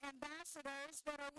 Ambassadors that are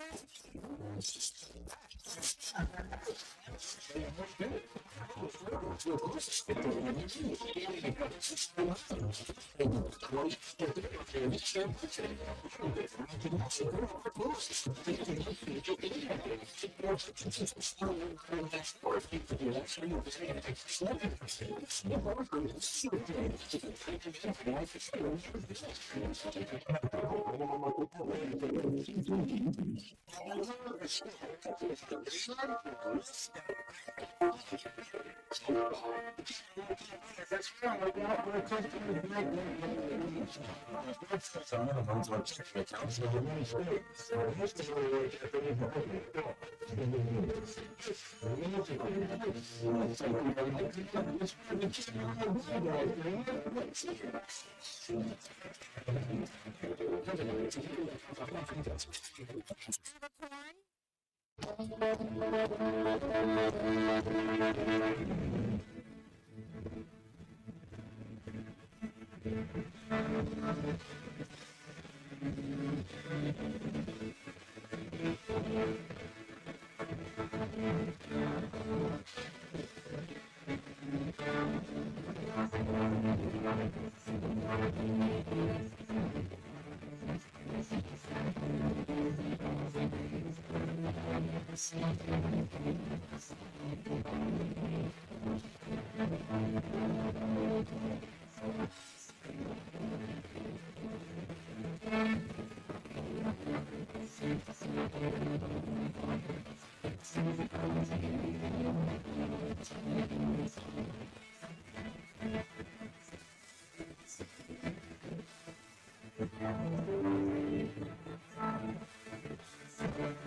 with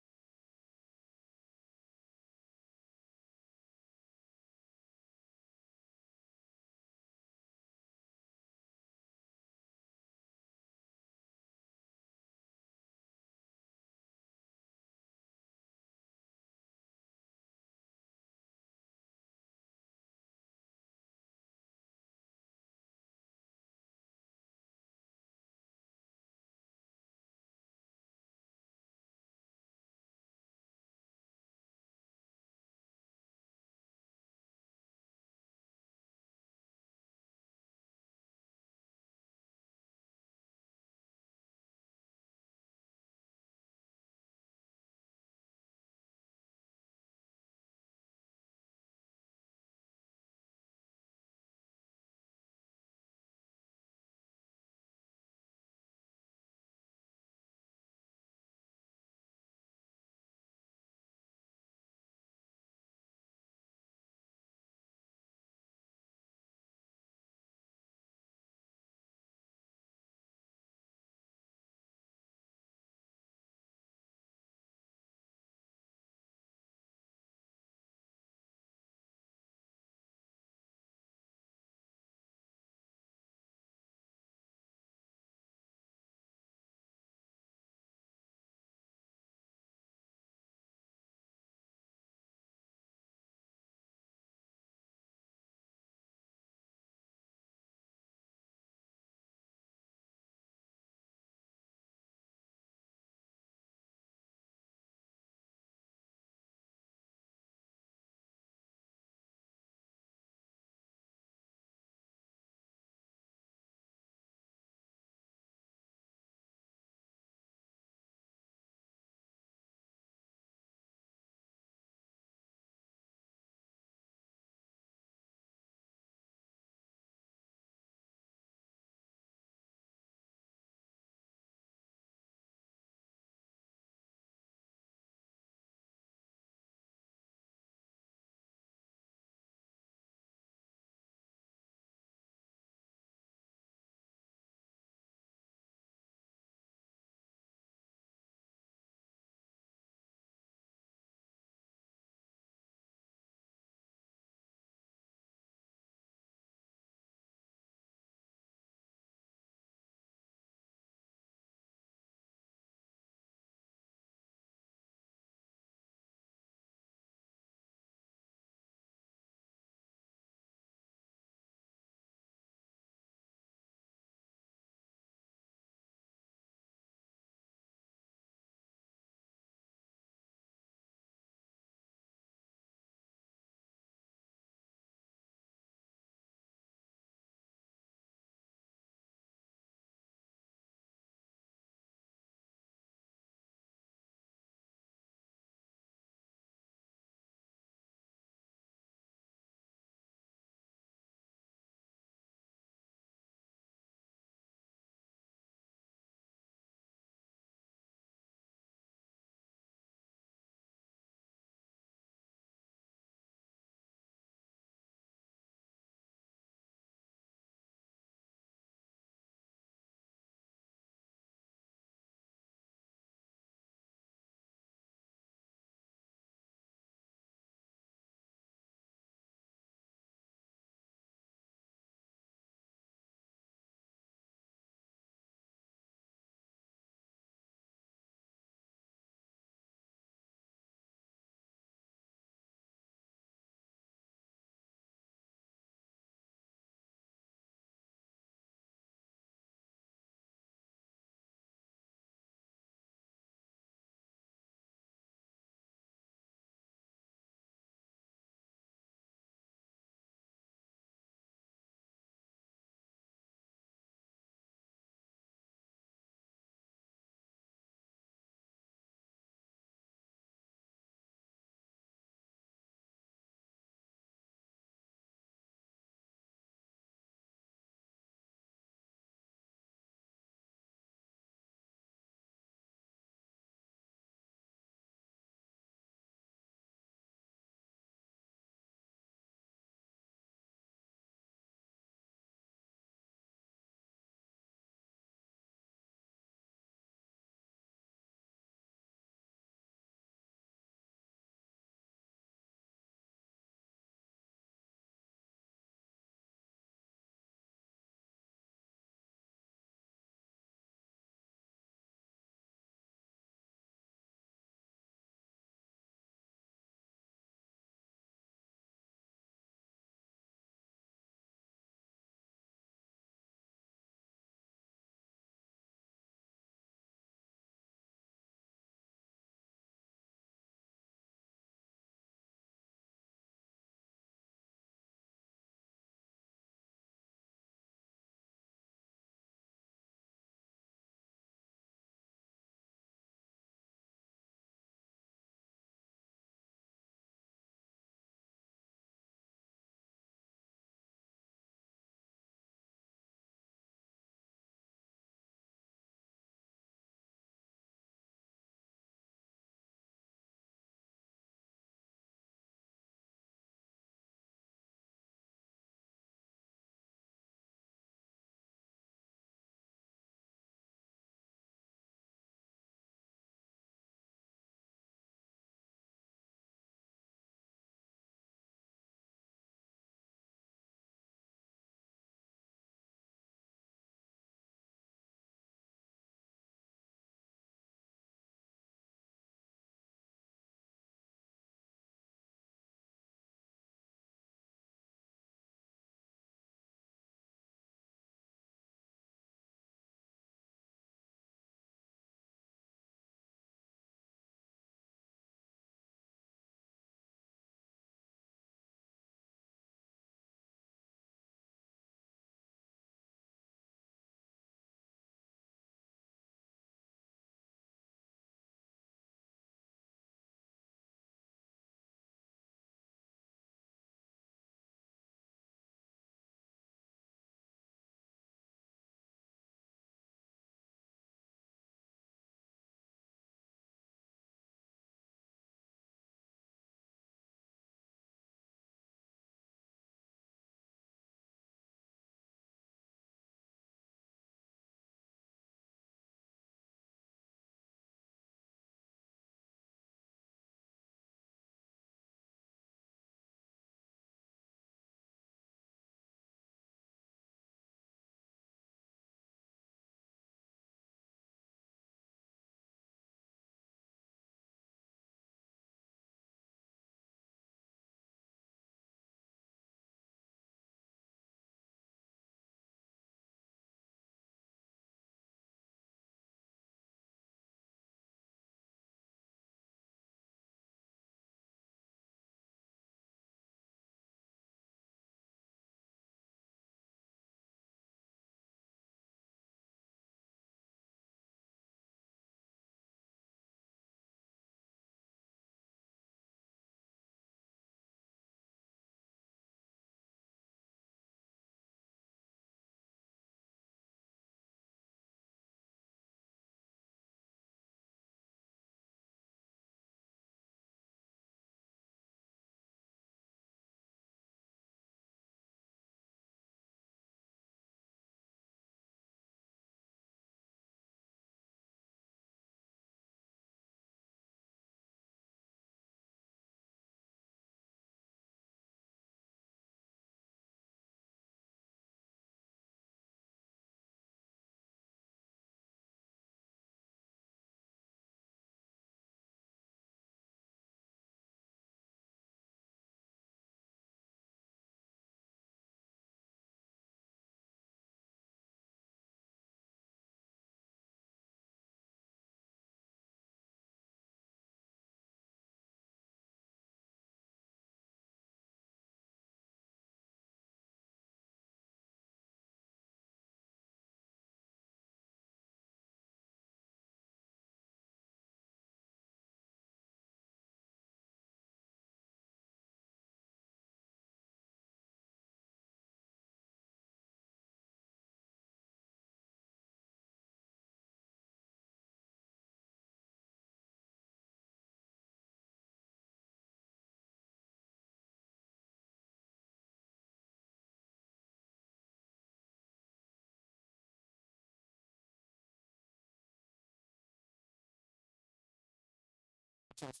Test.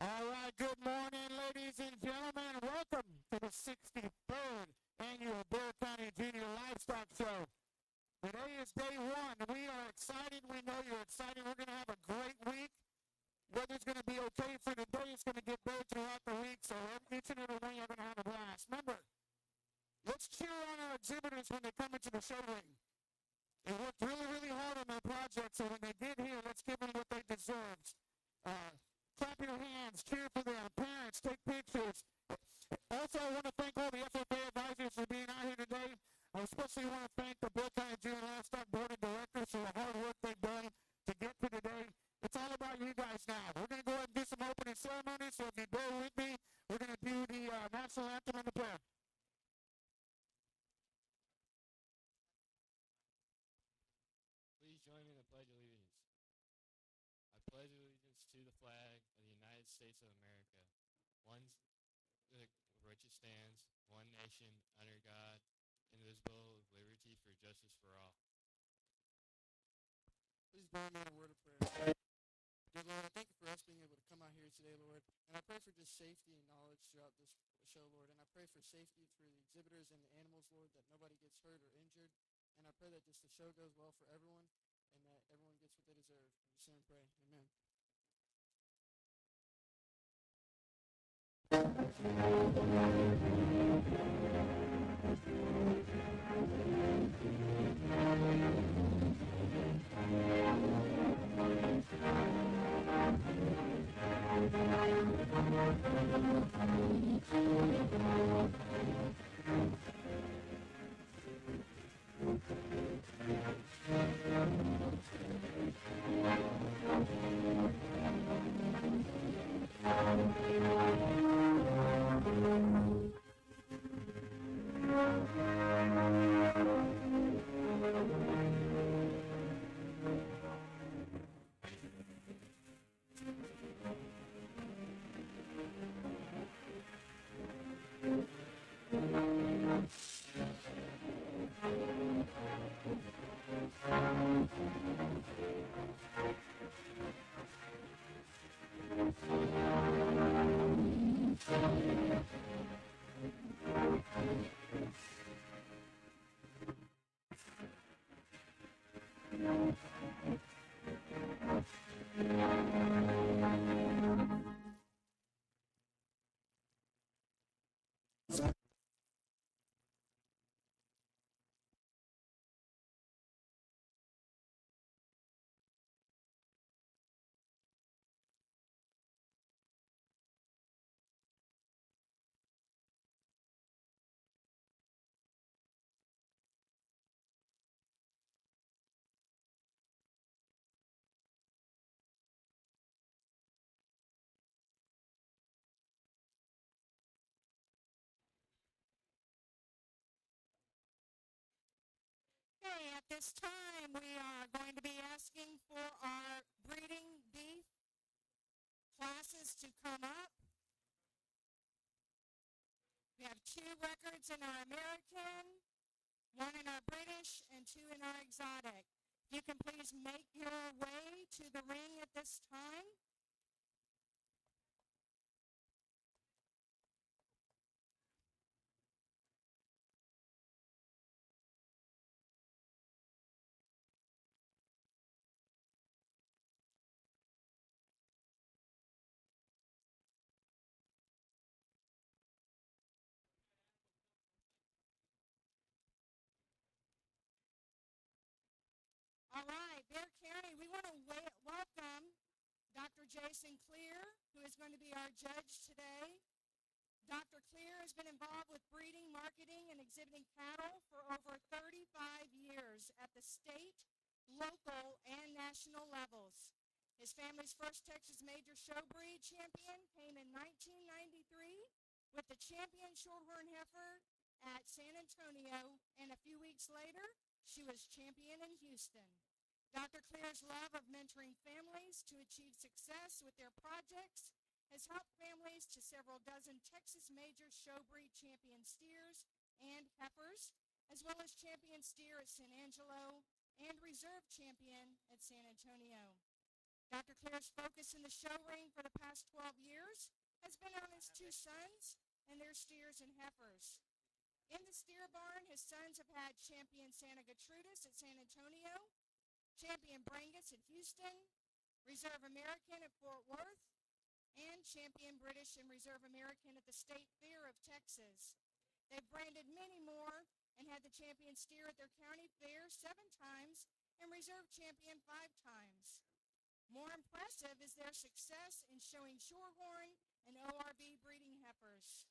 All right, good morning, ladies and gentlemen. Welcome to the 63rd Annual Bear County Junior Livestock Show. Today is day one. We are excited. We know you're excited. We're going to have a great week. Weather's going to be okay for the day. It's going to get better throughout the week, so each and every one you're going to have a blast. Remember, let's cheer on our exhibitors when they come into the show ring. They worked really, really hard on their project, so when they get here, let's give them what they deserve. Clap your hands, cheer for them, parents, take pictures. Also, I want to thank all the FFA advisors for being out here today. I especially want to thank the Bear County Junior Livestock Board of Directors for the hard work they've done to get to today. It's all about you guys now. We're going to go ahead and do some opening ceremonies, so if you bear with me, we're going to do the national anthem and the prayer. Please join me in the Pledge of Allegiance. I pledge allegiance to the flag of the United States of America, one for which it stands, one nation, under God, indivisible, with liberty for justice for all. Please join me in a word of prayer. Dear Lord, I thank you for us being able to come out here today, Lord. And I pray for just safety and knowledge throughout this show, Lord. And I pray for safety for the exhibitors and the animals, Lord, that nobody gets hurt or injured. And I pray that just the show goes well for everyone and that everyone gets what they deserve. In Jesus' name I pray. Amen. Okay, at this time, we are going to be asking for our breeding beef classes to come up. We have 2 records in our American, 1 in our British, and 2 in our exotic. If you can please make your way to the ring at this time. All right, Bear County, we want to welcome Dr. Jason Clear, who is going to be our judge today. Dr. Clear has been involved with breeding, marketing, and exhibiting cattle for over 35 years at the state, local, and national levels. His family's first Texas Major Show Breed champion came in 1993 with the champion Shorthorn heifer at San Antonio, and a few weeks later, she was champion in Houston. Dr. Clear's love of mentoring families to achieve success with their projects has helped families to several dozen Texas Major Show Breed champion steers and heifers, as well as champion steer at San Angelo and reserve champion at San Antonio. Dr. Claire's focus in the show ring for the past 12 years has been on his two sons and their steers and heifers. In the steer barn, his sons have had champion Santa Gertrudis at San Antonio, champion Brangus at Houston, Reserve American at Fort Worth, and champion British and Reserve American at the State Fair of Texas. They've branded many more and had the champion steer at their county fair 7 times and reserve champion 5 times. More impressive is their success in showing Shorehorn and ORB breeding heifers.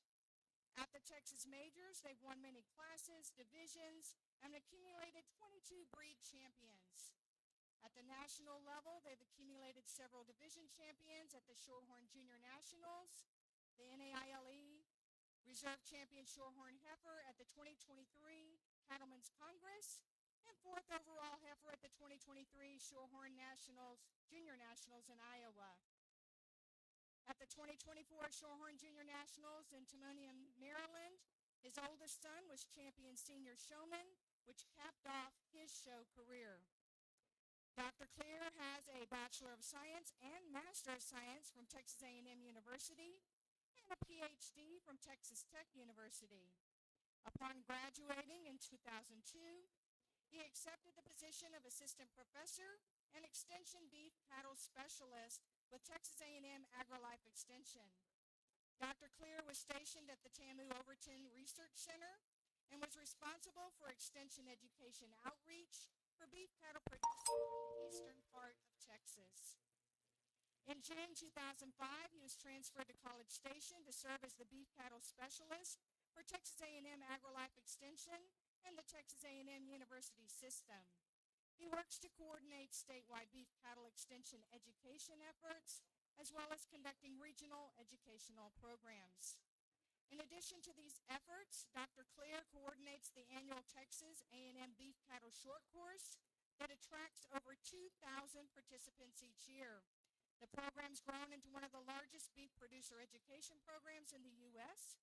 At the Texas Majors, they've won many classes, divisions, and accumulated 22 breed champions. At the national level, they've accumulated several division champions at the Shorehorn Junior Nationals, the NAILE Reserve Champion Shorehorn Heifer at the 2023 Cattlemen's Congress, and 4th overall heifer at the 2023 Shorehorn Nationals, Junior Nationals in Iowa. At the 2024 Shorehorn Junior Nationals in Timonium, Maryland, his oldest son was champion senior showman, which capped off his show career. Dr. Claire has a Bachelor of Science and Master of Science from Texas A&M University and a PhD from Texas Tech University. Upon graduating in 2002, he accepted the position of Assistant Professor and Extension Beef Cattle Specialist with Texas A&M AgriLife Extension. Dr. Claire was stationed at the Tamu Overton Research Center and was responsible for extension education outreach for beef cattle producers in the eastern part of Texas. In June 2005, he was transferred to College Station to serve as the beef cattle specialist for Texas A&M AgriLife Extension and the Texas A&M University system. He works to coordinate statewide beef cattle extension education efforts, as well as conducting regional educational programs. In addition to these efforts, Dr. Claire coordinates the annual Texas A&M Beef Cattle Short Course that attracts over 2,000 participants each year. The program's grown into one of the largest beef producer education programs in the U.S.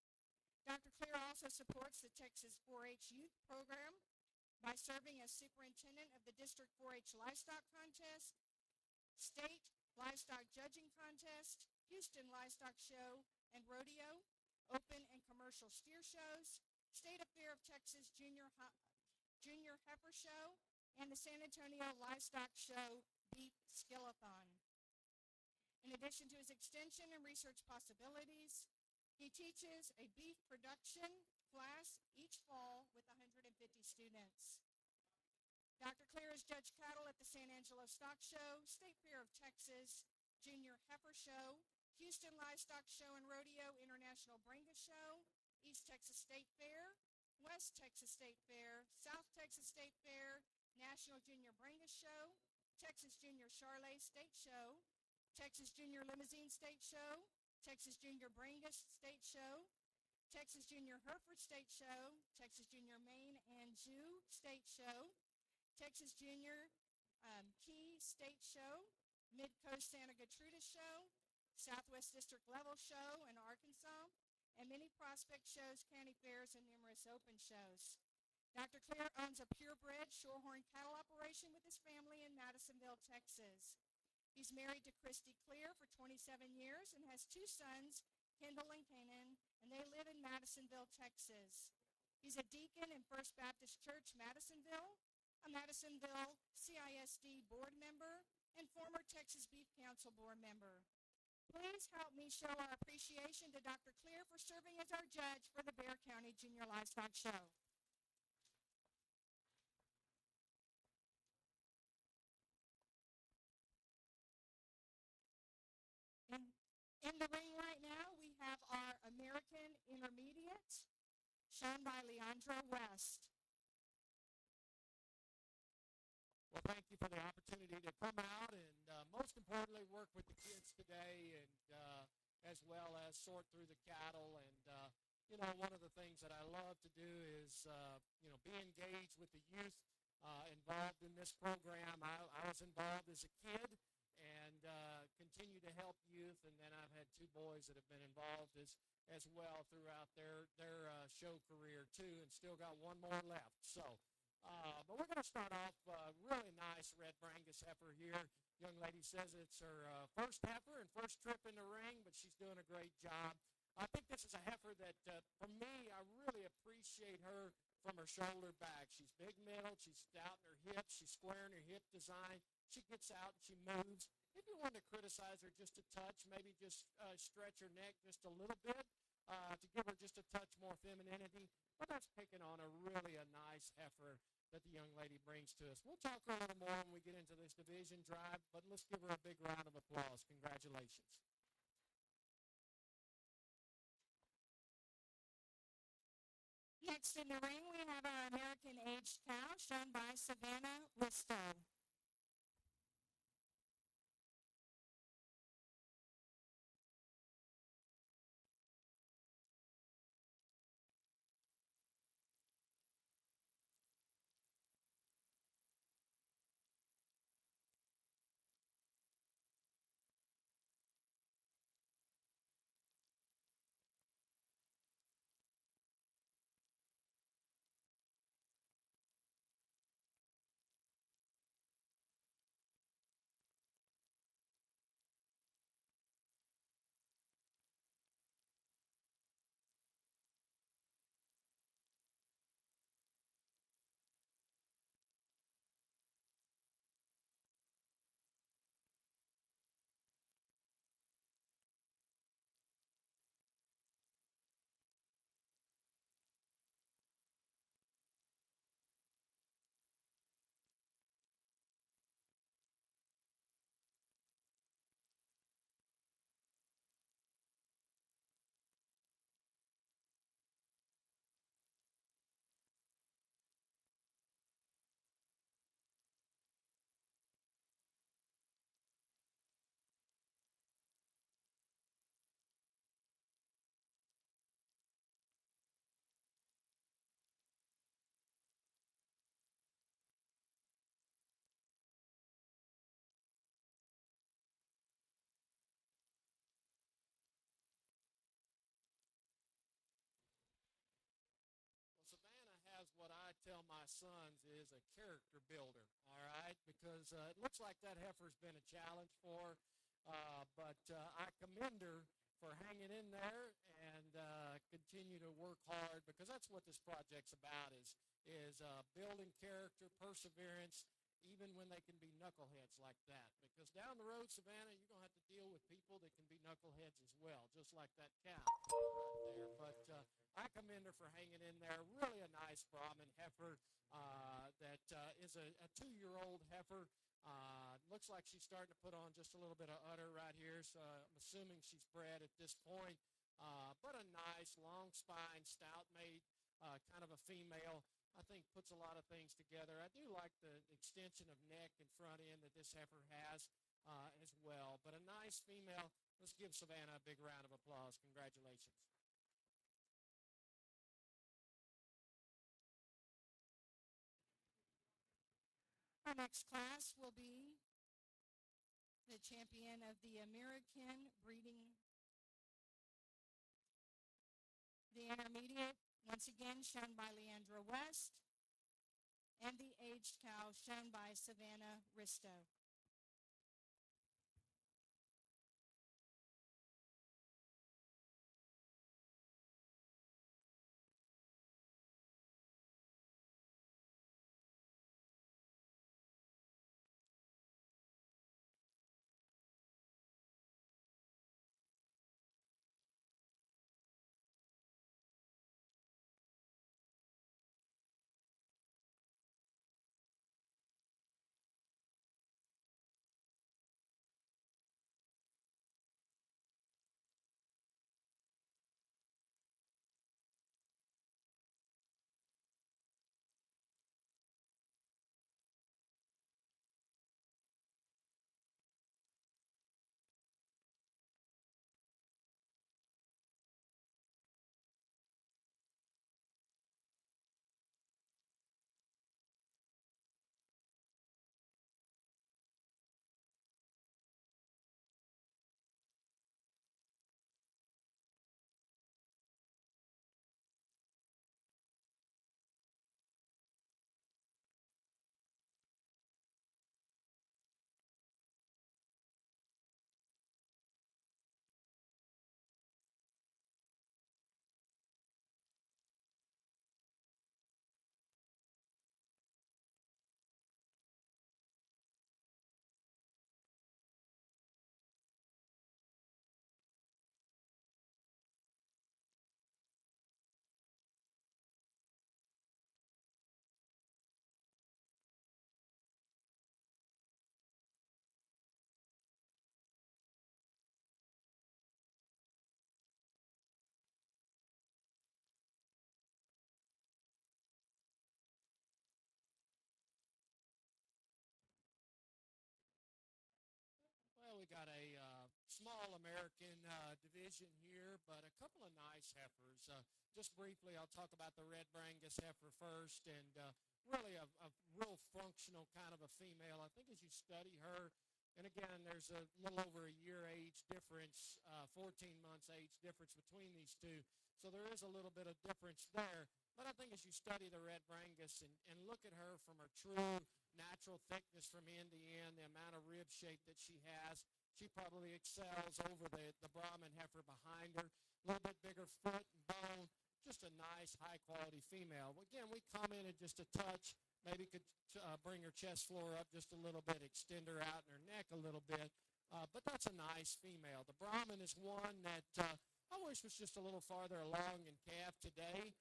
Dr. Claire also supports the Texas 4-H Youth Program by serving as superintendent of the District 4-H Livestock Contest, State Livestock Judging Contest, Houston Livestock Show and Rodeo, Open and Commercial Steer Shows, State Fair of Texas Junior Heifer Show, and the San Antonio Livestock Show Beef Skillathon. In addition to his extension and research possibilities, he teaches a beef production class each fall with 150 students. Dr. Claire has judged cattle at the San Angelo Stock Show, State Fair of Texas, Junior Heifer Show, Houston Livestock Show and Rodeo, International Brangus Show, East Texas State Fair, West Texas State Fair, South Texas State Fair, National Junior Brangus Show, Texas Junior Charolais State Show, Texas Junior Limousine State Show, Texas Junior Brangus State Show, Texas Junior Hereford State Show, Texas Junior Maine Anjou State Show, Texas Junior Key State Show, Mid-Coast Santa Gertrudis Show, Southwest District Level Show in Arkansas, and many prospect shows, county fairs, and numerous open shows. Dr. Claire owns a purebred Shorehorn cattle operation with his family in Madisonville, Texas. He's married to Christy Clear for 27 years and has 2 sons, Kendall and Canaan, and they live in Madisonville, Texas. He's a deacon in First Baptist Church, Madisonville, a Madisonville CISD board member, and former Texas Beef Council board member. Please help me show our appreciation to Dr. Clear for serving as our judge for the Bexar County Junior Livestock Show. In the ring right now, we have our American Intermediate, shown by Leandra West. Well, thank you for the opportunity to come out and most importantly work with the kids today, and as well as sort through the cattle. And one of the things that I love to do is be engaged with the youth involved in this program. I was involved as a kid and continue to help youth, and then I've had 2 boys that have been involved as well throughout their show career too, and still got 1 more left. So But we're going to start off really nice red Brangus heifer here. Young lady says it's her first heifer and first trip in the ring, but she's doing a great job. I think this is a heifer that, for me, I really appreciate her from her shoulder back. She's big middle. She's stout in her hips. She's square in her hip design. She gets out and she moves. If you want to criticize her just a touch, maybe just stretch her neck just a little bit to give her just a touch more femininity. But that's picking on a nice heifer that the young lady brings to us. We'll talk a little more when we get into this division drive, but let's give her a big round of applause. Congratulations. Next in the ring, we have our American aged cow, shown by Savannah Listow. Well, Savannah has what I tell my sons is a character builder, all right? Because it looks like that heifer's been a challenge for her, but I commend her for hanging in there and continue to work hard because that's what this project's about is building character, perseverance, even when they can be knuckleheads like that. Because down the road, Savannah, you're going to have to deal with people that can be knuckleheads as well, just like that cow right there. But I commend her for hanging in there. Really a nice Brahmin heifer that is a 2-year-old heifer. Looks like she's starting to put on just a little bit of udder right here, so I'm assuming she's bred at this point. But a nice, long spine, stout-made kind of a female. I think puts a lot of things together. I do like the extension of neck and front end that this heifer has as well. But a nice female. Let's give Savannah a big round of applause. Congratulations. Our next class will be the champion of the American breeding, the intermediate, once again shown by Leandra West, and the aged cow shown by Savannah Risto. American division here, but a couple of nice heifers. Just briefly, I'll talk about the red Brangus heifer first, and really a real functional kind of a female. I think as you study her, and again, there's a little over a year age difference, 14 months age difference between these two. So there is a little bit of difference there. But I think as you study the red Brangus and look at her from her true natural thickness from end to end, the amount of rib shape that she has, she probably excels over the Brahman heifer behind her. A little bit bigger foot and bone, just a nice high-quality female. Again, we commented just a touch, maybe could bring her chest floor up just a little bit, extend her out in her neck a little bit. But that's a nice female. The Brahman is one that I wish was just a little farther along in calf today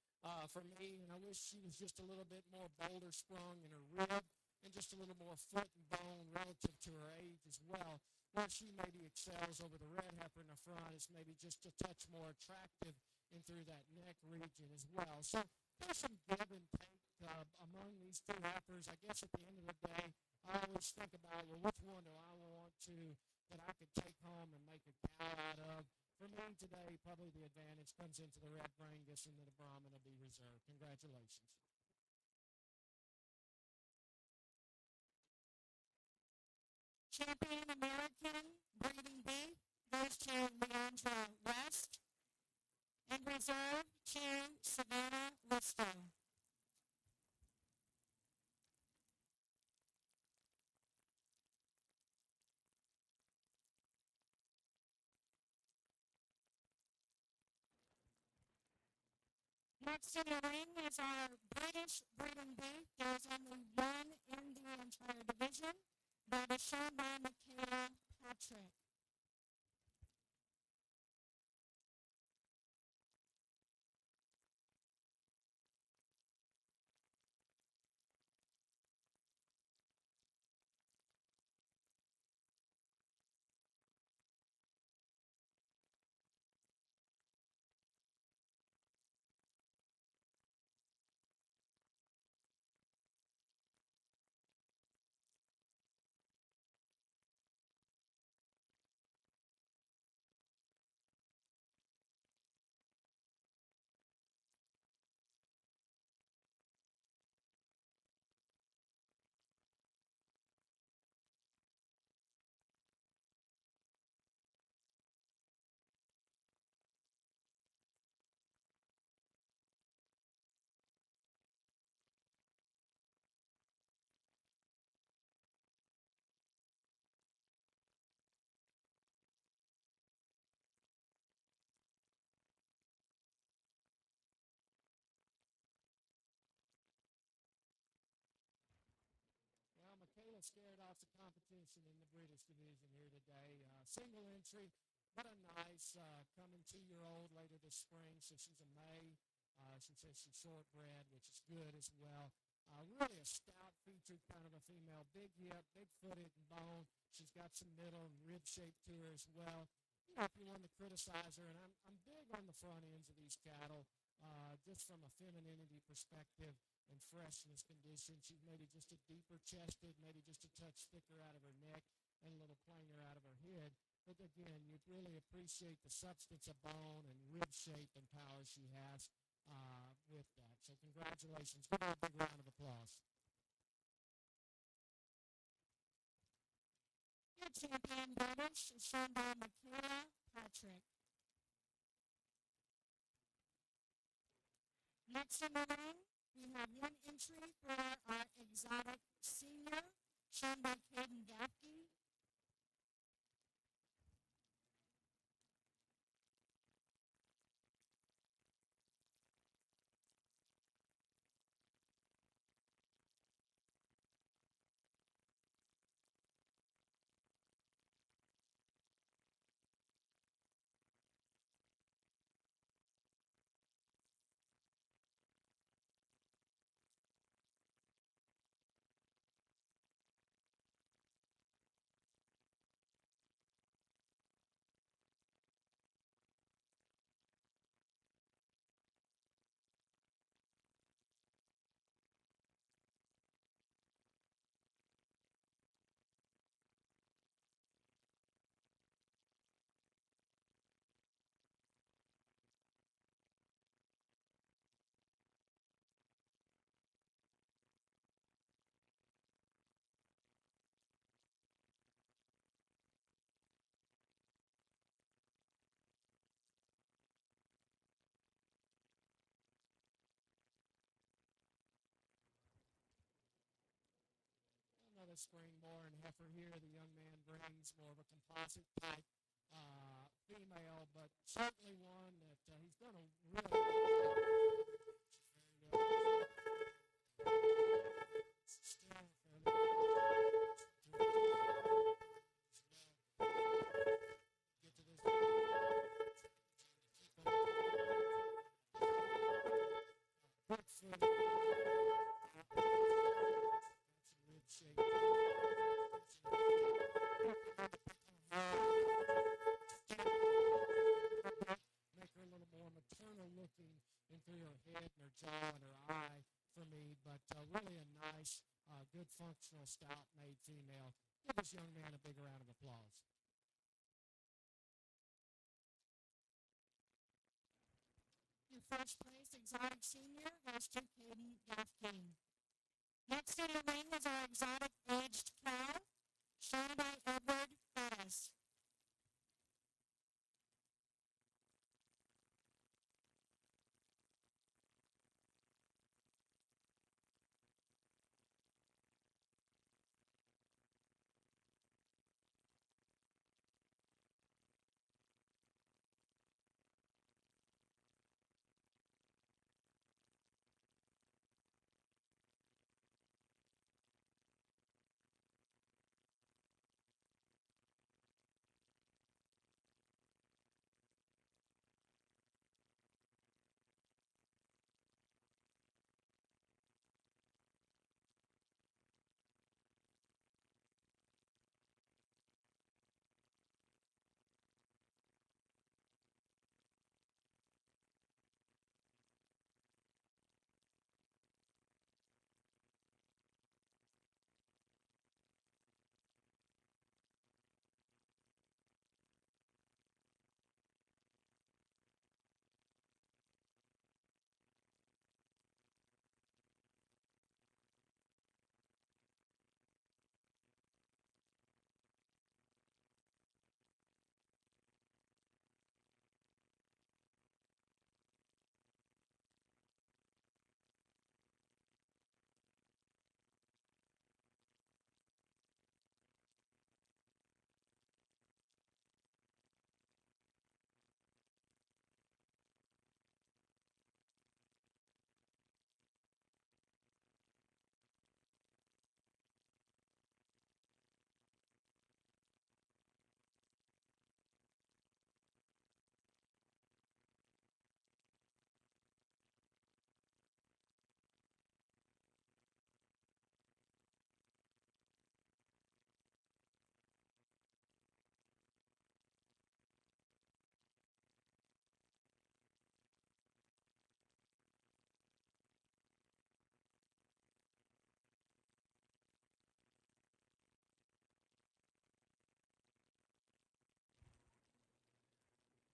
for me, and I wish she was just a little bit more boulder sprung in her rib and just a little more foot and bone relative to her age as well. Where she maybe excels over the red heifer in the front is maybe just a touch more attractive in through that neck region as well. So there's some give and take among these two heifers. I guess at the end of the day, I always think about, well, which one do I want that I could take home and make a cow out of? For me today, probably the advantage comes into the red Brangus, and then the Brahman will be reserved. Congratulations. Champion American breeding beef goes to Leandra West, and reserve to Savannah Lister. Next in the ring is our British breeding beef. There's only one in the entire division. That is shown by Michaela Patrick. Well, Michaela scared off the competition in the British division here today. Single entry, but a nice coming 2-year-old later this spring, so she's a May. She says she's shortbred, which is good as well. Really a stout-featured kind of a female. Big hip, big-footed and bone. She's got some middle and rib shape to her as well. You know, if you want to criticize her, and I'm big on the front ends of these cattle, just from a femininity perspective and freshness condition. She's maybe just a deeper chested, maybe just a touch thicker out of her neck and a little plainer out of her head. But again, you'd really appreciate the substance of bone and rib shape and power she has with that. So congratulations. Give her a big round of applause. Your champion British is shown by Michaela Patrick. Next in the ring, we have one entry for our exotic senior, shown by Caden Gaffney. a Springmore and heifer here. The young man brings more of a composite type female, but certainly one that he's done a really good job. Still get to this. Quick foot. Rib shape. Make her a little more maternal looking in through her head and her jaw and her eye for me, but really a nice, good functional, stout-made female. Give this young man a big round of applause. Your first place exotic senior goes to Caden Gaffkin. Next in the ring is our exotic aged cow, shown by Edward Bettis.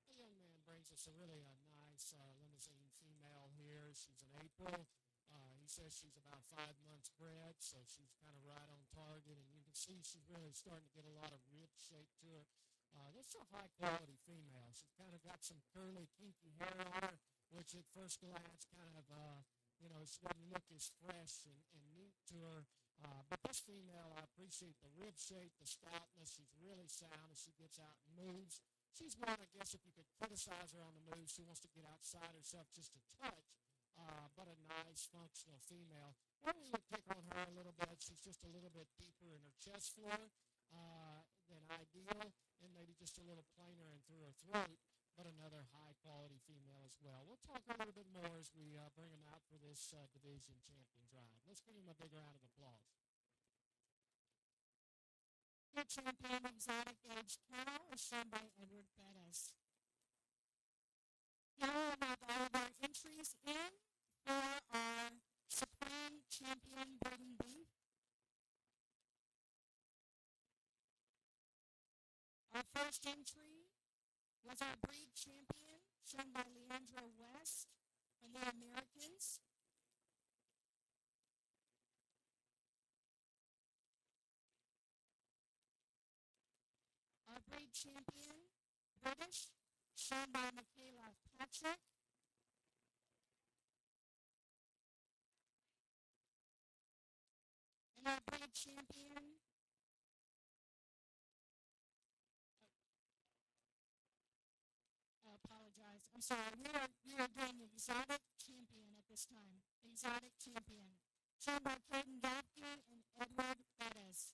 The young man brings us a really nice limousine female here. She's an April. He says she's about 5 months bred, so she's kind of right on target, and you can see she's really starting to get a lot of rib shape to her. This is a high-quality female. She's kind of got some curly, kinky hair on her, which at first glance kind of, she doesn't look as fresh and neat to her. But this female, I appreciate the rib shape, the stoutness. She's really sound as she gets out and moves. She's one, I guess, if you could criticize her on the move, she wants to get outside herself just a touch, but a nice, functional female. What we would pick on her a little bit, she's just a little bit deeper in her chest floor than ideal, and maybe just a little plainer in through her throat, but another high-quality female as well. We'll talk a little bit more as we bring them out for this division champion drive. Let's give them a big round of applause. Your champion exotic aged cow is shown by Edward Bettis. Now we have all of our entries in for our Supreme Champion breeding beef. Our first entry was our breed champion, shown by Leandra West from the Americans. Our breed champion, British, shown by Michaela Patrick. And Your breed champion. I apologize. I'm sorry. We are doing exotic champion at this time. Exotic champion. Shown by Caden Gaffney and Edward Bettis.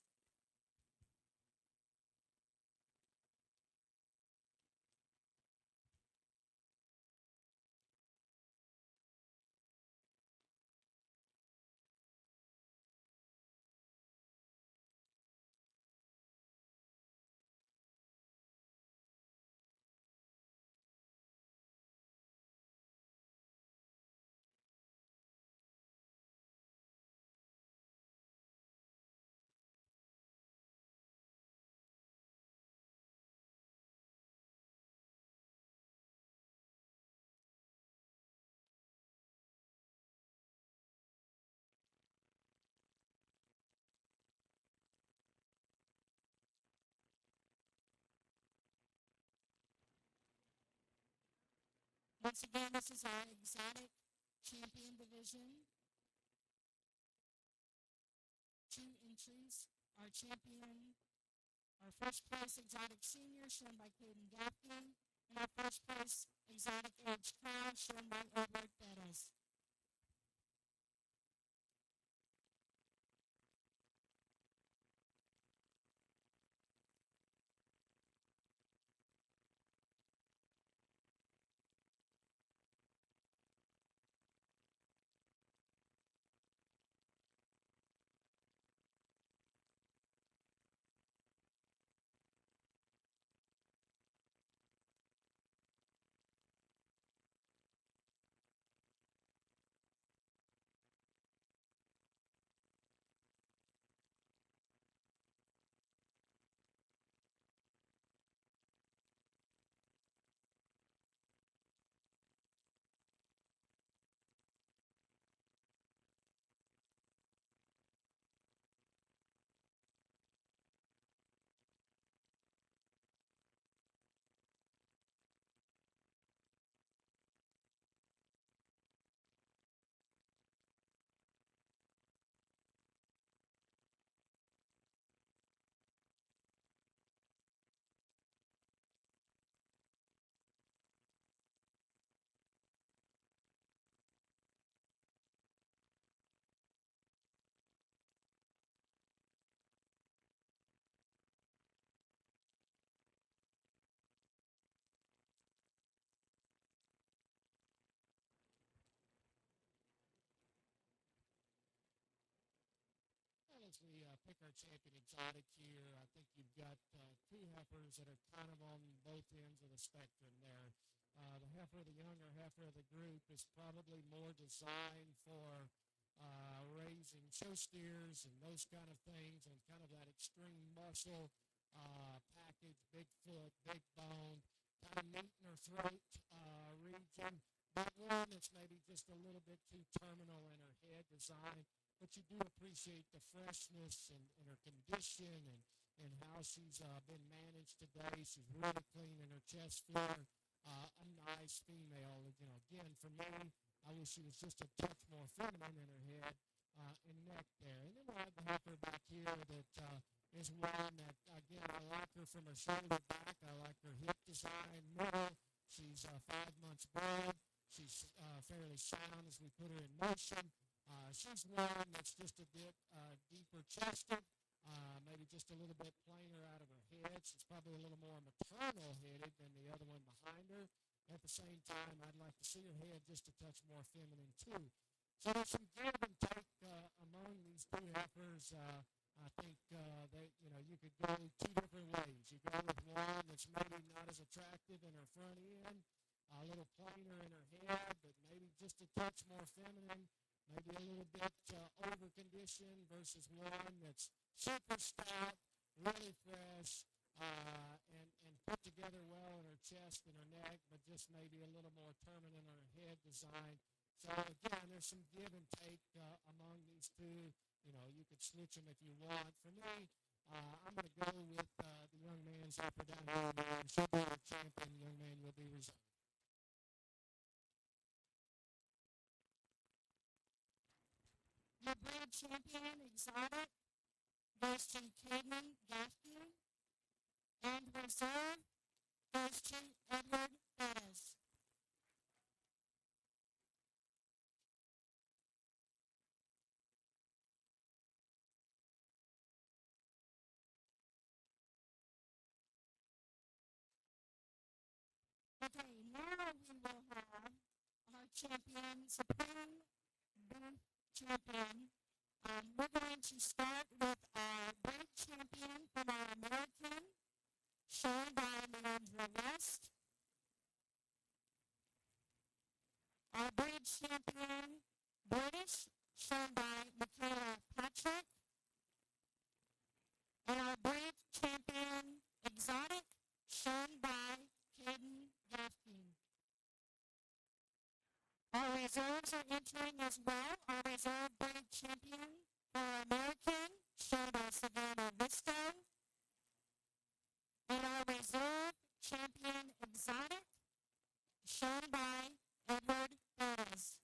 Once again, this is our exotic champion division. 2 entries. Our champion, our first place exotic senior, shown by Caden Gaffney, and our first place exotic age crown, shown by Edward Bettis. Well, as we pick our champion exotic here, I think you've got 2 heifers that are kind of on both ends of the spectrum there. The heifer, the younger heifer of the group, is probably more designed for raising show steers and those kind of things, and kind of that extreme muscle package, big foot, big bone, kind of meat in her throat region. That one that's maybe just a little bit too terminal in her head design, but you do appreciate the freshness and her condition and how she's been managed today. She's really clean in her chest feeder. A nice female. You know, again, for me, I wish she was just a touch more feminine in her head and neck there. And then we have the heifer back here that is one that, again, I like her from her shoulder back. I like her hip design, middle. She's 5 months bred. She's fairly sound as we put her in motion. She's one that's just a bit deeper chested, maybe just a little bit plainer out of her head. She's probably a little more maternal headed than the other one behind her. At the same time, I'd like to see her head just a touch more feminine too. So there's some give and take among these 2 heifers. I think that you could go 2 different ways. You go with one that's maybe not as attractive in her front end, a little plainer in her head, but maybe just a touch more feminine, maybe a little bit over conditioned versus one that's super stout, really fresh, and put together well in her chest and her neck, but just maybe a little more terminal in her head design. So again, there's some give and take among these 2. You know, you could switch them if you want. For me, I'm going to go with the young man's heifer down here. She'll be our champion. Young man will be resigning. Your breed champion exotic, goes to Caden Gaffney, and reserve goes to Edward Perez. Okay, now we will have our champion, Supreme Booth Champion. We're going to start with our break champion from our American, shown by Leandra West. Our breed champion, British, shown by Michaela Patrick. And our breed champion, Exotic, shown by Caden Gaffney. Our reserves are entering as well. Our reserve breed champion for American, shown by Savannah Visto. And our reserve champion, Exotic, shown by Edward Perez.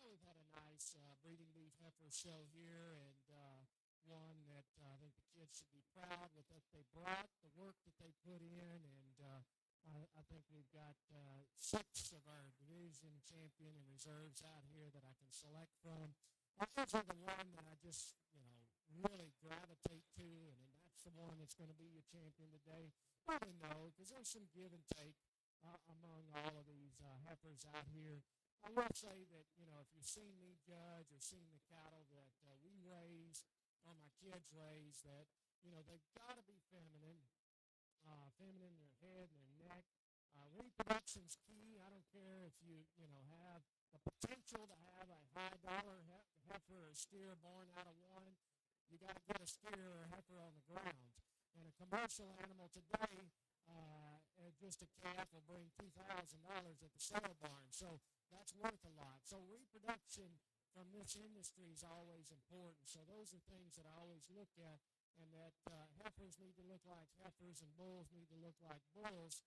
Well, we've had a nice breeding beef heifer show here, and one that I think the kids should be proud with what they brought, the work that they put in, and I think we've got 6 of our division champion and reserves out here that I can select from. Those are the one that I just, really gravitate to, and that's the one that's going to be your champion today. Probably no, because there's some give and take among all of these heifers out here. I will say that, if you've seen me judge or seen the cattle that we raise or my kids raise, that, they've got to be feminine, feminine in their head and their neck. Reproduction's key. I don't care if you, have the potential to have a high dollar heifer or steer born out of one. You got to get a steer or a heifer on the ground. And a commercial animal today, just a calf will bring $2,000 at the sale barn. So that's worth a lot. So reproduction from this industry is always important. So those are things that I always look at, and that heifers need to look like heifers and bulls need to look like bulls.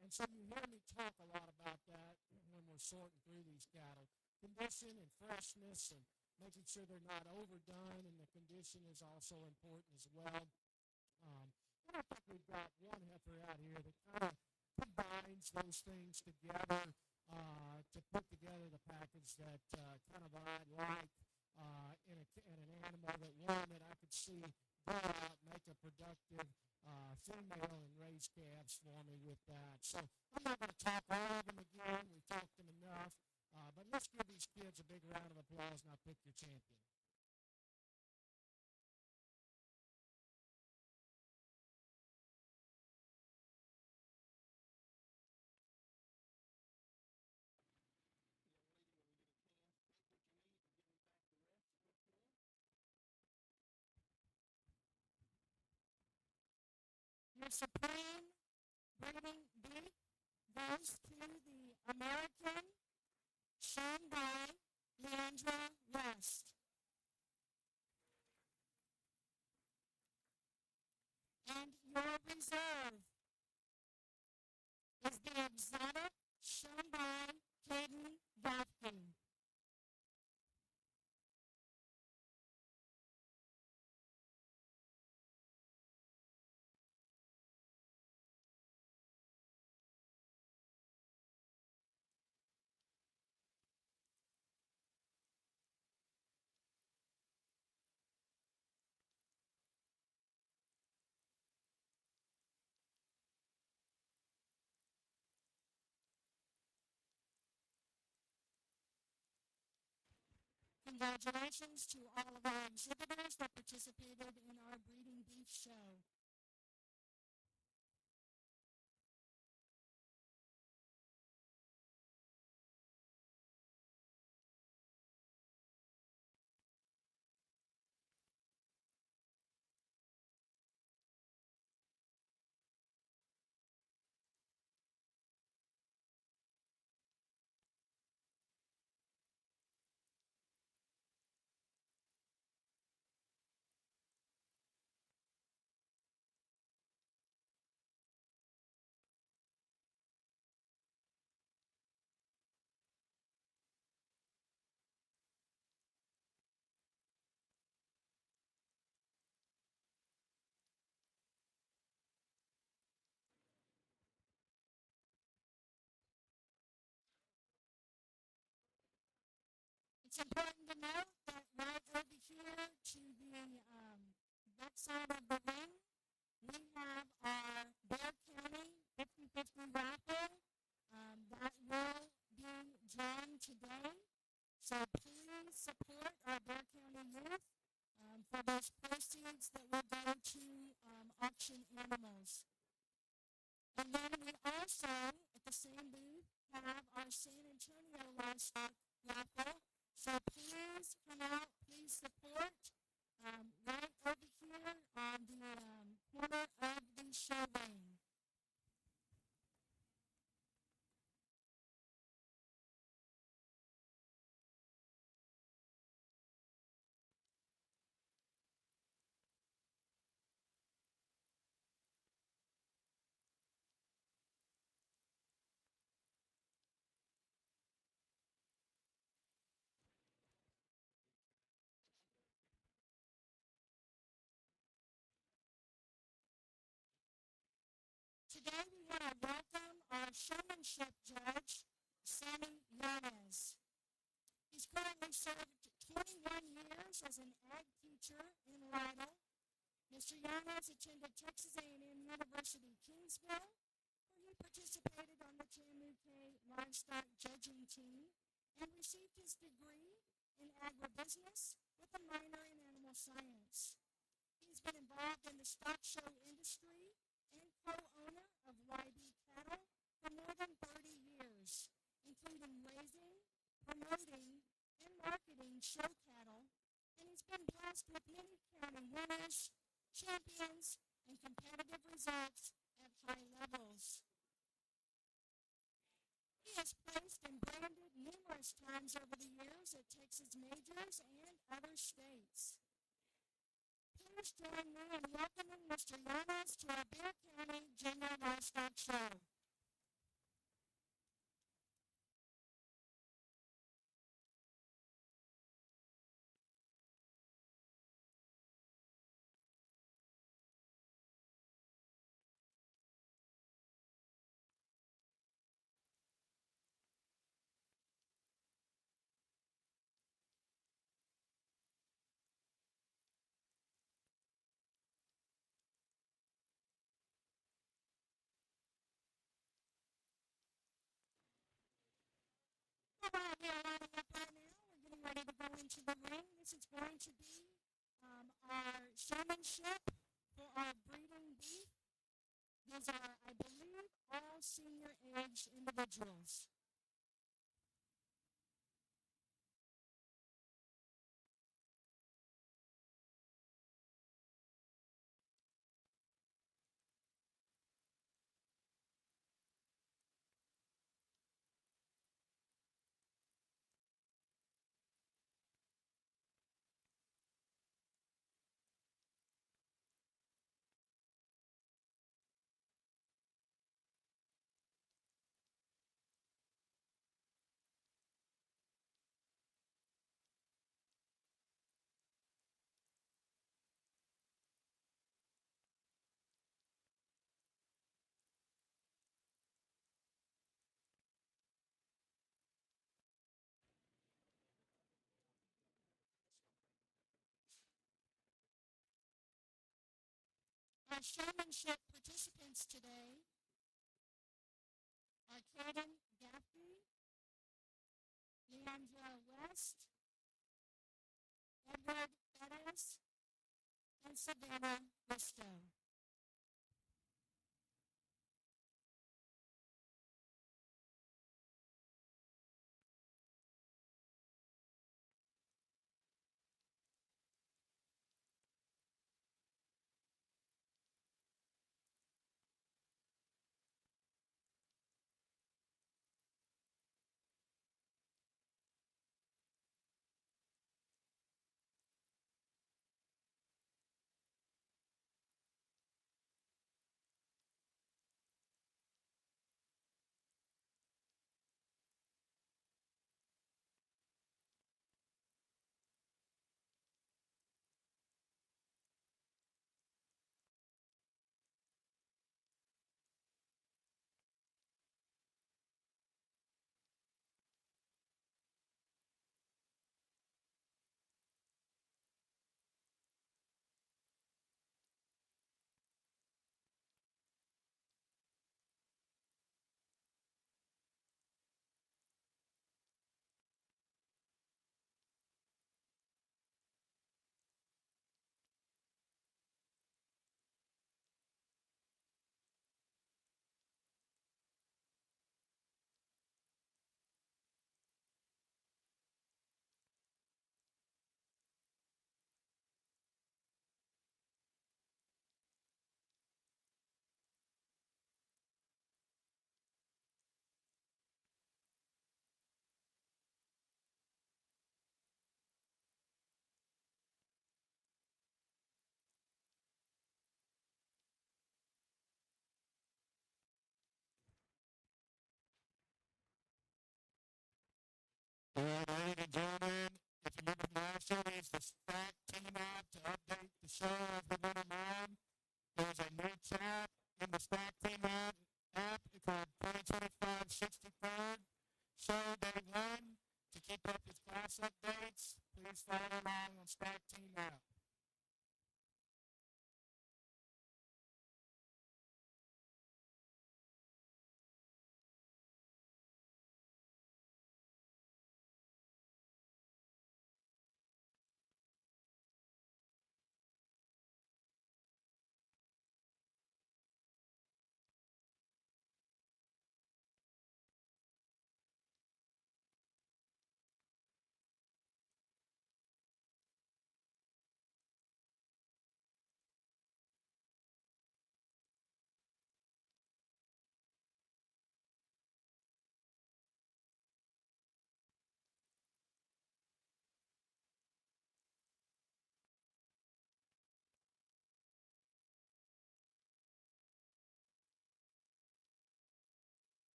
And so you hear me talk a lot about that when we're sorting through these cattle. Condition and freshness and making sure they're not overdone, and the condition is also important as well. And I think we've got one heifer out here that kind of combines those things together. to put together the package that kind of I'd like in an animal, that one that I could see go out, make a productive female, and raise calves for me with that. So I'm not going to talk all of them again. We've talked them enough. But let's give these kids a big round of applause, and I'll pick your champion. Your supreme breeding beef goes to the American shown by Leandra West. And your reserve is the exotic shown by Caden Gaffney. Congratulations to all of our exhibitors that participated in our breeding beef show. It's important to note that right over here to the back side of the ring, we have our Bear County 50-50 raffle that will be drawn today. So please support our Bear County youth for those proceeds that will go to auction animals. And then we also, at the same booth, have our San Antonio livestock raffle. So please come out, please support right over here on the corner of the show lane. Today we want to welcome our showmanship judge, Sammy Yanez. He's currently served 21 years as an ag teacher in Lytle. Mr. Yanez attended Texas A&M University, Kingsville, where he participated on the Tamu-K livestock judging team and received his degree in agribusiness with a minor in animal science. He's been involved in the stock show industry and co-owner of YB Cattle for more than 30 years, including raising, promoting, and marketing show cattle, and he's been blessed with many county winners, champions, and competitive results at high levels. He has placed and branded numerous times over the years at Texas majors and other states. Please join me in welcoming Mr. Yanez to our Bear County Junior Livestock Show. right, we are lining up right now. We're getting ready to go into the ring. This is going to be our showmanship for our breeding beef. These are, I believe, all senior age individuals. Our showmanship participants today are Caden Gaffney, Leandra West, Edward Perez, and Savannah Bristow. All right, ladies and gentlemen, if you remember Marshall needs the stack team out to update the show as we go along. There's a new tab in the stack team app for 2025 63rd show day one. To keep up with class updates, please follow along on stack team app.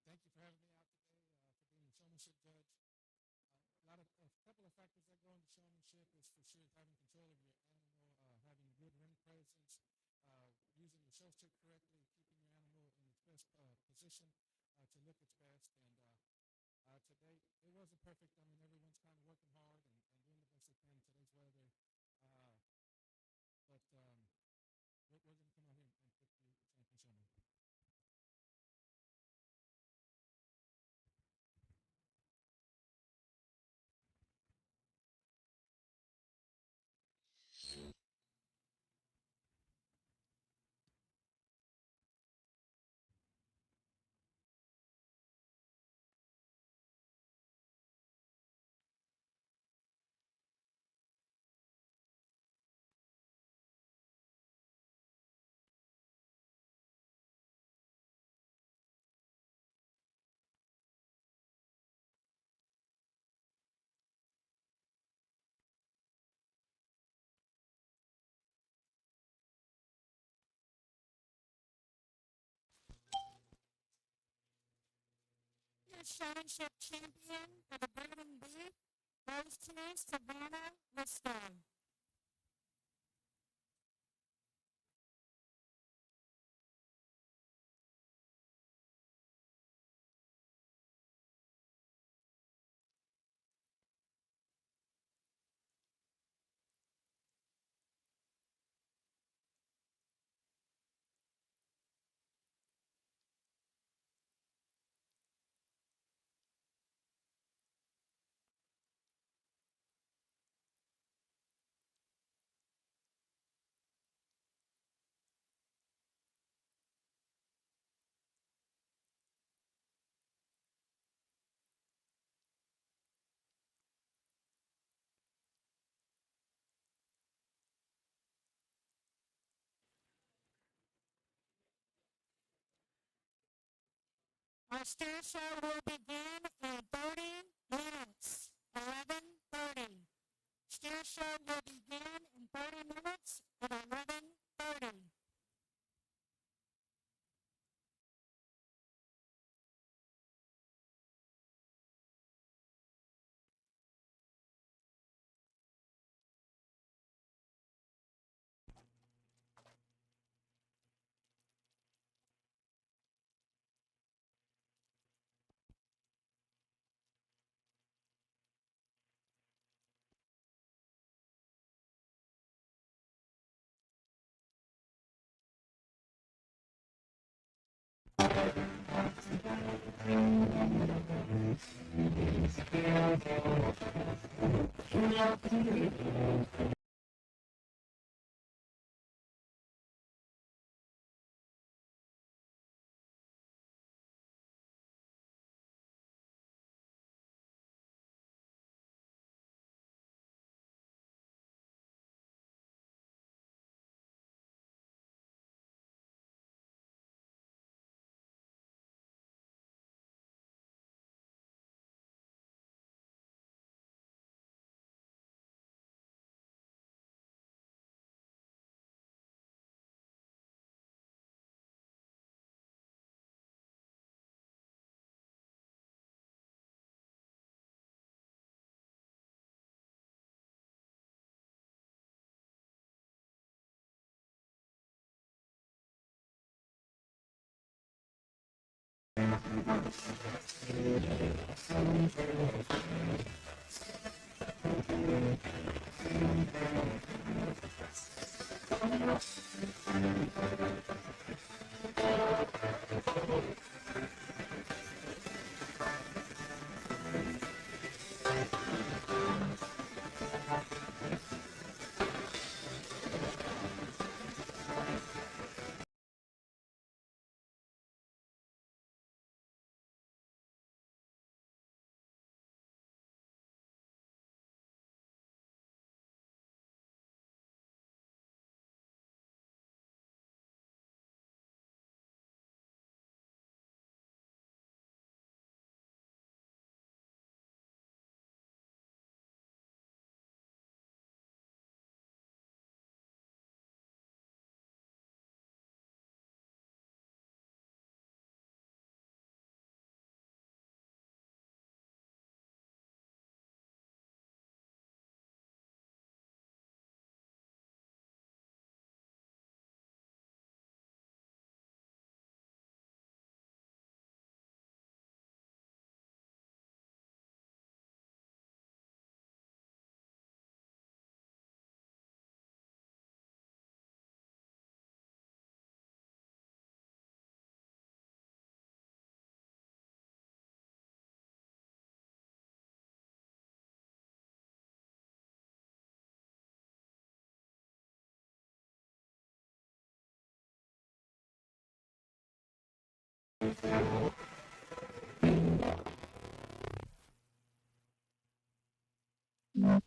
Thank you for having me out today for being the showmanship judge. A couple of factors that go into showmanship is for sure having control of your animal, having a good ring presence, using the show stick correctly, keeping your animal in its best position to look its best. And to date, it wasn't perfect. I mean, everyone's kind of working hard and doing the best they can in today's weather. But we're going to come out here and pick the champion showman. Your showmanship champion for the breeding beef goes to Savannah Lister. Our steer show will begin in 30 minutes, 11:30. Steer show will begin in 30 minutes at 11:30.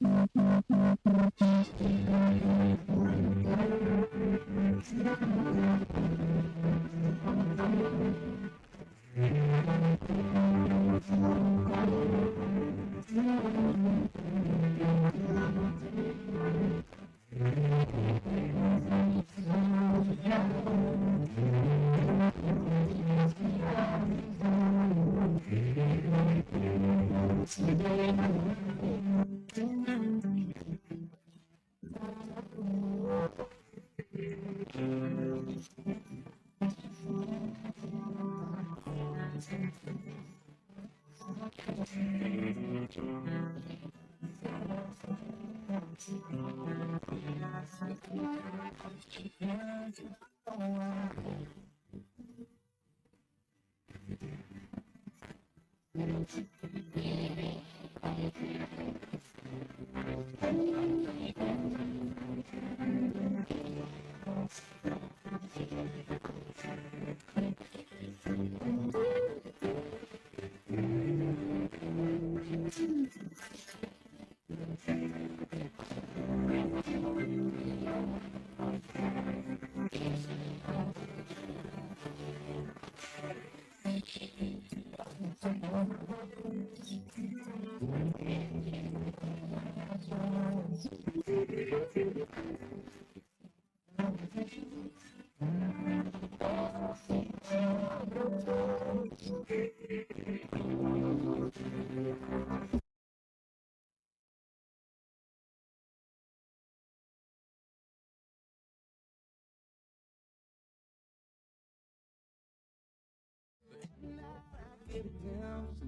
And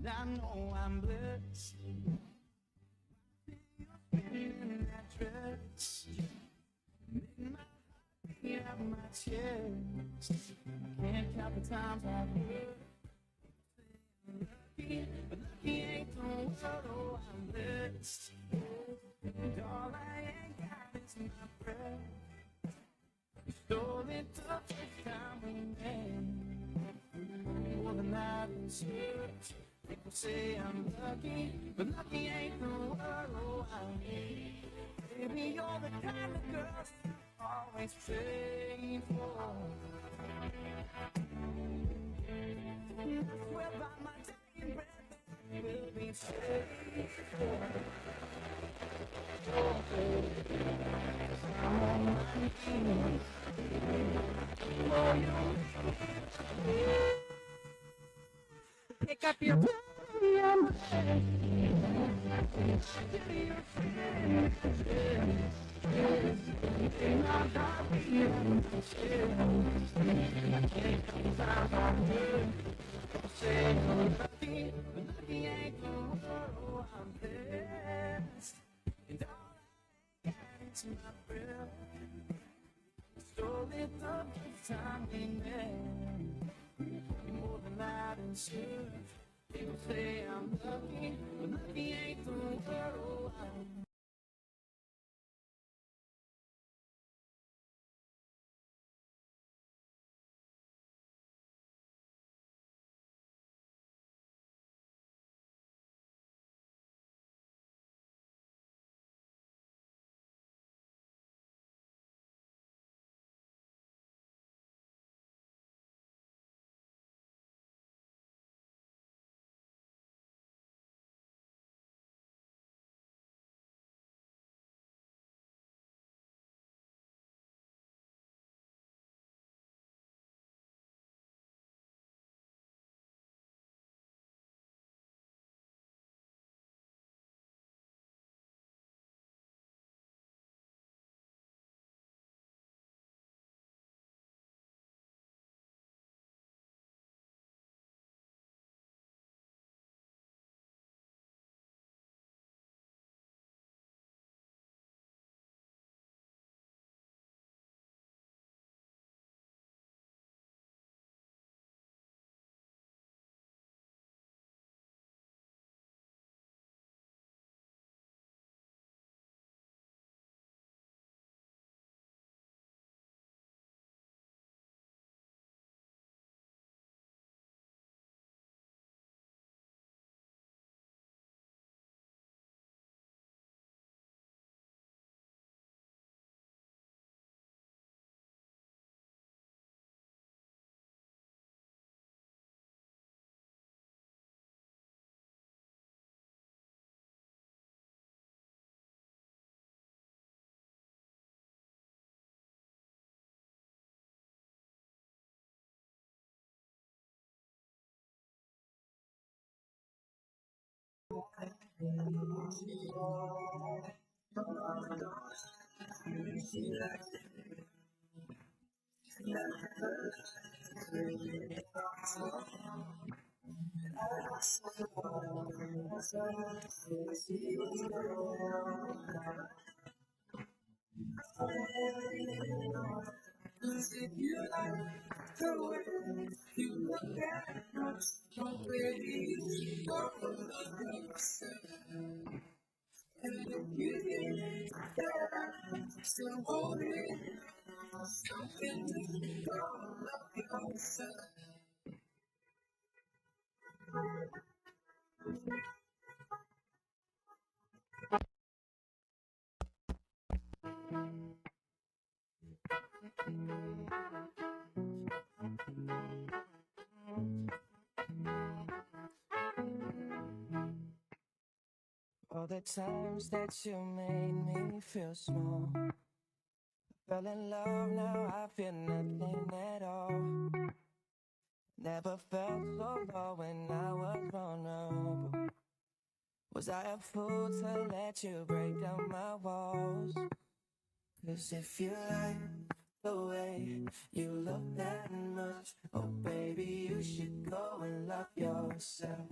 I know I'm blessed. In that dress, make my heart beat out my chest. Can't count the times I've heard lucky, but lucky ain't the word. Oh, I'm blessed. And all I ain't got is my breath. Stole it the first time we met. More than I deserve. People say I'm lucky, but lucky ain't the word. Oh, I need. Baby, you're the kind of girl I always pray for. I swear by my dying breath, we'll be faithful. I'm on my knees. Pick up your Stole it the first time we met. More than I deserve. People say I'm lucky, but lucky ain't the word. Oh, I All the times that you made me feel small. Fell in love, now I feel nothing at all. Never felt so low when I was vulnerable. Was I a fool to let you break down my walls? 'Cause if you like the way you look that much, oh baby, you should go and love yourself.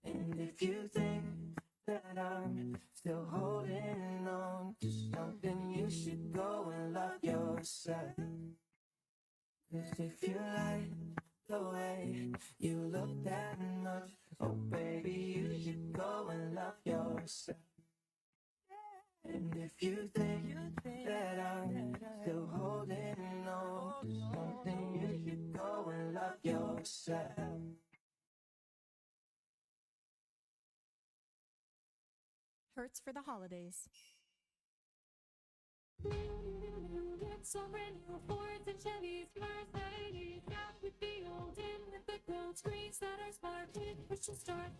And if you think that I'm still holding on to something, you should go and love yourself. 'Cause if you like the way you look that much, oh baby, you should go and love yourself. And if you think that I'm still holding on to something, you should go and love yourself. Hertz for the holidays. It's all brand new Fords and Chevys, Mercedes, out with the old in with the grilled screens that are smart, hit push to start.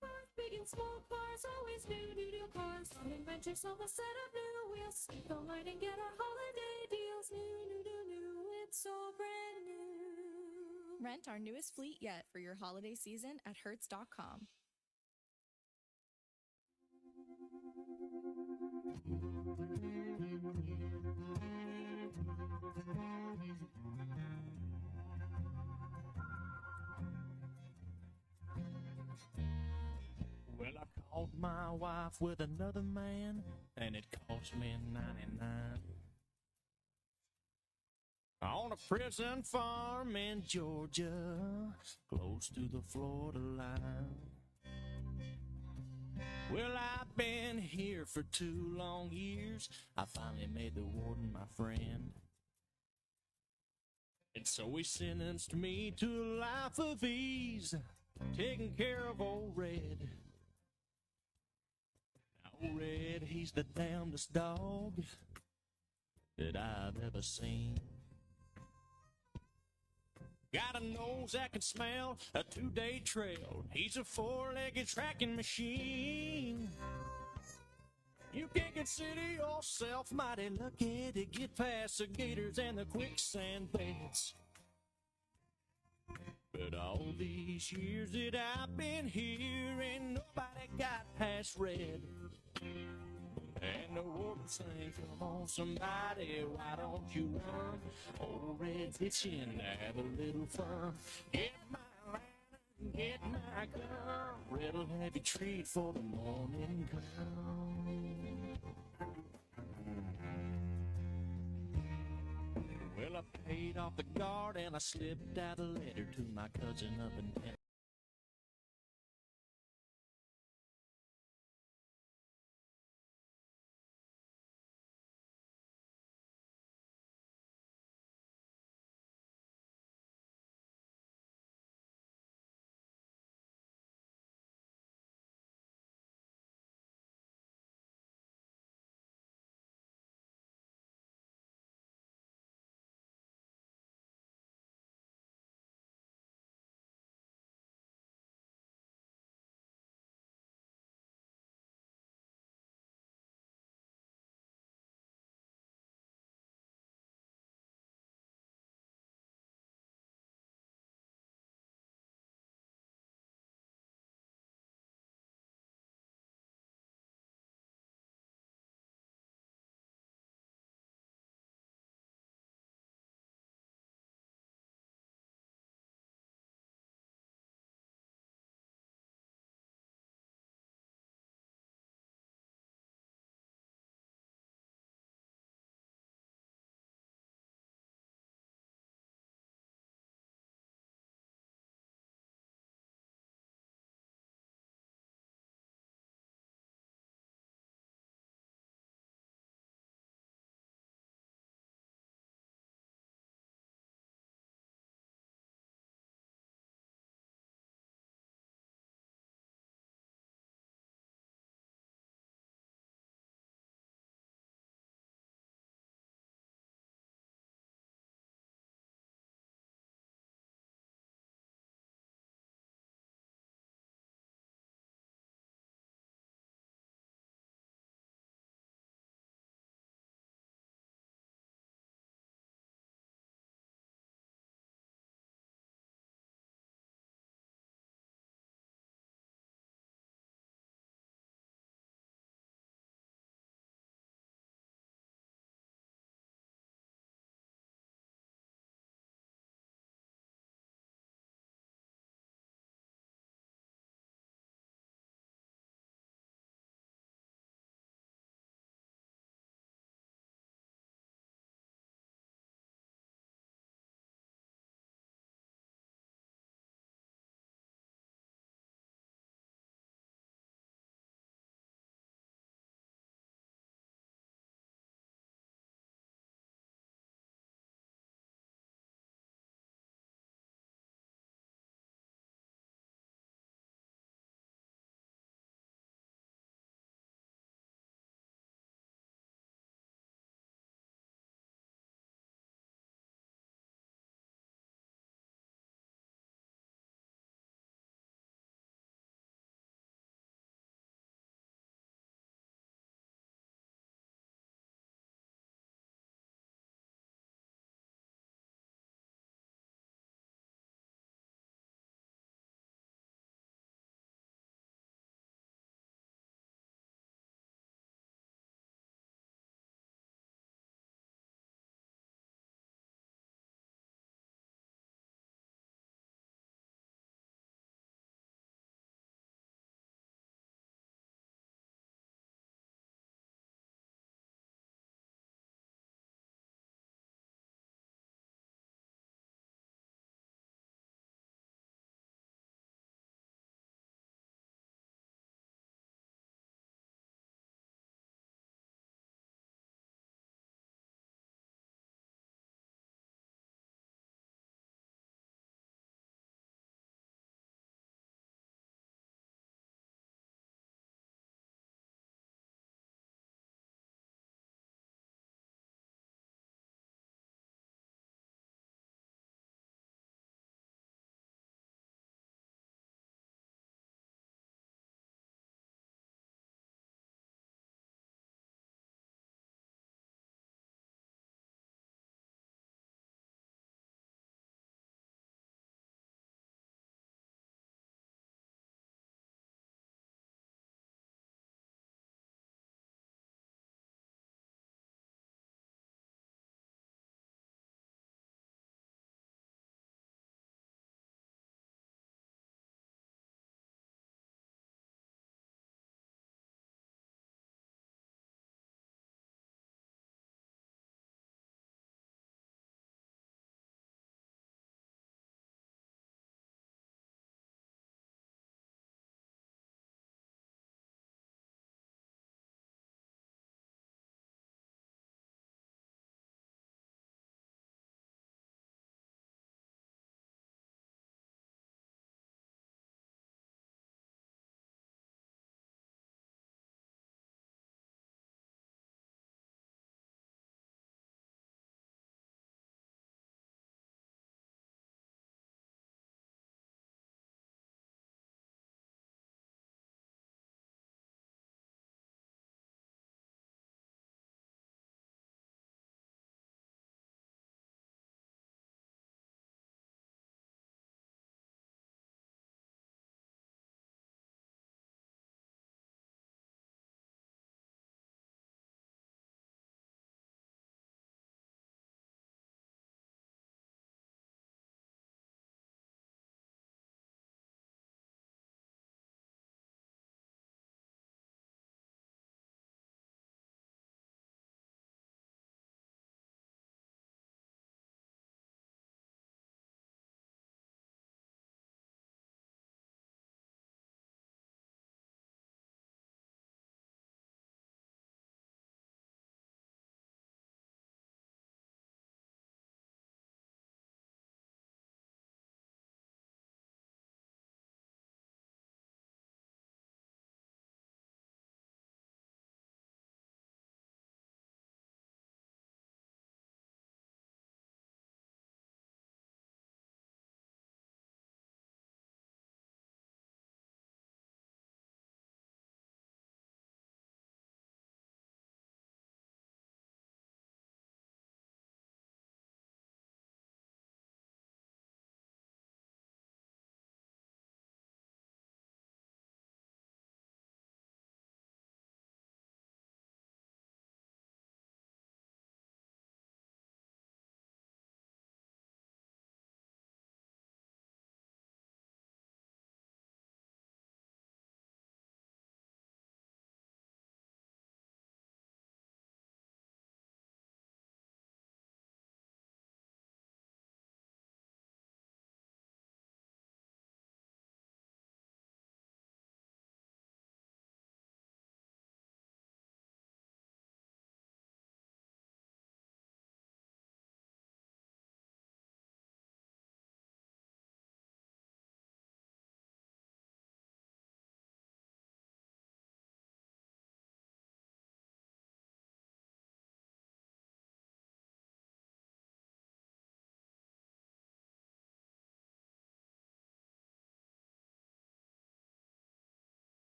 Cars, big and small cars, always new cars. Don't rent yourself a set of new wheels. Go line and get our holiday deals. New, it's all brand new. Rent our newest fleet yet for your holiday season at Hertz.com. Well, I caught my wife with another man, and it cost me 99. On a prison farm in Georgia, close to the Florida line. Well, I've been here for 2 long years. I finally made the warden my friend. And so he sentenced me to a life of ease, taking care of old Red. Now, Red, he's the damnedest dog that I've ever seen. Got a nose that can smell a 2-day trail. He's a 4-legged tracking machine. You can consider yourself mighty lucky to get past the gators and the quicksand beds. But all these years that I've been here, ain't nobody got past Red. And the warden saying, come on somebody, why don't you run? Old Red's itching to have a little fun. Get my lantern, get my gun. Red'll have you treat for the morning come. Well, I paid off the guard and I slipped out a letter to my cousin up in town.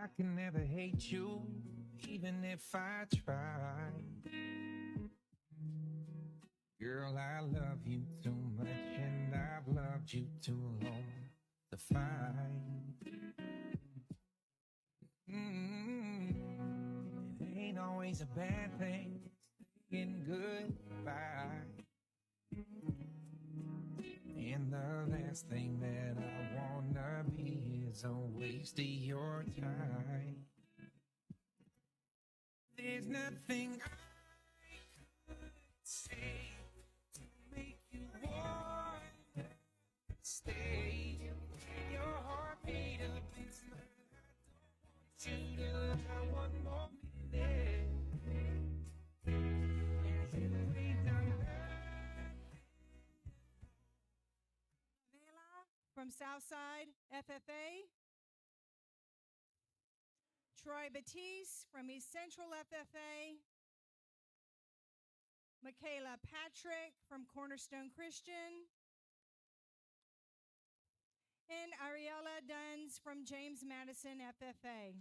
I can never hate you, even if I try. Girl, I love you too much, and I've loved you too long to fight. It ain't always a bad thing, saying goodbye. And the last thing that I wanna be is a waste of your time. There's nothing I could say to make you wanna stay. Your heartbeat up is mine. I don't want you to lie one more minute. From Southside FFA, Troy Batiste from East Central FFA, Michaela Patrick from Cornerstone Christian, and Ariella Duns from James Madison FFA.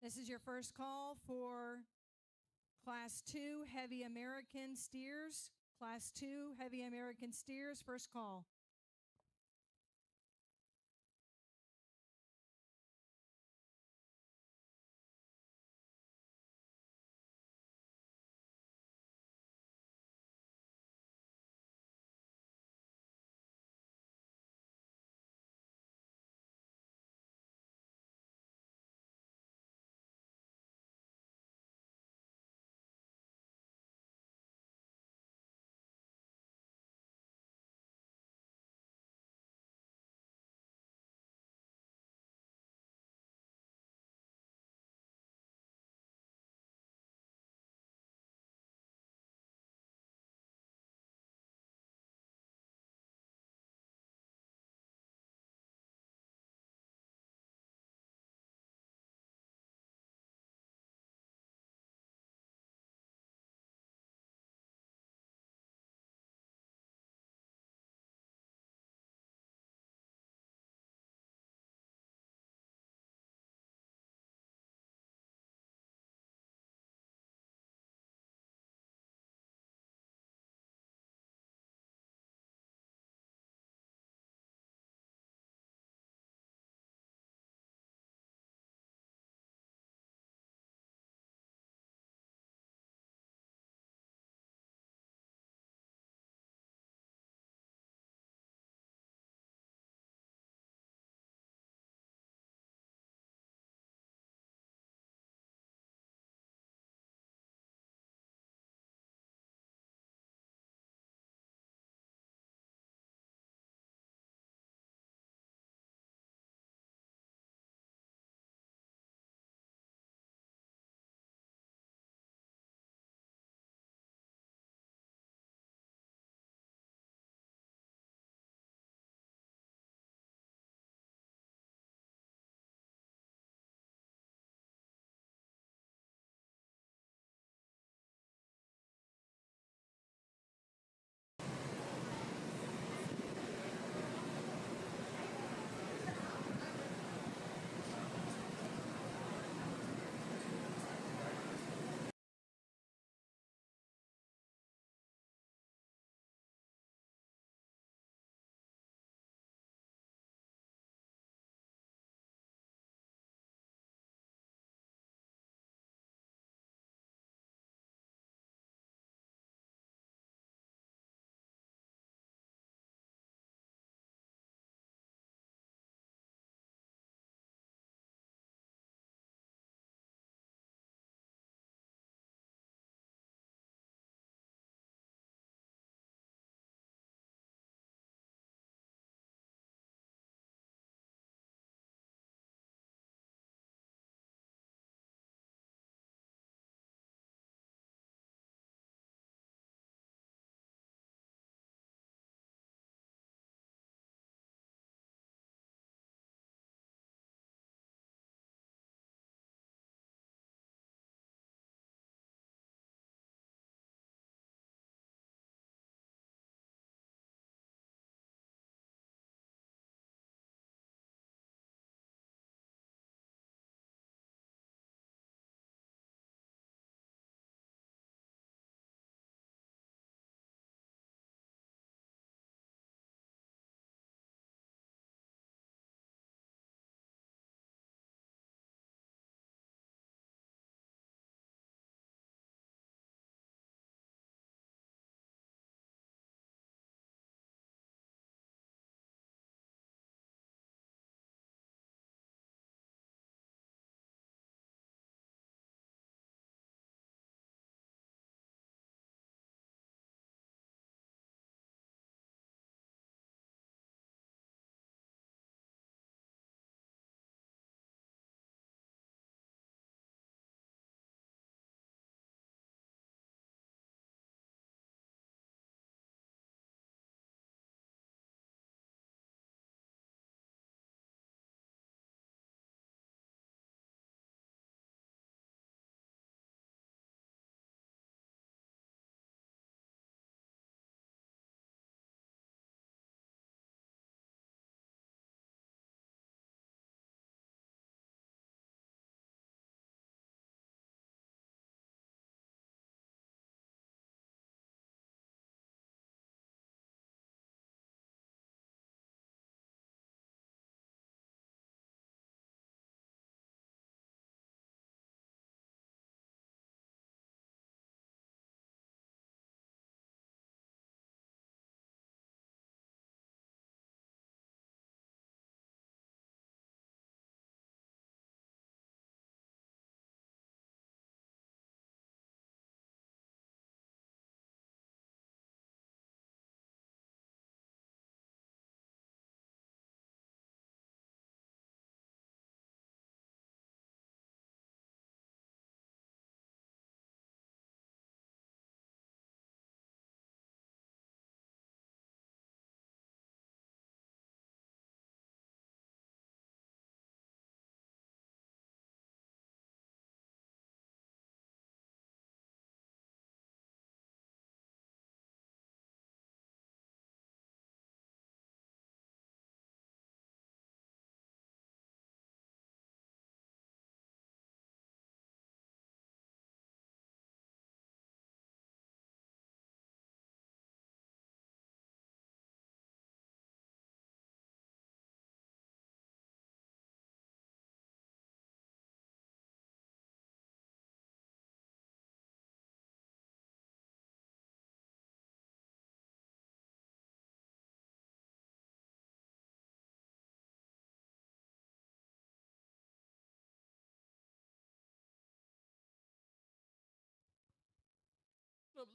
This is your first call for Class 2 Heavy American Steers. Class 2 Heavy American Steers, first call.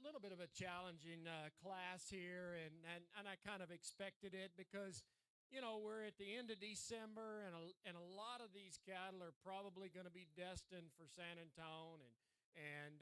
little bit of a challenging class here, and I kind of expected it because, you know, we're at the end of December, and a lot of these cattle are probably going to be destined for San Antonio and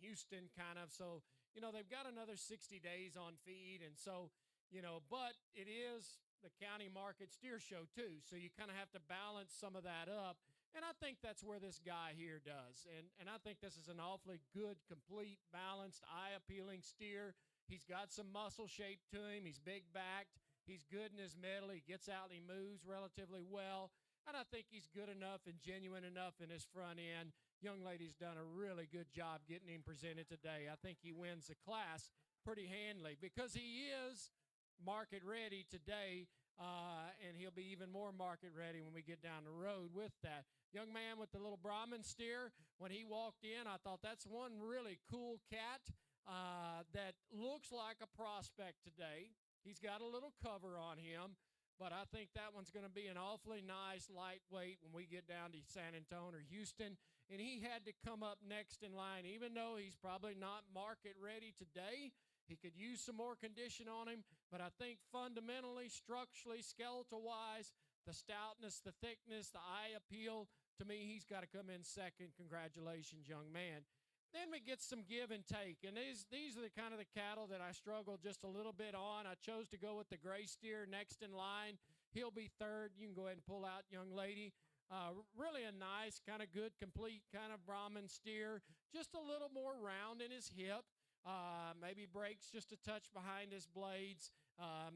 Houston, kind of. So, you know, they've got another 60 days on feed, and so, you know, but it is the county market steer show too, so you kind of have to balance some of that up. And I think that's where this guy here does. And I think this is an awfully good, complete, balanced, eye-appealing steer. He's got some muscle shape to him. He's big-backed. He's good in his middle. He gets out and he moves relatively well. And I think he's good enough and genuine enough in his front end. Young lady's done a really good job getting him presented today. I think he wins the class pretty handily because he is market ready today, and he'll be even more market ready when we get down the road with that. Young man with the little Brahmin steer, when he walked in, I thought that's one really cool cat that looks like a prospect today. He's got a little cover on him, but I think that one's going to be an awfully nice lightweight when we get down to San Antonio or Houston. And he had to come up next in line, even though he's probably not market ready today. He could use some more condition on him, but I think fundamentally, structurally, skeletal-wise, the stoutness, the thickness, the eye appeal, to me, he's got to come in second. Congratulations, young man. Then we get some give and take, and these are the kind of the cattle that I struggled just a little bit on. I chose to go with the gray steer next in line. He'll be third. You can go ahead and pull out, young lady. Really a nice, kind of good, complete kind of Brahmin steer. Just a little more round in his hip. Maybe breaks just a touch behind his blades.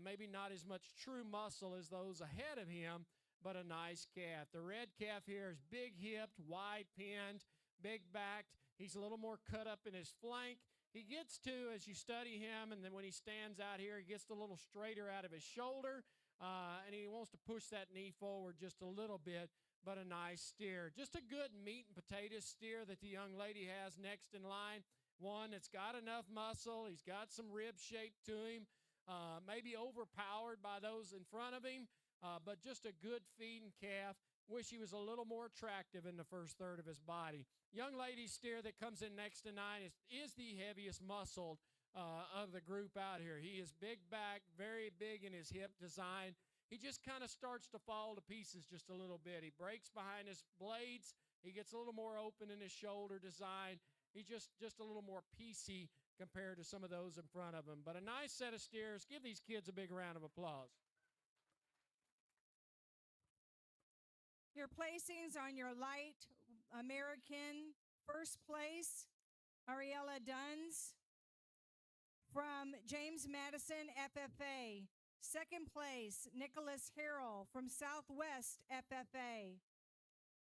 Maybe not as much true muscle as those ahead of him, but a nice calf. The red calf here is big-hipped, wide-pinned, big-backed. He's a little more cut up in his flank. He gets to, as you study him, and then when he stands out here, he gets a little straighter out of his shoulder, and he wants to push that knee forward just a little bit, but a nice steer. Just a good meat and potatoes steer that the young lady has next in line. One that's got enough muscle. He's got some rib shape to him. Maybe overpowered by those in front of him, but just a good feeding calf. Wish he was a little more attractive in the first third of his body. Young lady steer that comes in next to 9 is the heaviest muscled of the group out here. He is big back, very big in his hip design. He just kind of starts to fall to pieces just a little bit. He breaks behind his blades. He gets a little more open in his shoulder design. He's just a little more piecey compared to some of those in front of him. But a nice set of steers. Give these kids a big round of applause. Your placings on your light American: first place, Ariella Duns from James Madison FFA. Second place, Nicholas Harrell from Southwest FFA.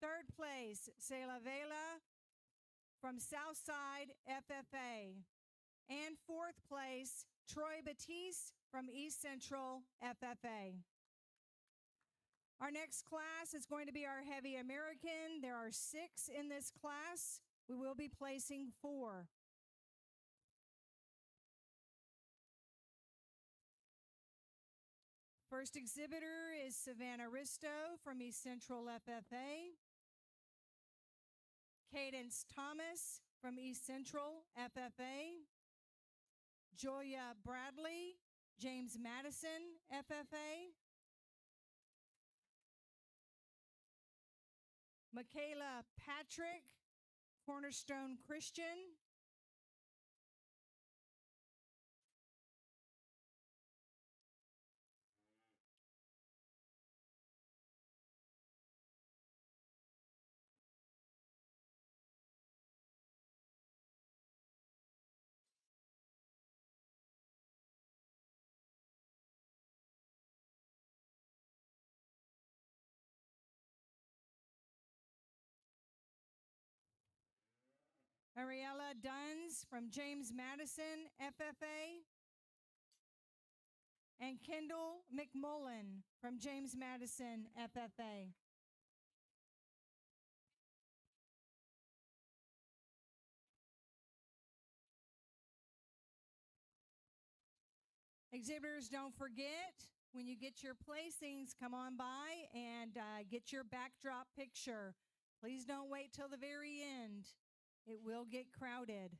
Third place, Sela Vela from Southside FFA. And fourth place, Troy Batiste from East Central FFA. Our next class is going to be our Heavy American. There are 6 in this class. We will be placing 4. First exhibitor is Savannah Risto from East Central FFA. Cadence Thomas from East Central FFA. Joya Bradley, James Madison FFA. Michaela Patrick, Cornerstone Christian. Ariella Duns from James Madison FFA. And Kendall McMullen from James Madison FFA. Exhibitors, don't forget, when you get your placings, come on by and get your backdrop picture. Please don't wait till the very end. It will get crowded.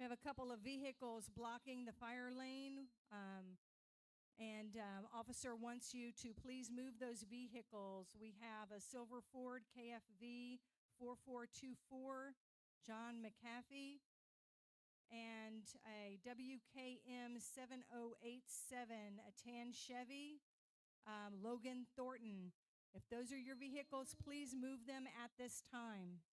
We have a couple of vehicles blocking the fire lane, and officer wants you to please move those vehicles. We have a silver Ford KFV 4424, John McAfee, and a WKM 7087, a tan Chevy, Logan Thornton. If those are your vehicles, please move them at this time.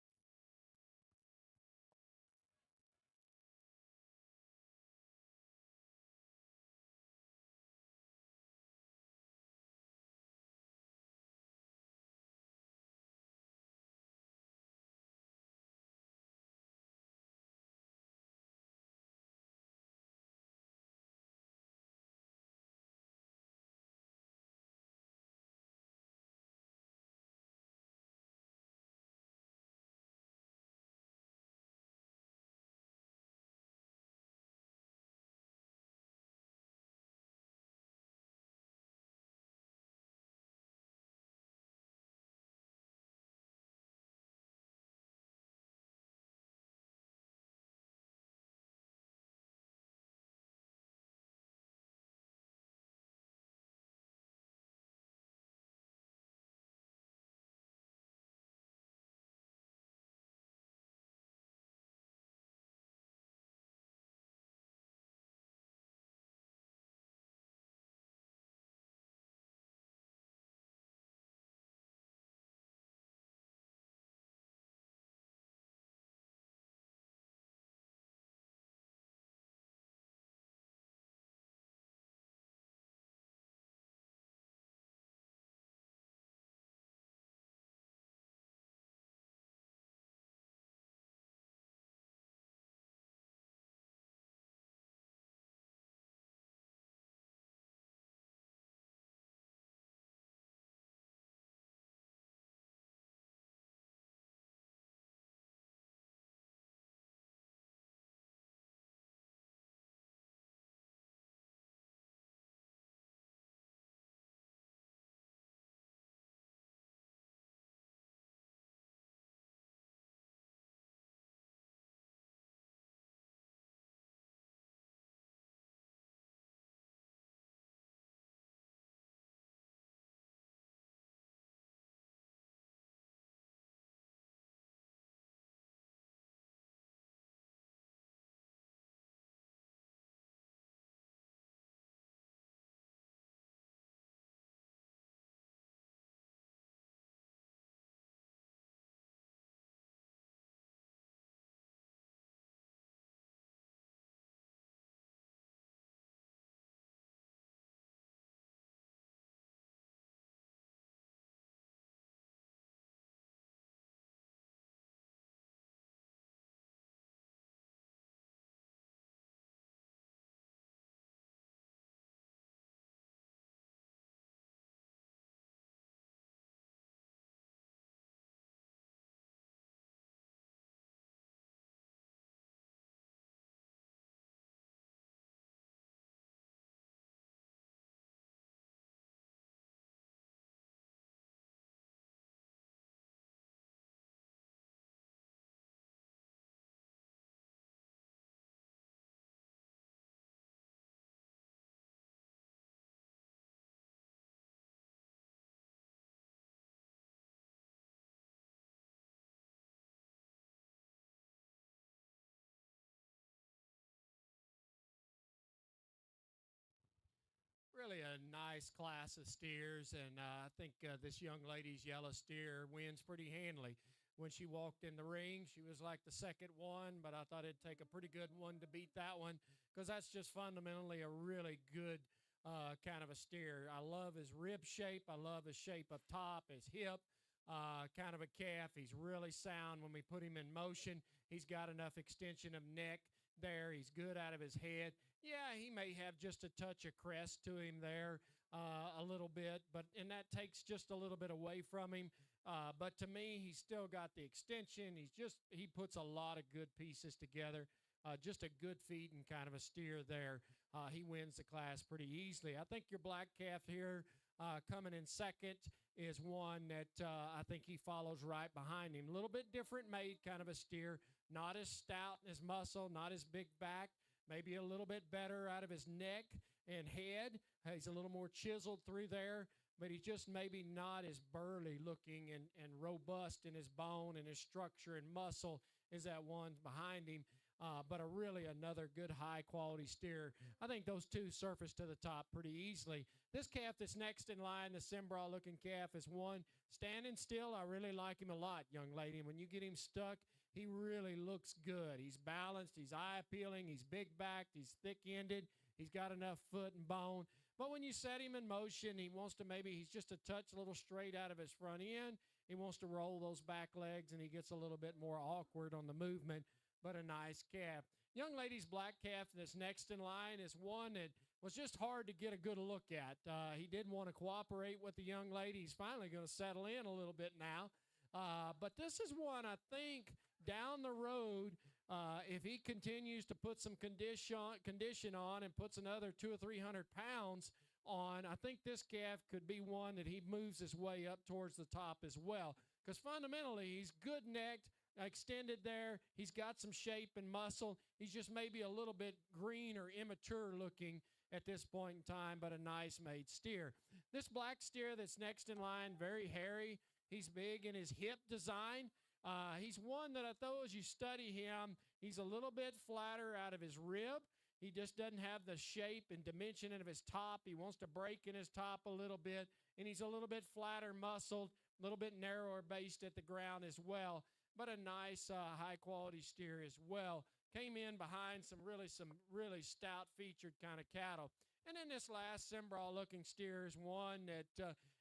Really a nice class of steers, and I think this young lady's yellow steer wins pretty handily. When she walked in the ring, she was like the second one, but I thought it'd take a pretty good one to beat that one because that's just fundamentally a really good kind of a steer. I love his rib shape. I love his shape up top, his hip, kind of a calf. He's really sound when we put him in motion. He's got enough extension of neck there. He's good out of his head. Yeah, he may have just a touch of crest to him there a little bit, and that takes just a little bit away from him. But to me, he's still got the extension. He puts a lot of good pieces together. Just a good feeding kind of a steer there. He wins the class pretty easily. I think your black calf here coming in second is one that I think he follows right behind him. A little bit different made kind of a steer, not as stout in his muscle, not as big back, maybe a little bit better out of his neck and head. He's a little more chiseled through there, but he's just maybe not as burly looking and robust in his bone and his structure and muscle as that one behind him. But really another good high-quality steer. I think those two surface to the top pretty easily. This calf that's next in line, the Cimbra-looking calf, is one standing still. I really like him a lot, young lady. When you get him stuck, he really looks good. He's balanced. He's eye-appealing. He's big-backed. He's thick-ended. He's got enough foot and bone. But when you set him in motion, he's just a touch a little straight out of his front end. He wants to roll those back legs, and he gets a little bit more awkward on the movement, but a nice calf. Young lady's black calf that's next in line is one that was just hard to get a good look at. He didn't want to cooperate with the young lady. He's finally going to settle in a little bit now. But this is one, I think, down the road, if he continues to put some condition on and puts another 200 or 300 pounds on, I think this calf could be one that he moves his way up towards the top as well. Because fundamentally, he's good-necked, extended there. He's got some shape and muscle. He's just maybe a little bit green or immature looking at this point in time, but a nice made steer. This black steer that's next in line, very hairy. He's big in his hip design. He's one that I thought as you study him, he's a little bit flatter out of his rib. He just doesn't have the shape and dimension of his top. He wants to break in his top a little bit, and he's a little bit flatter muscled, a little bit narrower based at the ground as well, but a nice high-quality steer as well. Came in behind some really stout-featured kind of cattle. And then this last Cimbra-looking steer is one that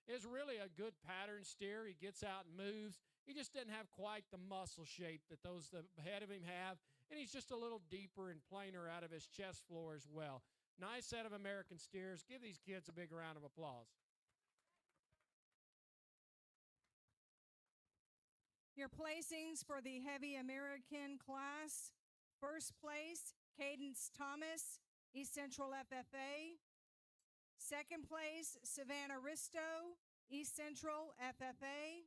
is really a good pattern steer. He gets out and moves. He just doesn't have quite the muscle shape that those ahead of him have, and he's just a little deeper and plainer out of his chest floor as well. Nice set of American steers. Give these kids a big round of applause. Your placings for the Heavy American class. First place, Cadence Thomas, East Central FFA. Second place, Savannah Risto, East Central FFA.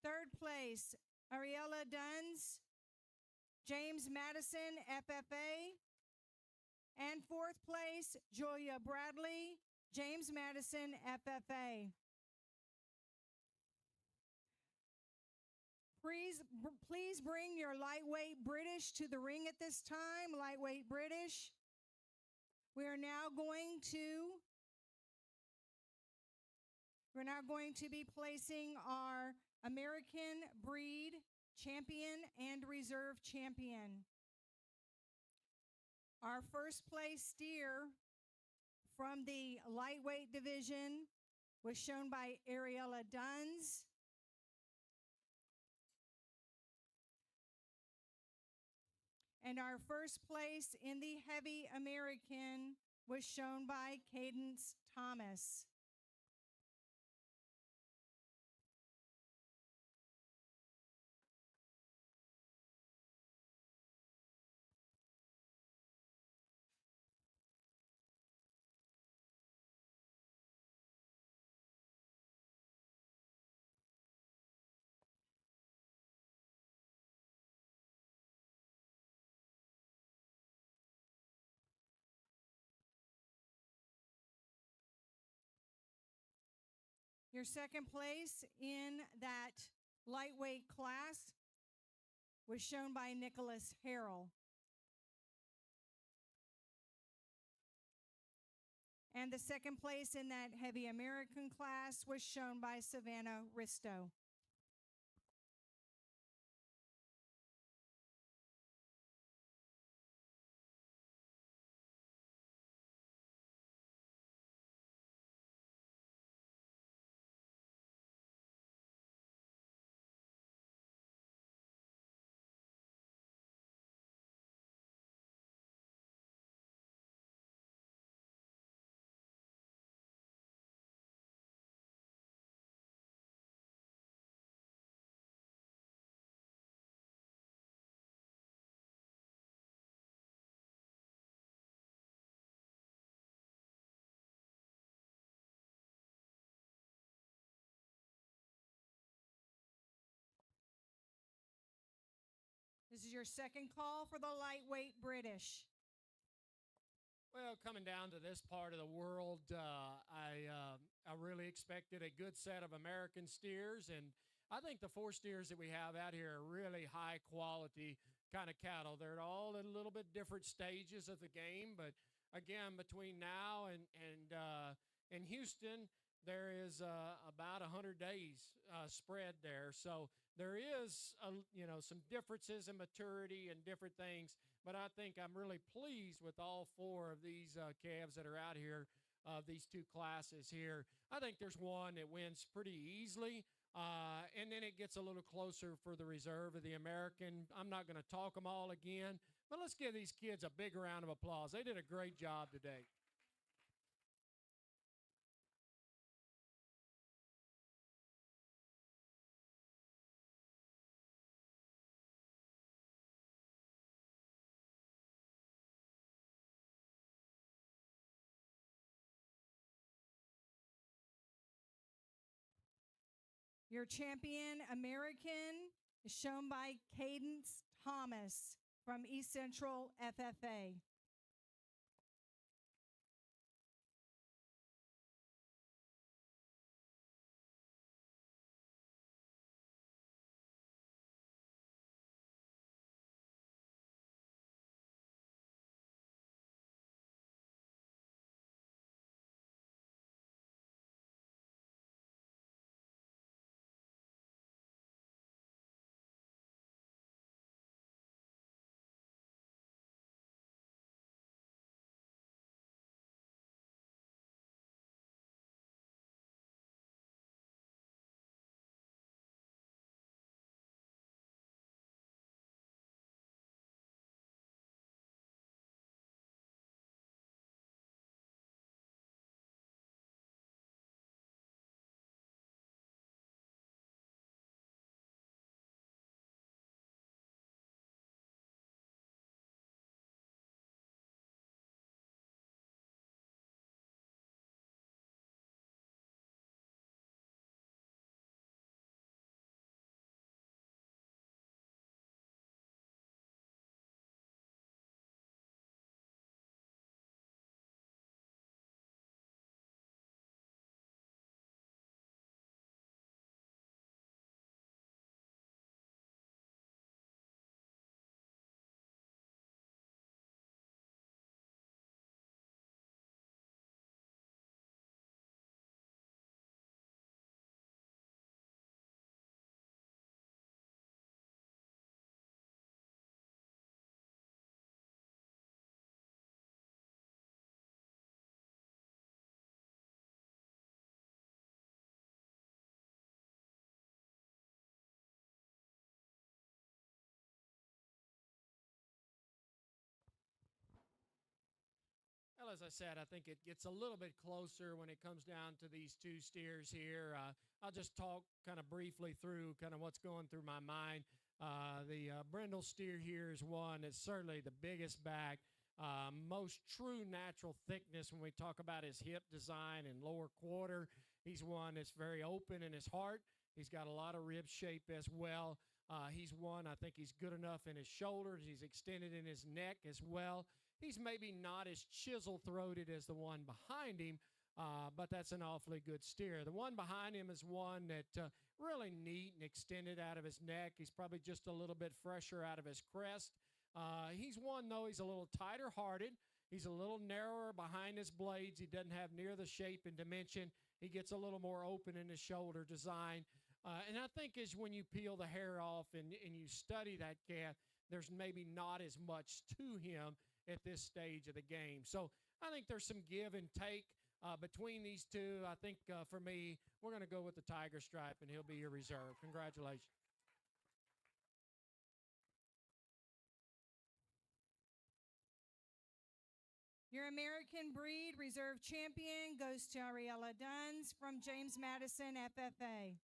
Third place, Ariella Duns, James Madison FFA. And fourth place, Julia Bradley, James Madison FFA. Please bring your lightweight British to the ring at this time. Lightweight British. We are now going to be placing our American breed champion and reserve champion. Our first place steer from the lightweight division was shown by Ariella Duns. And our first place in the Heavy American was shown by Cadence Thomas. Your second place in that lightweight class was shown by Nicholas Harrell. And the second place in that Heavy American class was shown by Savannah Risto. is your second call for the lightweight British. Well, coming down to this part of the world, I really expected a good set of American steers, and I think the 4 steers that we have out here are really high quality kind of cattle. They're all at a little bit different stages of the game, but again, between now and Houston, there is about 100 days spread there, so there is some differences in maturity and different things. But I think I'm really pleased with all 4 of these calves that are out here, these 2 classes here. I think there's one that wins pretty easily, and then it gets a little closer for the reserve of the American. I'm not going to talk them all again, but let's give these kids a big round of applause. They did a great job today. Your champion American is shown by Cadence Thomas from East Central FFA. Well, as I said, I think it gets a little bit closer when it comes down to these 2 steers here. I'll just talk kind of briefly through kind of what's going through my mind. The Brindle steer here is one that's certainly the biggest back, most true natural thickness when we talk about his hip design and lower quarter. He's one that's very open in his heart. He's got a lot of rib shape as well. He's one, I think he's good enough in his shoulders. He's extended in his neck as well. He's maybe not as chisel-throated as the one behind him, but that's an awfully good steer. The one behind him is one that really neat and extended out of his neck. He's probably just a little bit fresher out of his crest. He's one, though, he's a little tighter-hearted. He's a little narrower behind his blades. He doesn't have near the shape and dimension. He gets a little more open in his shoulder design. And I think as when you peel the hair off and you study that calf, there's maybe not as much to him at this stage of the game. So I think there's some give and take between these 2. I think for me, we're going to go with the Tiger Stripe, and he'll be your reserve. Congratulations. Your American breed reserve champion goes to Ariella Duns from James Madison FFA.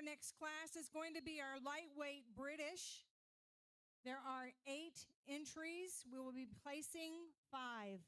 our next class is going to be our lightweight British. There are 8 entries. We will be placing 5.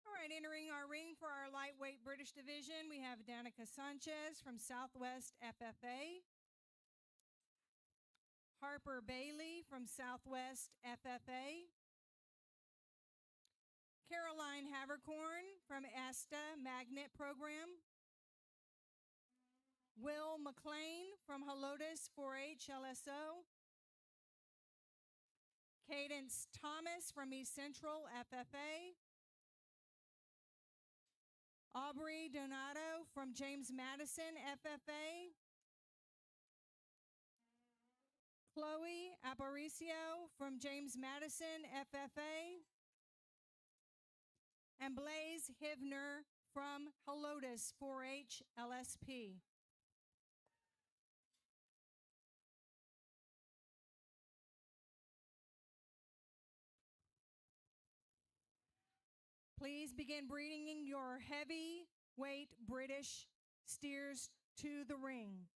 All right, entering our ring for our lightweight British division, we have Danica Sanchez from Southwest FFA, Harper Bailey from Southwest FFA, Caroline Havercorn from ASTA Magnet Program, Will McLean from Helotes 4-H LSO, Cadence Thomas from East Central FFA, Aubrey Donato from James Madison FFA, Chloe Aparicio from James Madison FFA, and Blaze Hivner from Helotes 4-H LSP. Please begin bringing your heavyweight British steers to the ring.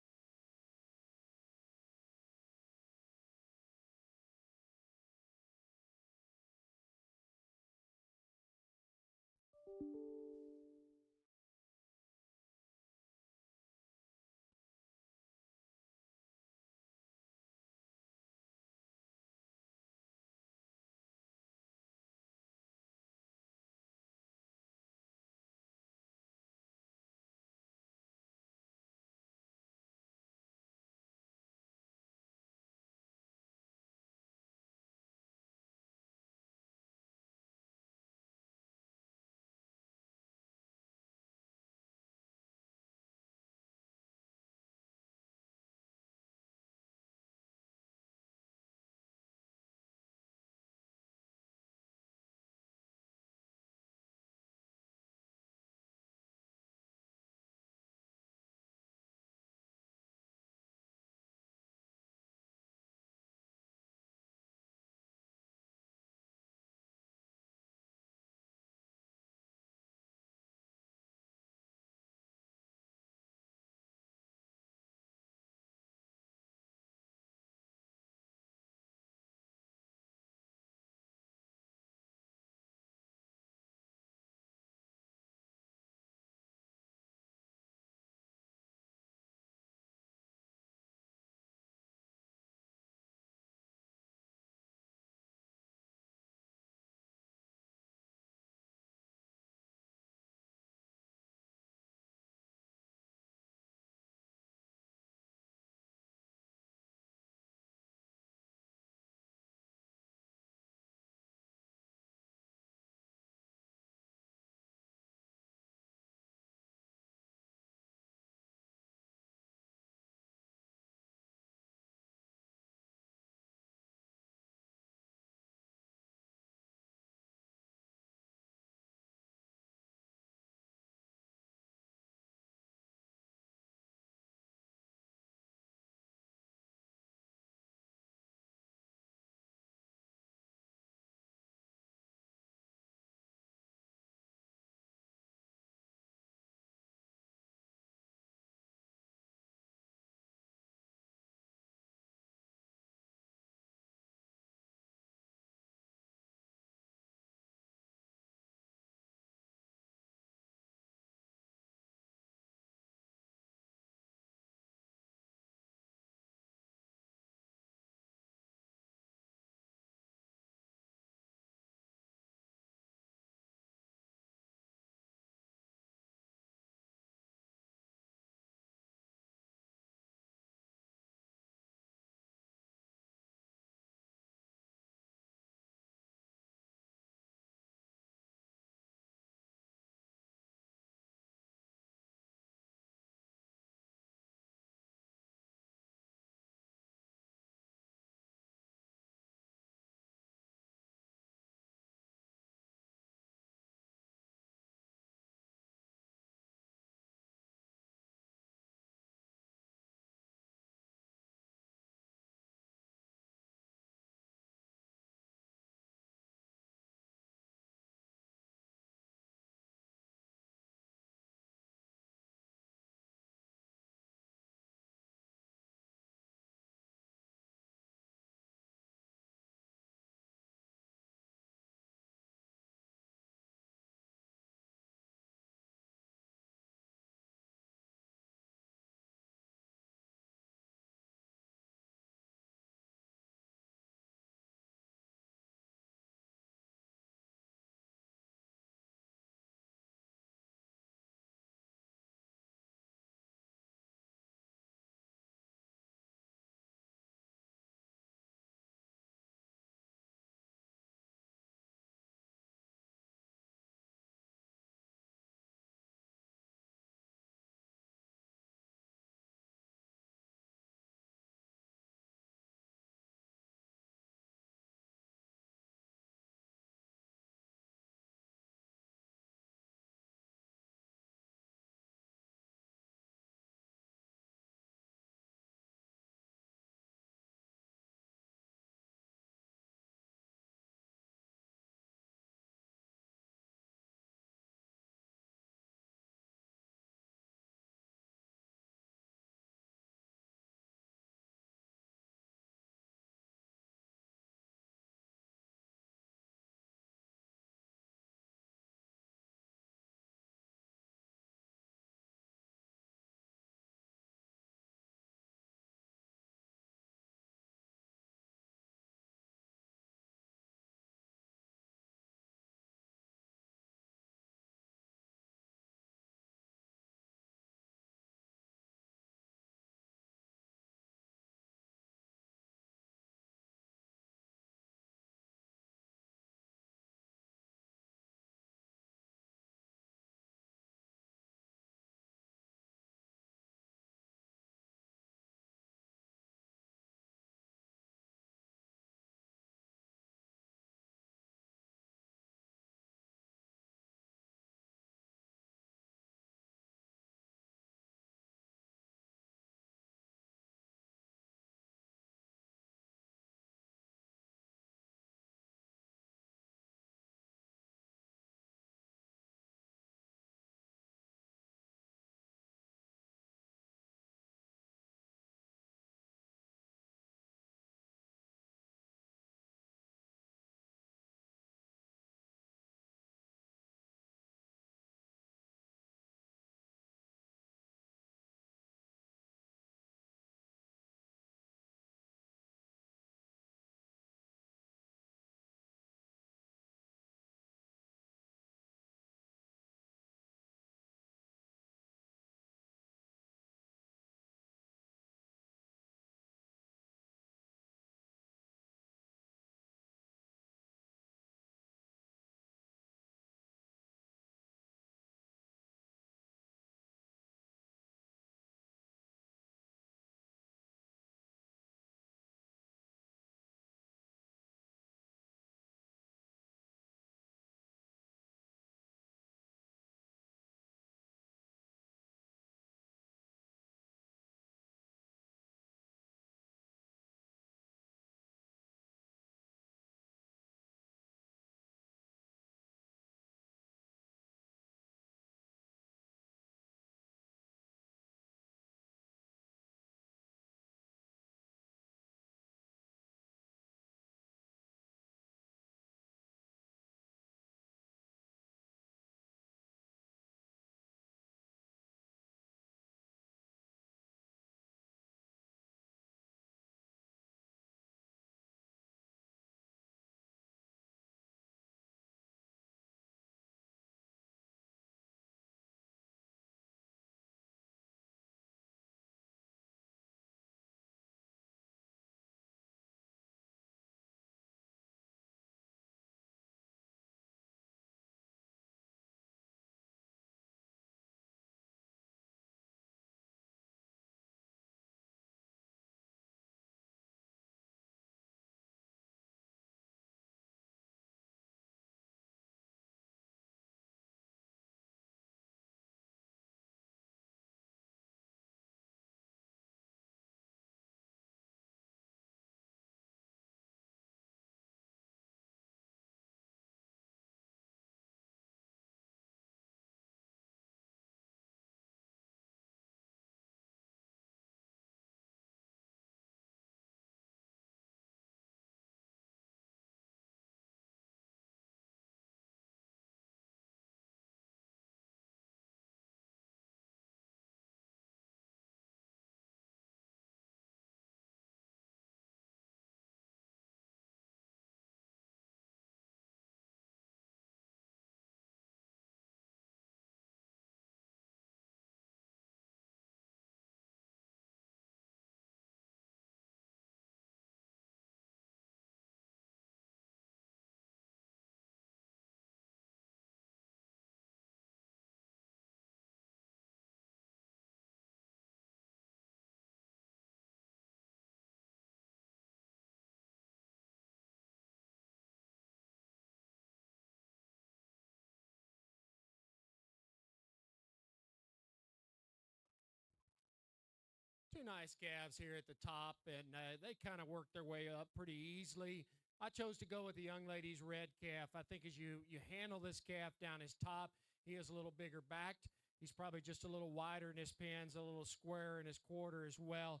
two nice calves here at the top, and they kind of work their way up pretty easily. I chose to go with the young lady's red calf. I think as you handle this calf down his top, he is a little bigger backed. He's probably just a little wider in his pins, a little square in his quarter as well.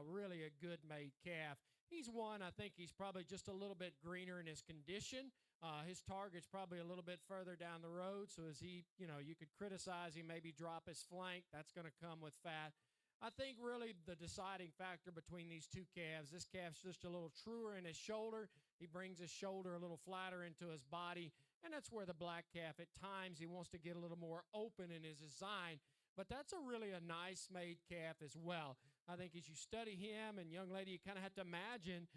Really a good made calf. He's one, I think he's probably just a little bit greener in his condition. His target's probably a little bit further down the road, so as he, you could criticize him, maybe drop his flank. That's going to come with fat. I think really the deciding factor between these two calves, this calf's just a little truer in his shoulder. He brings his shoulder a little flatter into his body, and that's where the black calf, at times, he wants to get a little more open in his design. But that's really a nice made calf as well. I think as you study him, and young lady, you kind of have to imagine,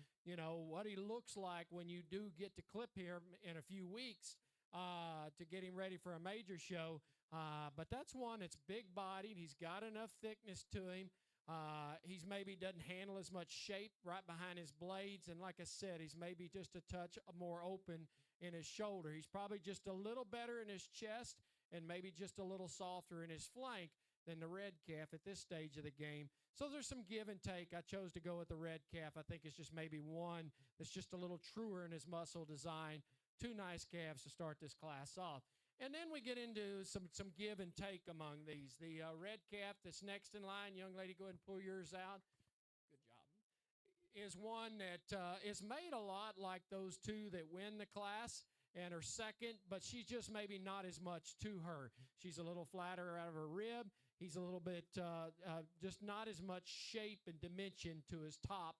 what he looks like when you do get to clip here in a few weeks to get him ready for a major show. But that's one that's big-bodied. He's got enough thickness to him. He's maybe doesn't handle as much shape right behind his blades. And like I said, he's maybe just a touch more open in his shoulder. He's probably just a little better in his chest and maybe just a little softer in his flank than the red calf at this stage of the game. So there's some give and take. I chose to go with the red calf. I think it's just maybe one that's just a little truer in his muscle design. Two nice calves to start this class off. And then we get into some give and take among these. The red calf that's next in line, young lady, go ahead and pull yours out. Good job. Is one that is made a lot like those two that win the class and are second, but she's just maybe not as much to her. She's a little flatter out of her rib. He's a little bit just not as much shape and dimension to his top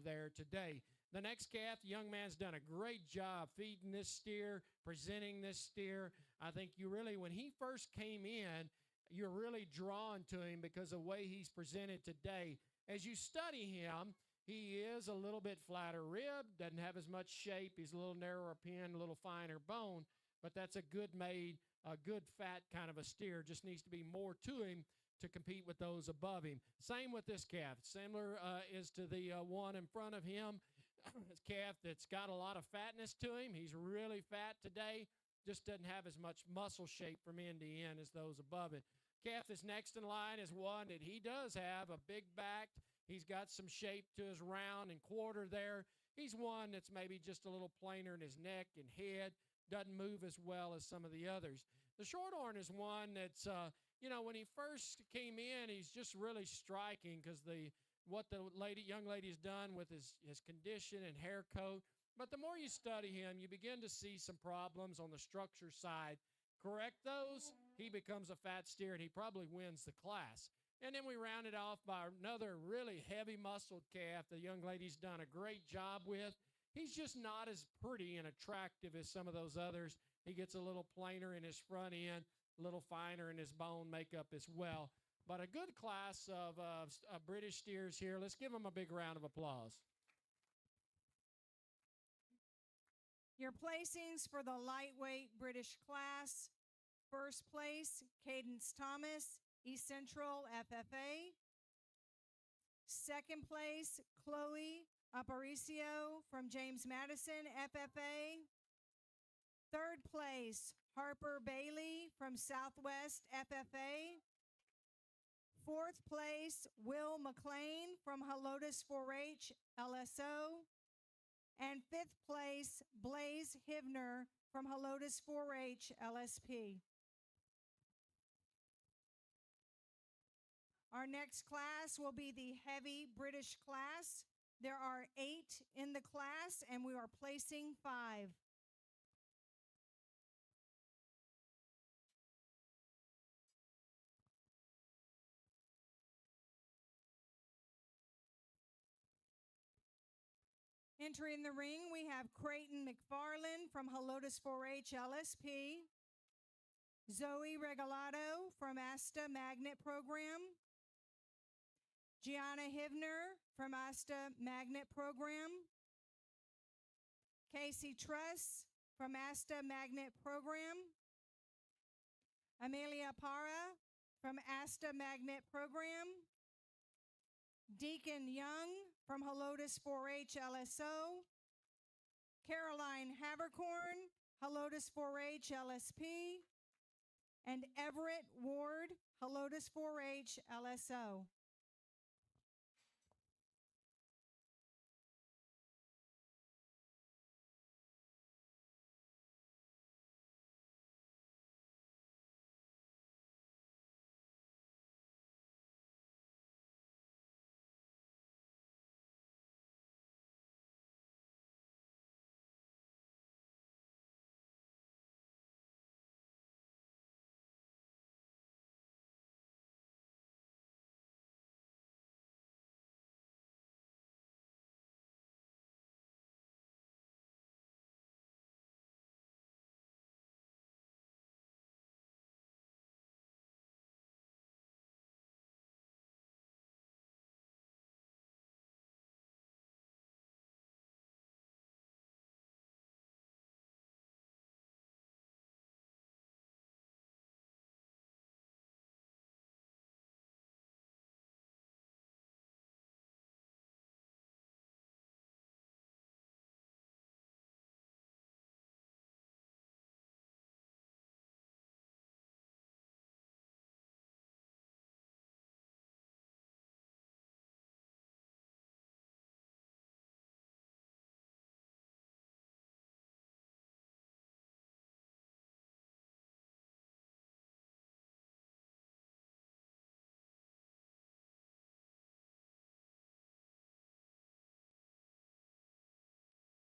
there today. The next calf, the young man's done a great job feeding this steer, presenting this steer. I think you really, when he first came in, you're really drawn to him because of the way he's presented today. As you study him, he is a little bit flatter rib, doesn't have as much shape. He's a little narrower pin, a little finer bone, but that's a good made, a good fat kind of a steer. Just needs to be more to him to compete with those above him. Same with this calf. Similar is to the one in front of him. This calf that's got a lot of fatness to him. He's really fat today. Just doesn't have as much muscle shape from end to end as those above it. Calf that's next in line is one that he does have a big back. He's got some shape to his round and quarter there. He's one that's maybe just a little plainer in his neck and head. Doesn't move as well as some of the others. The shorthorn is one that's, when he first came in, he's just really striking because what the young lady's done with his condition and hair coat. But the more you study him, you begin to see some problems on the structure side. Correct those, he becomes a fat steer, and he probably wins the class. And then we round it off by another really heavy-muscled calf the young lady's done a great job with. He's just not as pretty and attractive as some of those others. He gets a little plainer in his front end, a little finer in his bone makeup as well. But a good class of British steers here. Let's give them a big round of applause. Your placings for the lightweight British class. First place, Cadence Thomas, East Central FFA. Second place, Chloe Aparicio from James Madison FFA. Third place, Harper Bailey from Southwest FFA. Fourth place, Will McLean from Helotes 4-H LSO. And fifth place, Blaze Hivner from Helotes 4-H LSP. Our next class will be the heavy British class. There are 8 in the class, and we are placing 5. Entering the ring, we have Creighton McFarland from Helotes 4-H LSP, Zoe Regalado from ASTA Magnet Program, Gianna Hivner from ASTA Magnet Program, Casey Truss from ASTA Magnet Program, Amelia Parra from ASTA Magnet Program, Deacon Young from Helotes 4-H LSO, Caroline Havercorn, Helotes 4-H LSP, and Everett Ward, Helotes 4-H LSO.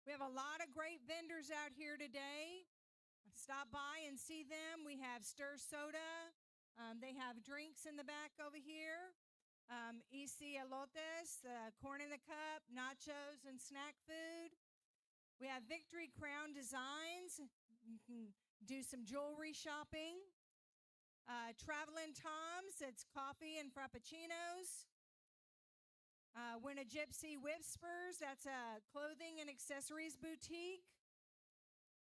We have a lot of great vendors out here today. Stop by and see them. We have Stir Soda. They have drinks in the back over here. Elotes, corn in the cup, nachos, and snack food. We have Victory Crown Designs. You can do some jewelry shopping. Travelin' Tom's, it's coffee and frappuccinos. When a Gypsy Whispers, that's a clothing and accessories boutique.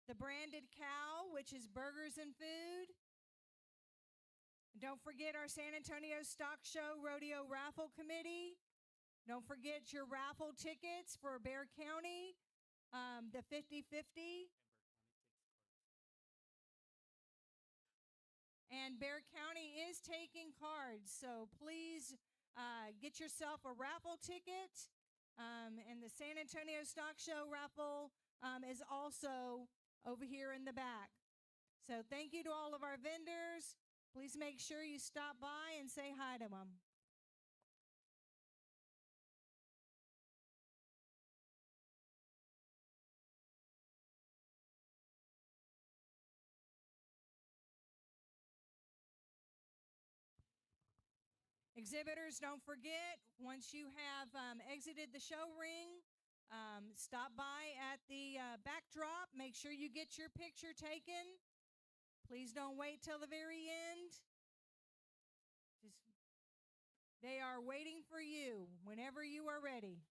The Branded Cow, which is burgers and food. And don't forget our San Antonio Stock Show Rodeo Raffle Committee. Don't forget your raffle tickets for Bexar County, the 50-50. And Bexar County is taking cards, so please get yourself a raffle ticket. And the San Antonio Stock Show raffle is also over here in the back. So thank you to all of our vendors. Please make sure you stop by and say hi to them. Exhibitors, don't forget, once you have exited the show ring, stop by at the backdrop. Make sure you get your picture taken. Please don't wait till the very end. They are waiting for you whenever you are ready.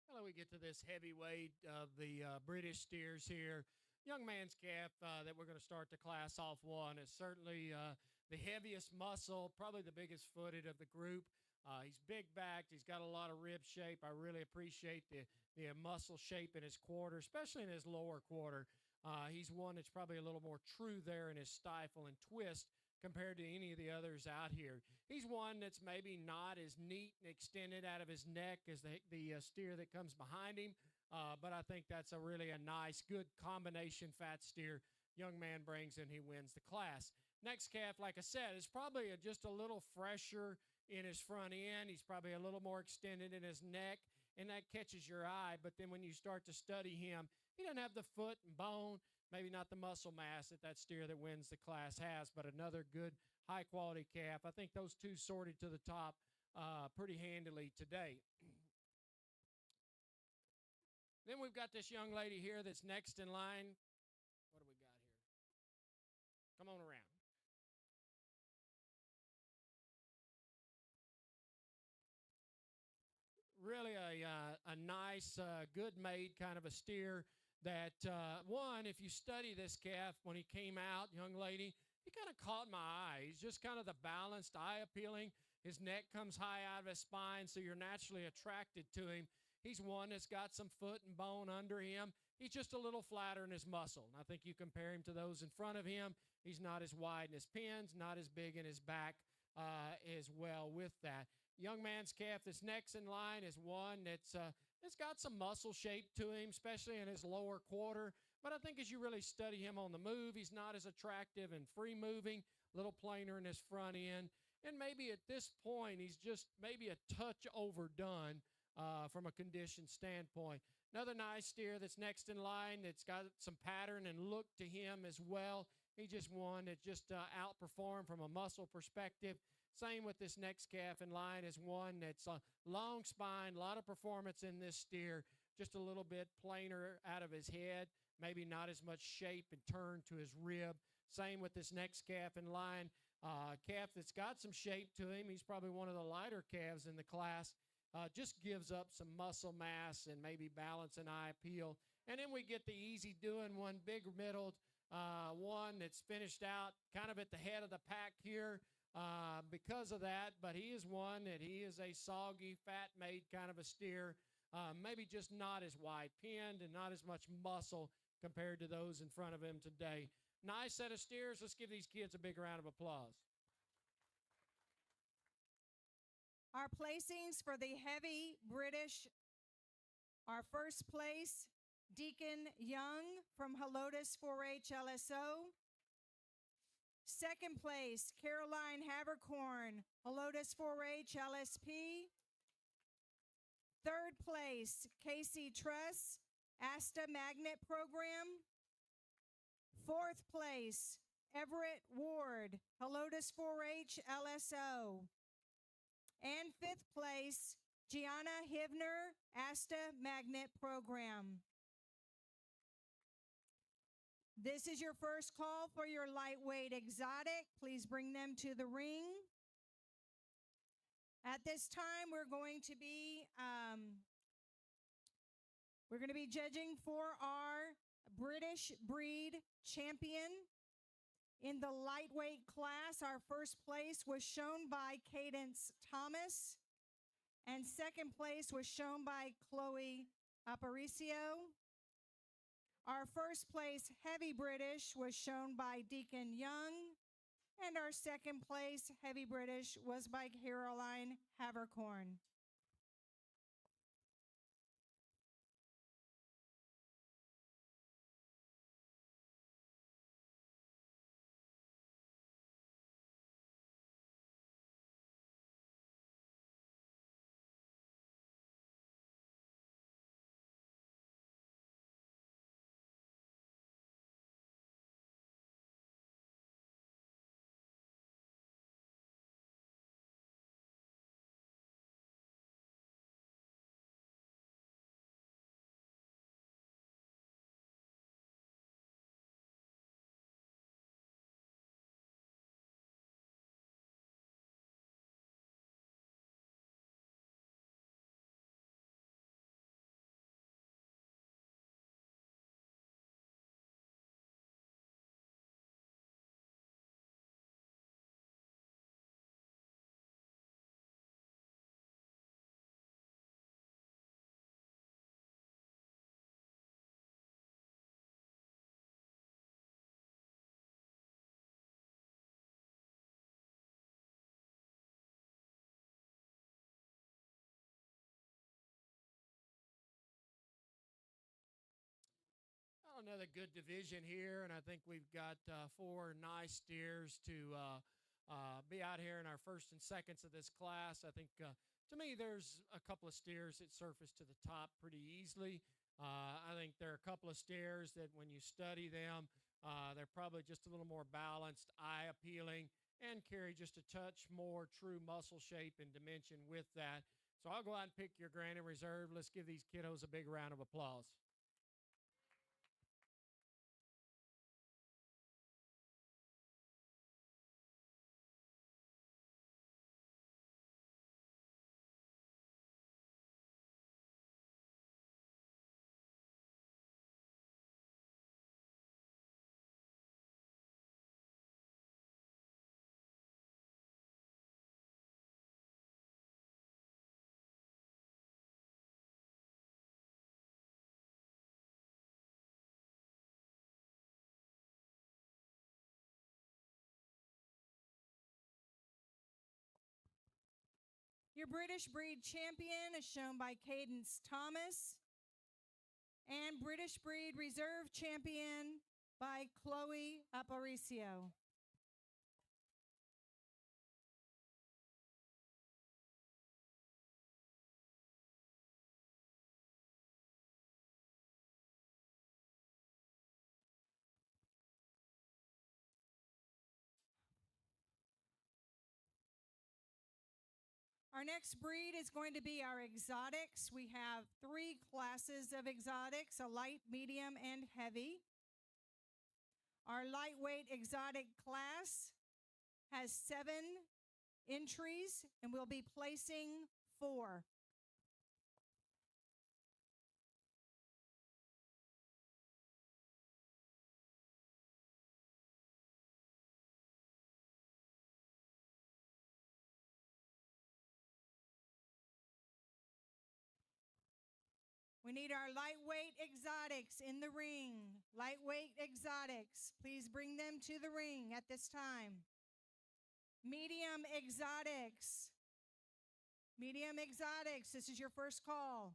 Hello, we get to this heavyweight of the British steers here. Young man's calf that we're going to start the class off on is certainly the heaviest muscle, probably the biggest footed of the group. He's big backed. He's got a lot of rib shape. I really appreciate the muscle shape in his quarter, especially in his lower quarter. He's one that's probably a little more true there in his stifle and twist compared to any of the others out here. He's one that's maybe not as neat and extended out of his neck as the steer that comes behind him, but I think that's a really a nice, good combination fat steer young man brings, and he wins the class. Next calf, like I said, is probably just a little fresher in his front end. He's probably a little more extended in his neck, and that catches your eye. But then when you start to study him, he doesn't have the foot and bone, maybe not the muscle mass that steer that wins the class has, but another good high-quality calf. I think those two sorted to the top pretty handily today. Then we've got this young lady here that's next in line. What do we got here? Come on around. Really a nice, good made kind of a steer that, one, if you study this calf when he came out, young lady, he kind of caught my eye. He's just kind of the balanced, eye appealing. His neck comes high out of his spine, so you're naturally attracted to him. He's one that's got some foot and bone under him. He's just a little flatter in his muscle. And I think you compare him to those in front of him. He's not as wide in his pins, not as big in his back as well with that. Young man's calf that's next in line is one that's got some muscle shape to him, especially in his lower quarter. But I think as you really study him on the move, he's not as attractive and free-moving, a little plainer in his front end. And maybe at this point, he's just maybe a touch overdone from a condition standpoint. Another nice steer that's next in line that's got some pattern and look to him as well. He just won. It just outperformed from a muscle perspective. Same with this next calf in line is one that's a long spine, a lot of performance in this steer, just a little bit plainer out of his head, maybe not as much shape and turn to his rib. Same with this next calf in line, calf that's got some shape to him. He's probably one of the lighter calves in the class. Just gives up some muscle mass and maybe balance and eye appeal. And then we get the easy doing one, big middled, one that's finished out kind of at the head of the pack here. Because of that, but he is one that he is a soggy, fat-made kind of a steer, maybe just not as wide-pinned and not as much muscle compared to those in front of him today. Nice set of steers. Let's give these kids a big round of applause. Our placings for the heavy British are first place, Deacon Young from Helotes 4-H LSO. Second place, Caroline Havercorn, Helotes 4-H LSP. Third place, Casey Truss, ASTA Magnet Program. Fourth place, Everett Ward, Helotes 4-H LSO. And fifth place, Gianna Hivner, ASTA Magnet Program. This is your first call for your lightweight exotic. Please bring them to the ring. At this time, we're going to be judging for our British breed champion. In the lightweight class, our first place was shown by Cadence Thomas, and second place was shown by Chloe Aparicio. Our first place heavy British was shown by Deacon Young, and our second place heavy British was by Caroline Havercorn. another good division here, and I think we've got 4 nice steers to be out here in our first and seconds of this class. I think, to me, there's a couple of steers that surface to the top pretty easily. I think there are a couple of steers that when you study them, they're probably just a little more balanced, eye appealing, and carry just a touch more true muscle shape and dimension with that. So I'll go out and pick your Granite Reserve. Let's give these kiddos a big round of applause. Your British breed champion is shown by Cadence Thomas, and British breed reserve champion by Chloe Aparicio. Our next breed is going to be our exotics. We have 3 classes of exotics, a light, medium, and heavy. Our lightweight exotic class has 7 entries, and we'll be placing 4. We need our lightweight exotics in the ring. Lightweight exotics, please bring them to the ring at this time. Medium exotics. Medium exotics, this is your first call.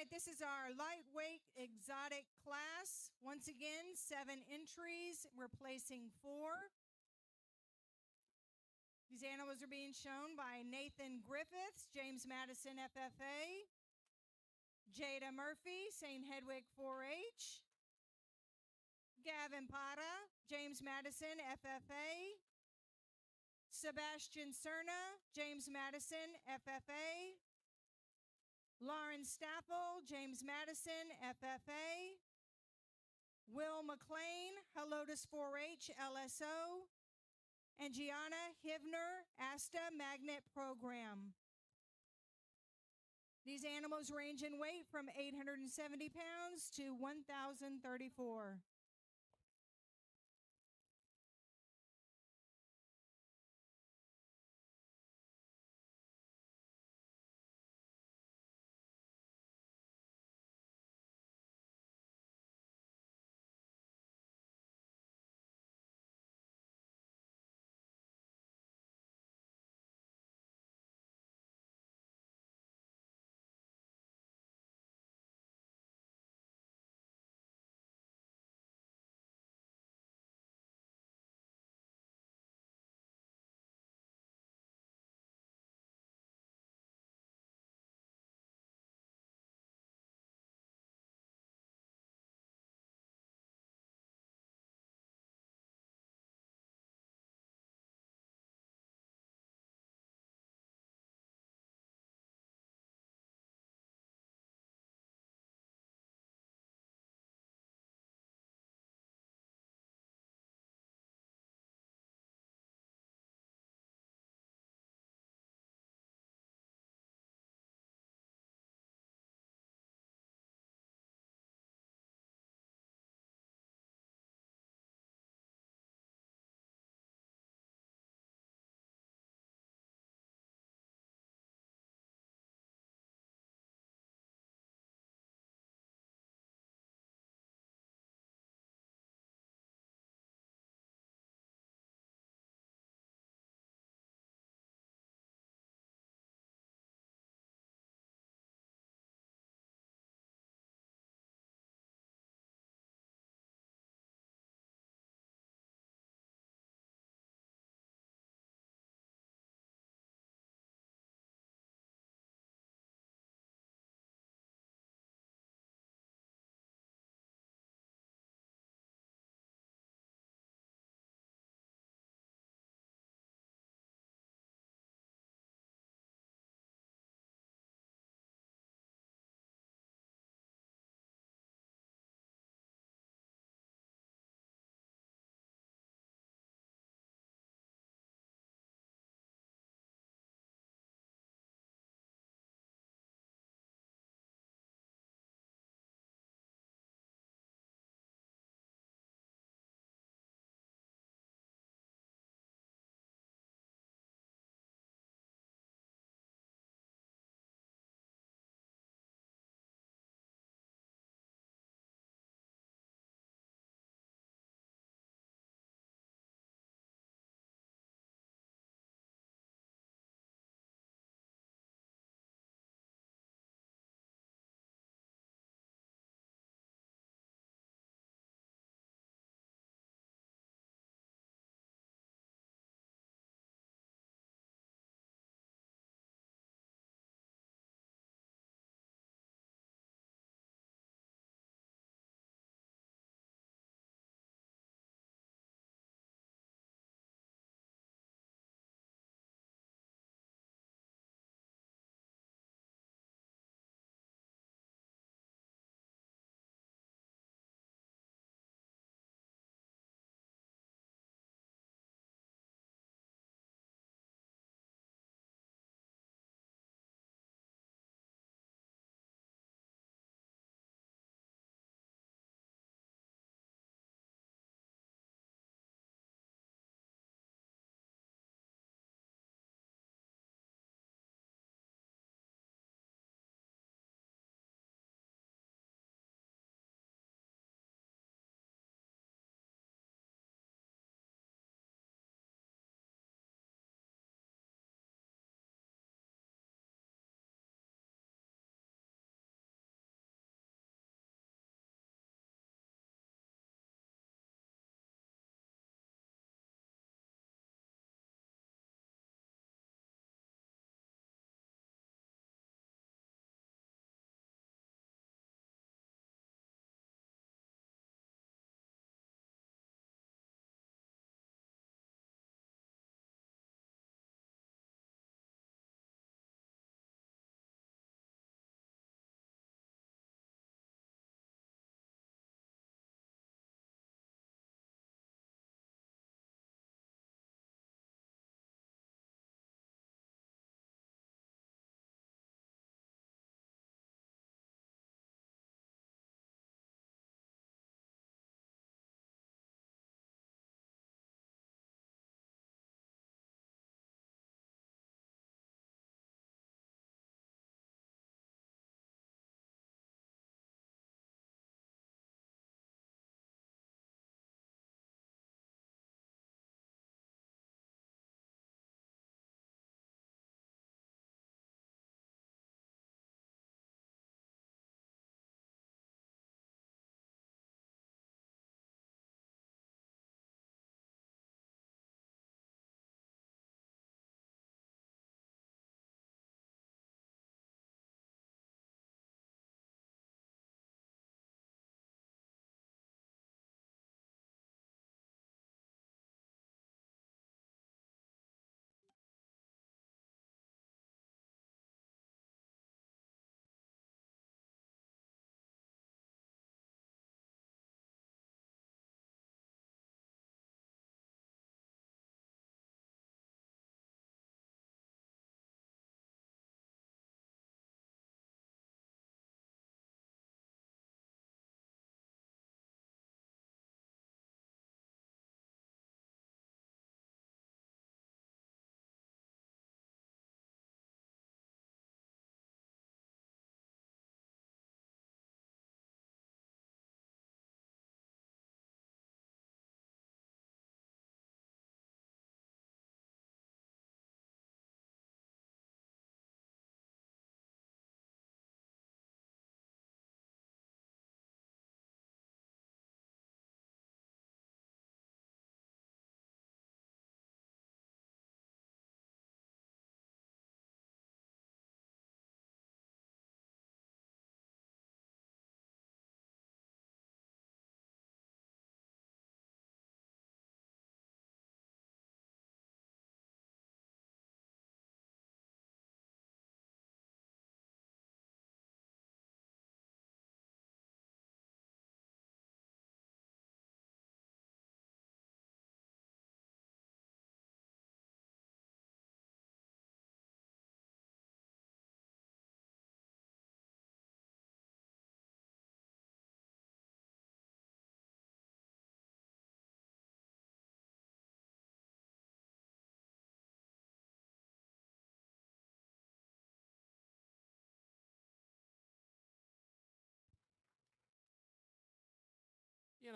right, this is our lightweight exotic class. Once again, 7 entries. We're placing 4. These animals are being shown by Nathan Griffiths, James Madison FFA, Jada Murphy, St. Hedwig 4-H, Gavin Pata, James Madison FFA, Sebastian Cerna, James Madison FFA, Lauren Staffel, James Madison FFA, Will McLean, Helotus 4-H LSO, and Gianna Hivner, ASTA Magnet Program. These animals range in weight from 870 pounds to 1,034.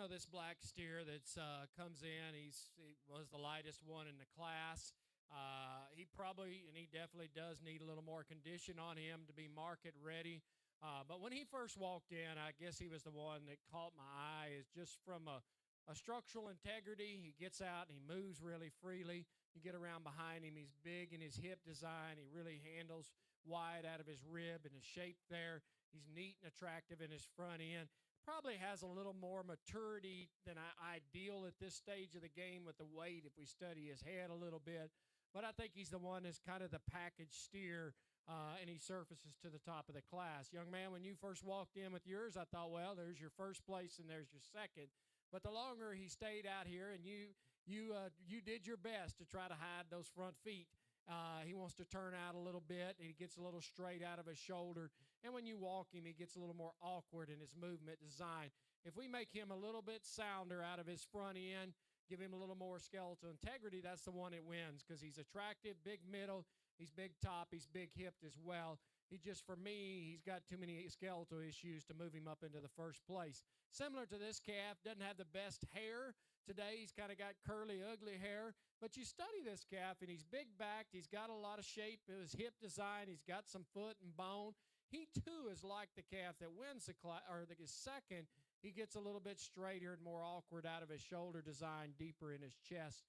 this black steer that's comes in. He was the lightest one in the class. He definitely does need a little more condition on him to be market ready. But when he first walked in, I guess he was the one that caught my eye, is just from a structural integrity. He gets out and he moves really freely. You get around behind him, he's big in his hip design. He really handles wide out of his rib and his shape there. He's neat and attractive in his front end. Probably has a little more maturity than ideal at this stage of the game with the weight if we study his head a little bit. But I think he's the one that's kind of the package steer, and he surfaces to the top of the class. Young man, when you first walked in with yours, I thought, well, there's your first place and there's your second. But the longer he stayed out here, and you did your best to try to hide those front feet. He wants to turn out a little bit. He gets a little straight out of his shoulder. And when you walk him, he gets a little more awkward in his movement design. If we make him a little bit sounder out of his front end, give him a little more skeletal integrity, that's the one that wins, because he's attractive, big middle, he's big top, he's big hipped as well. For me, he's got too many skeletal issues to move him up into the first place. Similar to this calf, doesn't have the best hair. Today, he's kind of got curly, ugly hair. But you study this calf, and he's big-backed. He's got a lot of shape. His hip design, he's got some foot and bone. He, too, is like the calf that wins the class, or is second. He gets a little bit straighter and more awkward out of his shoulder design, deeper in his chest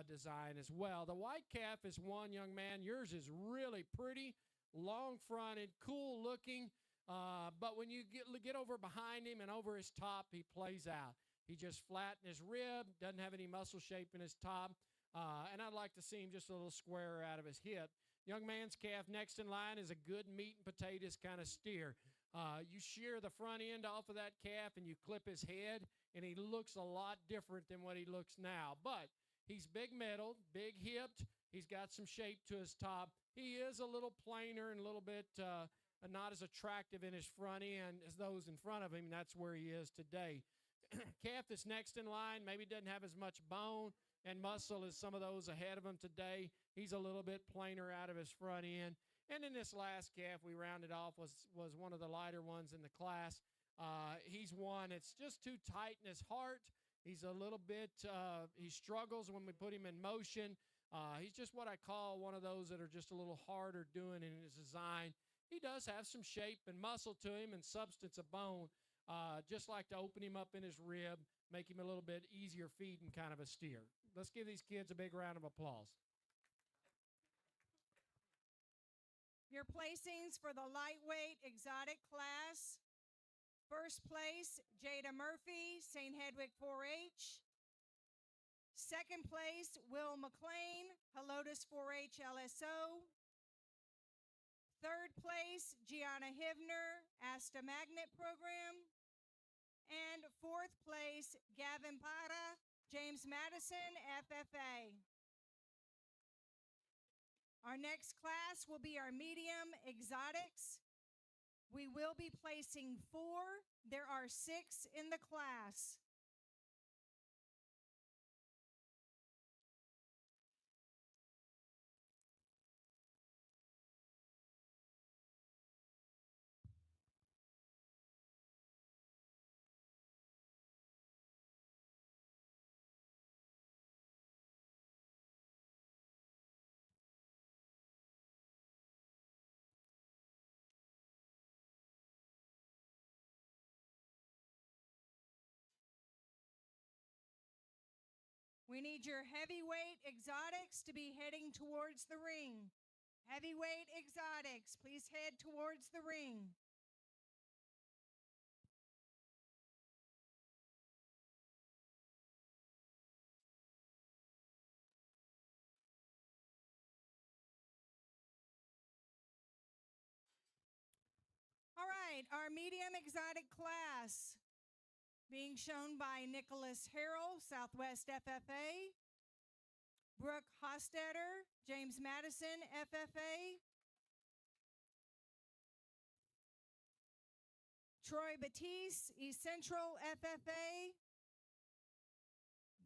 design as well. The white calf is one, young man. Yours is really pretty, long-fronted, cool-looking. But when you get over behind him and over his top, he plays out. He just flattened his rib, doesn't have any muscle shape in his top. And I'd like to see him just a little squarer out of his hip. Young man's calf next in line is a good meat and potatoes kind of steer. You shear the front end off of that calf and you clip his head, and he looks a lot different than what he looks now. But he's big middle, big hipped. He's got some shape to his top. He is a little plainer and a little bit not as attractive in his front end as those in front of him. That's where he is today. Calf that's next in line maybe doesn't have as much bone and muscle as some of those ahead of him today. He's a little bit plainer out of his front end. And then this last calf we rounded off was one of the lighter ones in the class. He's one that's just too tight in his heart. He's a little bit, he struggles when we put him in motion. He's just what I call one of those that are just a little harder doing in his design. He does have some shape and muscle to him and substance of bone. Just like to open him up in his rib, make him a little bit easier feeding kind of a steer. Let's give these kids a big round of applause. Your placings for the lightweight exotic class. First place, Jada Murphy, St. Hedwig 4-H. Second place, Will McLean, Helotes 4-H LSO. Third place, Gianna Hivner, Asta Magnet Program. And fourth place, Gavin Para, James Madison, FFA. Our next class will be our medium exotics. We will be placing 4. There are 6 in the class. We need your heavyweight exotics to be heading towards the ring. Heavyweight exotics, please head towards the ring. All right, our medium exotic class being shown by Nicholas Harrell, Southwest FFA, Brooke Hostetter, James Madison, FFA, Troy Batiste, East Central, FFA,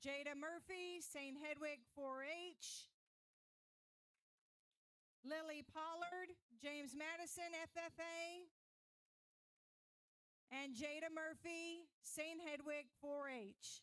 Jada Murphy, St. Hedwig 4-H, Lily Pollard, James Madison, FFA, and Jada Murphy, St. Hedwig 4-H.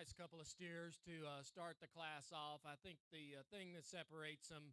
nice couple of steers to start the class off. I think the thing that separates them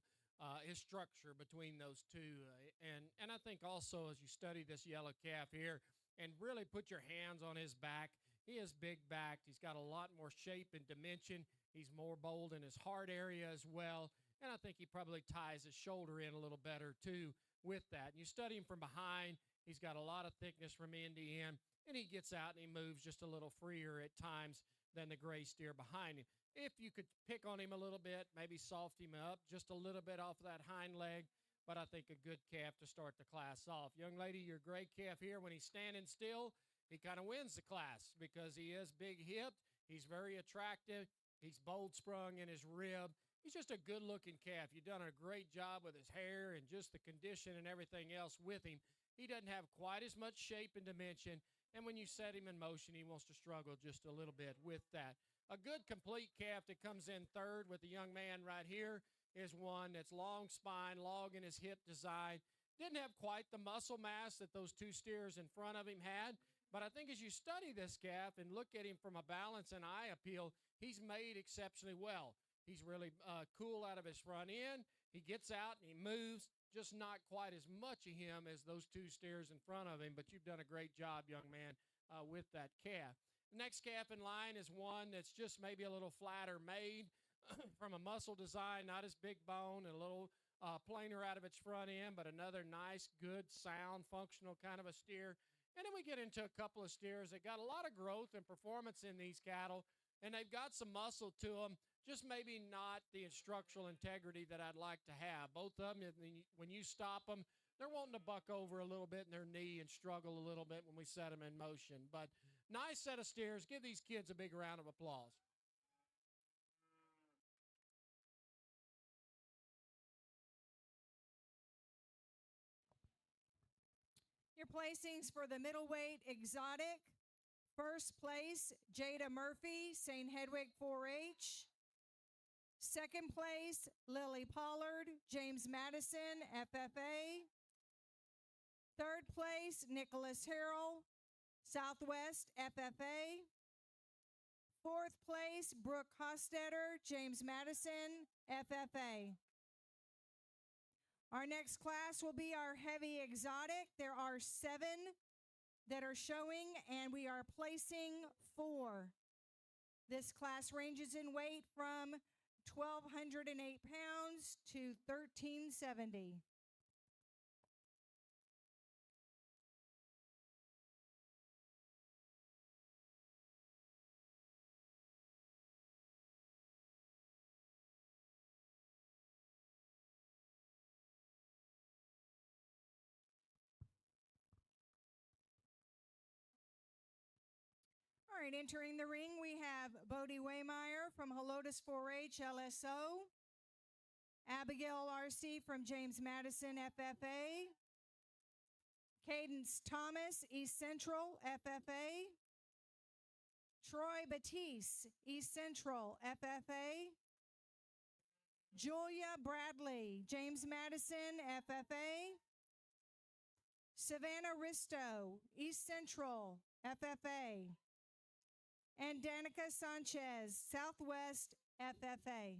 is structure between those two. And I think also as you study this yellow calf here and really put your hands on his back, he is big backed. He's got a lot more shape and dimension. He's more bold in his heart area as well. And I think he probably ties his shoulder in a little better too with that. And you study him from behind, he's got a lot of thickness from end to end, and he gets out and he moves just a little freer at times than the gray steer behind him. If you could pick on him a little bit, maybe soft him up just a little bit off that hind leg, but I think a good calf to start the class off. Young lady, your gray calf here, when he's standing still, he kind of wins the class because he is big hipped, he's very attractive, he's bold sprung in his rib. He's just a good-looking calf. You've done a great job with his hair and just the condition and everything else with him. He doesn't have quite as much shape and dimension, and when you set him in motion, he wants to struggle just a little bit with that. A good complete calf that comes in third with the young man right here is one that's long spine, long in his hip design. Didn't have quite the muscle mass that those two steers in front of him had, but I think as you study this calf and look at him from a balance and eye appeal, he's made exceptionally well. He's really cool out of his front end. He gets out and he moves, just not quite as much of him as those two steers in front of him, but you've done a great job, young man, with that calf. The next calf in line is one that's just maybe a little flatter made from a muscle design, not as big bone and a little plainer out of its front end, but another nice, good, sound, functional kind of a steer. And then we get into a couple of steers that got a lot of growth and performance in these cattle, and they've got some muscle to them, just maybe not the structural integrity that I'd like to have. Both of them, when you stop them, they're wanting to buck over a little bit in their knee and struggle a little bit when we set them in motion. But nice set of steers. Give these kids a big round of applause. Your placings for the middleweight exotic. First place, Jada Murphy, St. Hedwig 4-H. Second place, Lily Pollard, James Madison, FFA. Third place, Nicholas Harrell, Southwest, FFA. Fourth place, Brooke Hostetter, James Madison, FFA. Our next class will be our heavy exotic. There are 7 that are showing, and we are placing 4. This class ranges in weight from 1,208 pounds to 1,370. All right, entering the ring, we have Bodie Waymeyer from Helotes 4-H LSO, Abigail R.C. from James Madison FFA, Cadence Thomas, East Central FFA, Troy Batiste, East Central FFA, Julia Bradley, James Madison FFA, Savannah Risto, East Central FFA, and Danica Sanchez, Southwest FFA.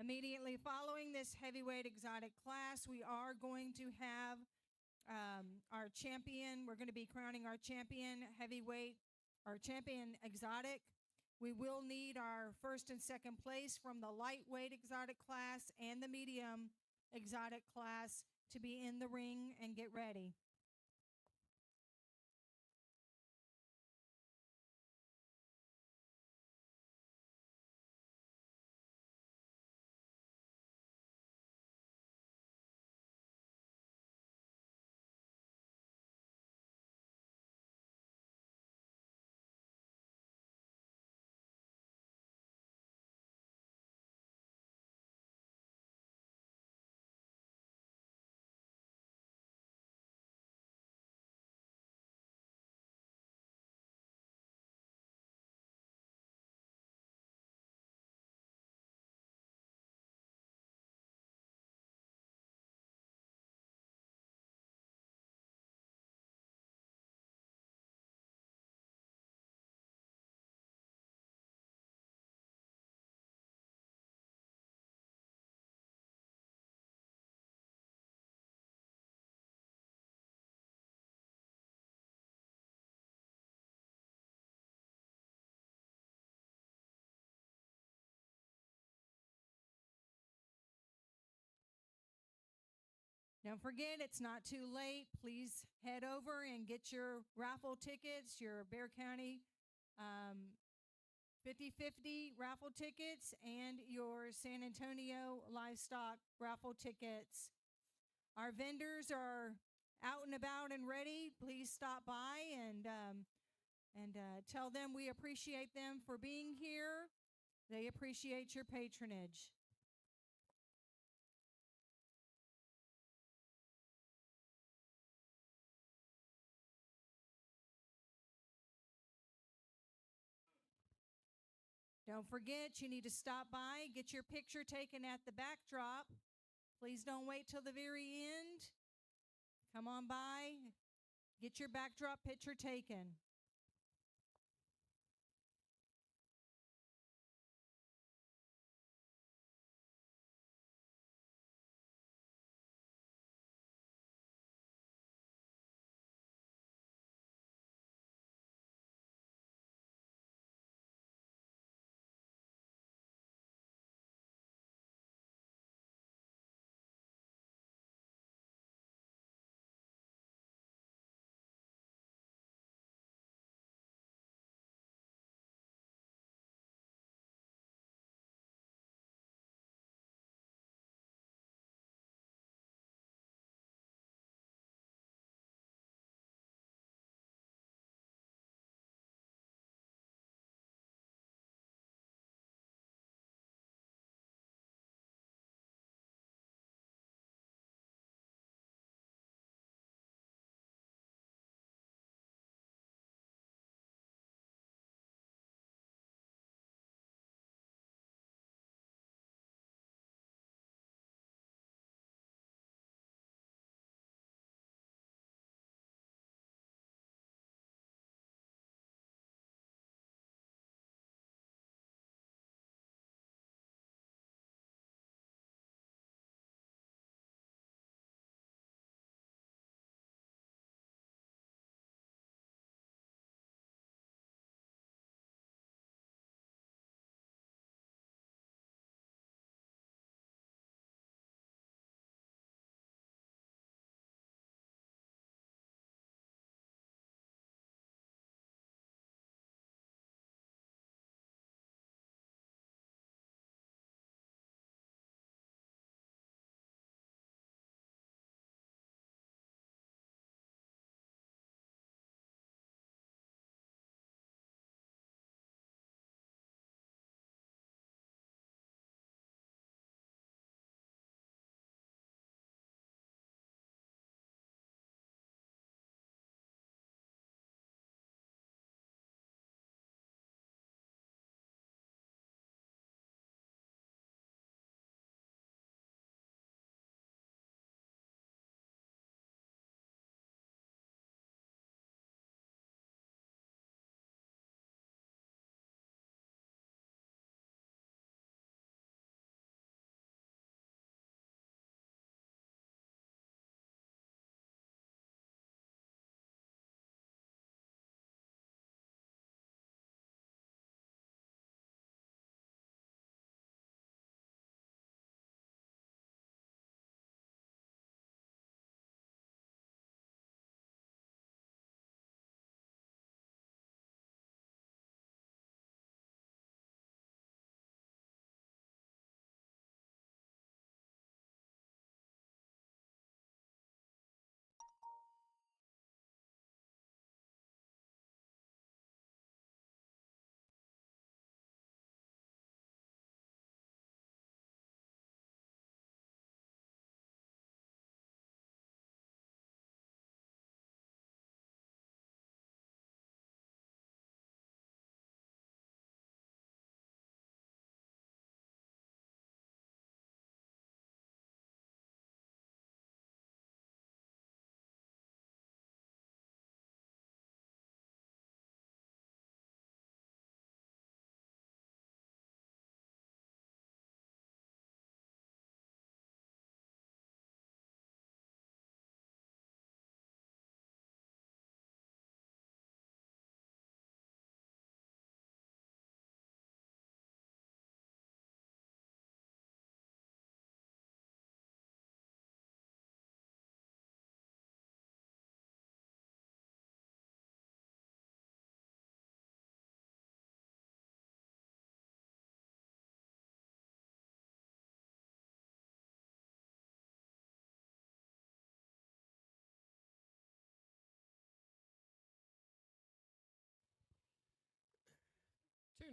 Immediately following this heavyweight exotic class, we are going to have our champion. We're going to be crowning our champion heavyweight, our champion exotic. We will need our first and second place from the lightweight exotic class and the medium exotic class to be in the ring and get ready. Don't forget, it's not too late. Please head over and get your raffle tickets, your Bexar County 50/50 raffle tickets, and your San Antonio livestock raffle tickets. Our vendors are out and about and ready. Please stop by and tell them we appreciate them for being here. They appreciate your patronage. Don't forget, you need to stop by, get your picture taken at the backdrop. Please don't wait till the very end. Come on by, get your backdrop picture taken.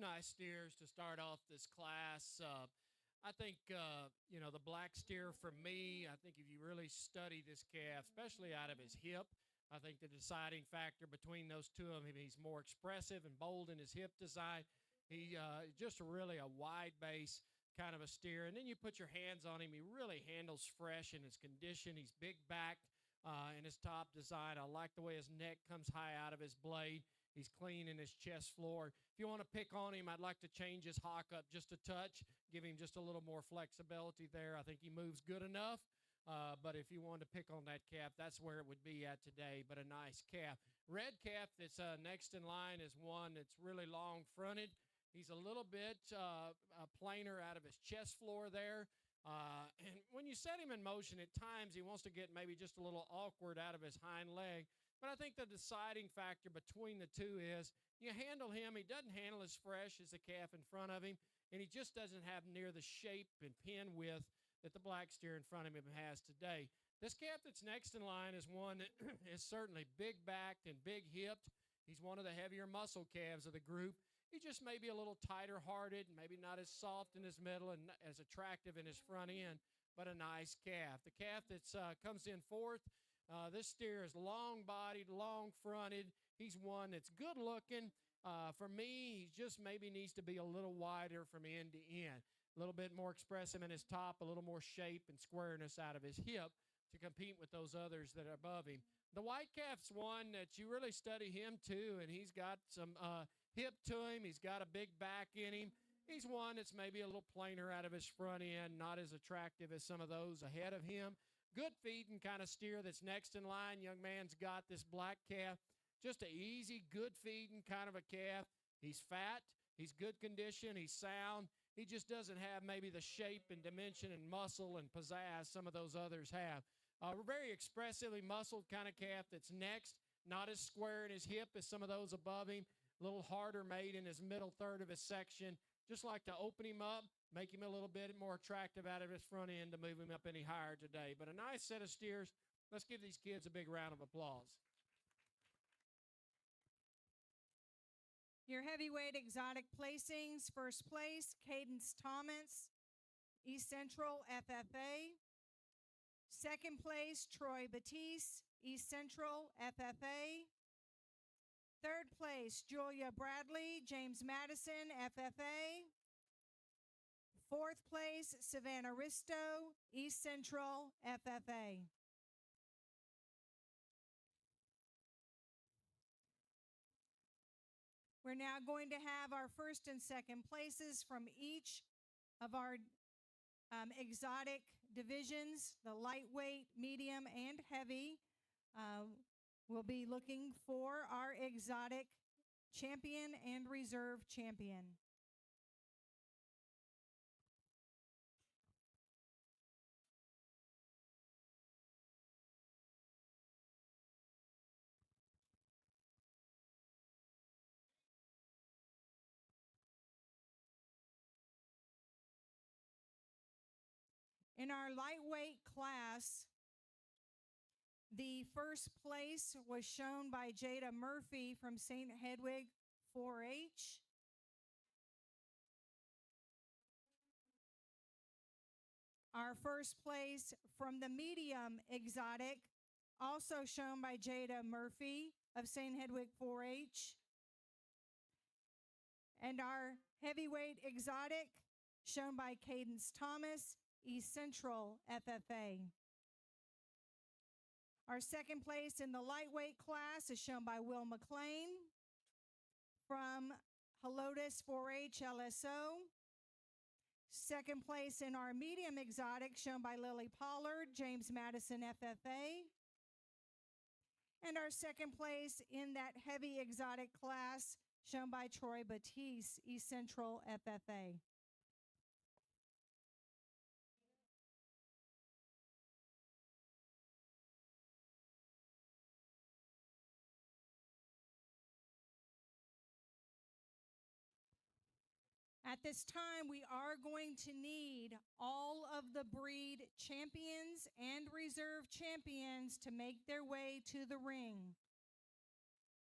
nice steers to start off this class. I think, the black steer for me, I think if you really study this calf, especially out of his hip, I think the deciding factor between those two of them, he's more expressive and bold in his hip design. He just really a wide base kind of a steer. And then you put your hands on him, he really handles fresh in his condition. He's big backed in his top design. I like the way his neck comes high out of his blade. He's clean in his chest floor. If you want to pick on him, I'd like to change his hock up just a touch, give him just a little more flexibility there. I think he moves good enough. But if you wanted to pick on that calf, that's where it would be at today, but a nice calf. Red calf that's next in line is one that's really long-fronted. He's a little bit plainer out of his chest floor there. And when you set him in motion, at times he wants to get maybe just a little awkward out of his hind leg. But I think the deciding factor between the two is you handle him. He doesn't handle as fresh as the calf in front of him, and he just doesn't have near the shape and pin width that the black steer in front of him has today. This calf that's next in line is one that is certainly big-backed and big-hipped. He's one of the heavier muscle calves of the group. He just may be a little tighter-hearted, maybe not as soft in his middle and as attractive in his front end, but a nice calf. The calf that comes in fourth, this steer is long-bodied, long-fronted. He's one that's good-looking. For me, he just maybe needs to be a little wider from end to end, a little bit more expressive in his top, a little more shape and squareness out of his hip to compete with those others that are above him. The white calf's one that you really study him too, and he's got some hip to him. He's got a big back in him. He's one that's maybe a little plainer out of his front end, not as attractive as some of those ahead of him. Good feeding kind of steer that's next in line. Young man's got this black calf. Just an easy, good feeding kind of a calf. He's fat. He's good condition. He's sound. He just doesn't have maybe the shape and dimension and muscle and pizzazz some of those others have. A very expressively muscled kind of calf that's next, not as square in his hip as some of those above him, a little harder made in his middle third of his section. Just like to open him up, make him a little bit more attractive out of his front end to move him up any higher today. But a nice set of steers. Let's give these kids a big round of applause. Your heavyweight exotic placings, first place, Cadence Thomas, East Central FFA. Second place, Troy Batiste, East Central FFA. Third place, Julia Bradley, James Madison FFA. Fourth place, Savannah Risto, East Central FFA. We're now going to have our first and second places from each of our exotic divisions, the lightweight, medium, and heavy. We'll be looking for our exotic champion and reserve champion. In our lightweight class, the first place was shown by Jada Murphy from St. Hedwig 4-H. Our first place from the medium exotic, also shown by Jada Murphy of St. Hedwig 4-H. And our heavyweight exotic, shown by Cadence Thomas, East Central FFA. Our second place in the lightweight class is shown by Will McLean from Helotes 4-H LSO. Second place in our medium exotic, shown by Lily Pollard, James Madison FFA. And our second place in that heavy exotic class, shown by Troy Batiste, East Central FFA. At this time, we are going to need all of the breed champions and reserve champions to make their way to the ring.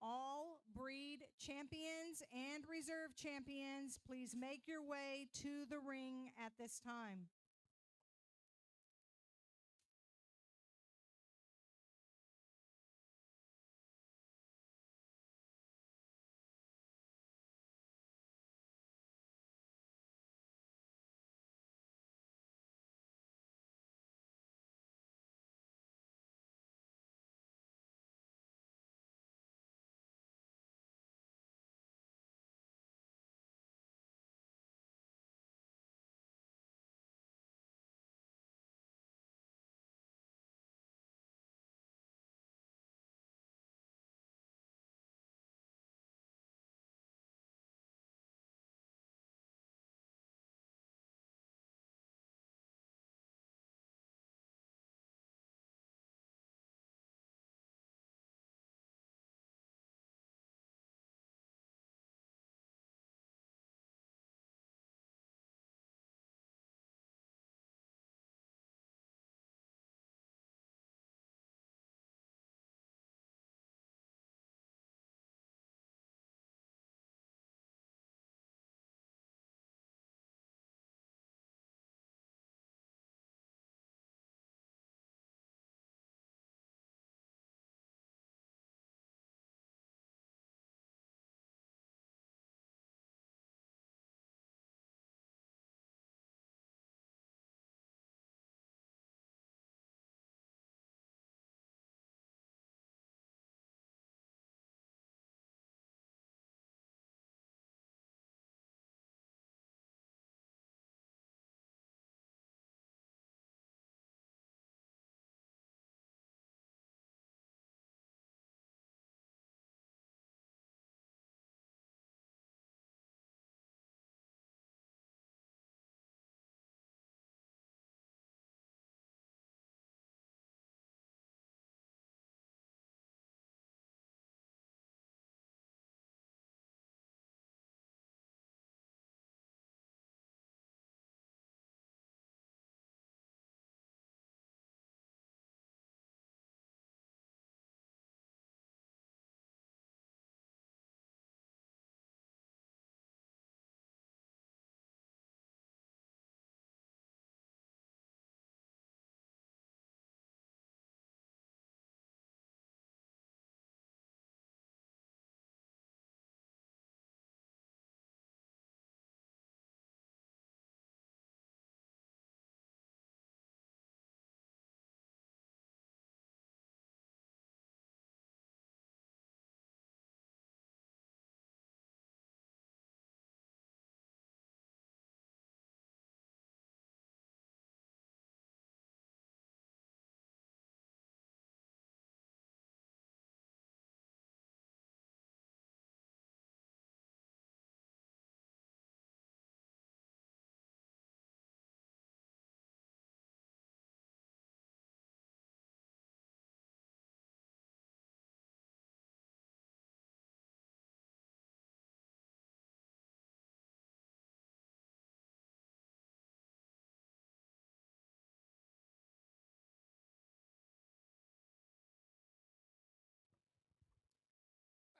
All breed champions and reserve champions, please make your way to the ring at this time.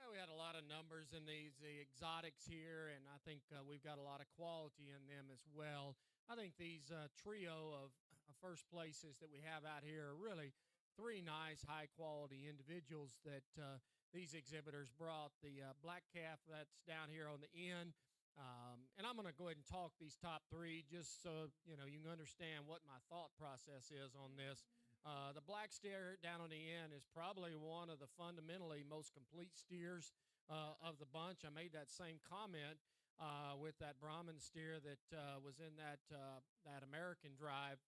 Well, we had a lot of numbers in the exotics here, and I think we've got a lot of quality in them as well. I think these trio of first places that we have out here are really three nice, high quality individuals that these exhibitors brought. The black calf that's down here on the end. And I'm going to go ahead and talk these top three just so you can understand what my thought process is on this. The black steer down on the end is probably one of the fundamentally most complete steers of the bunch. I made that same comment with that Brahman steer that was in that American drive.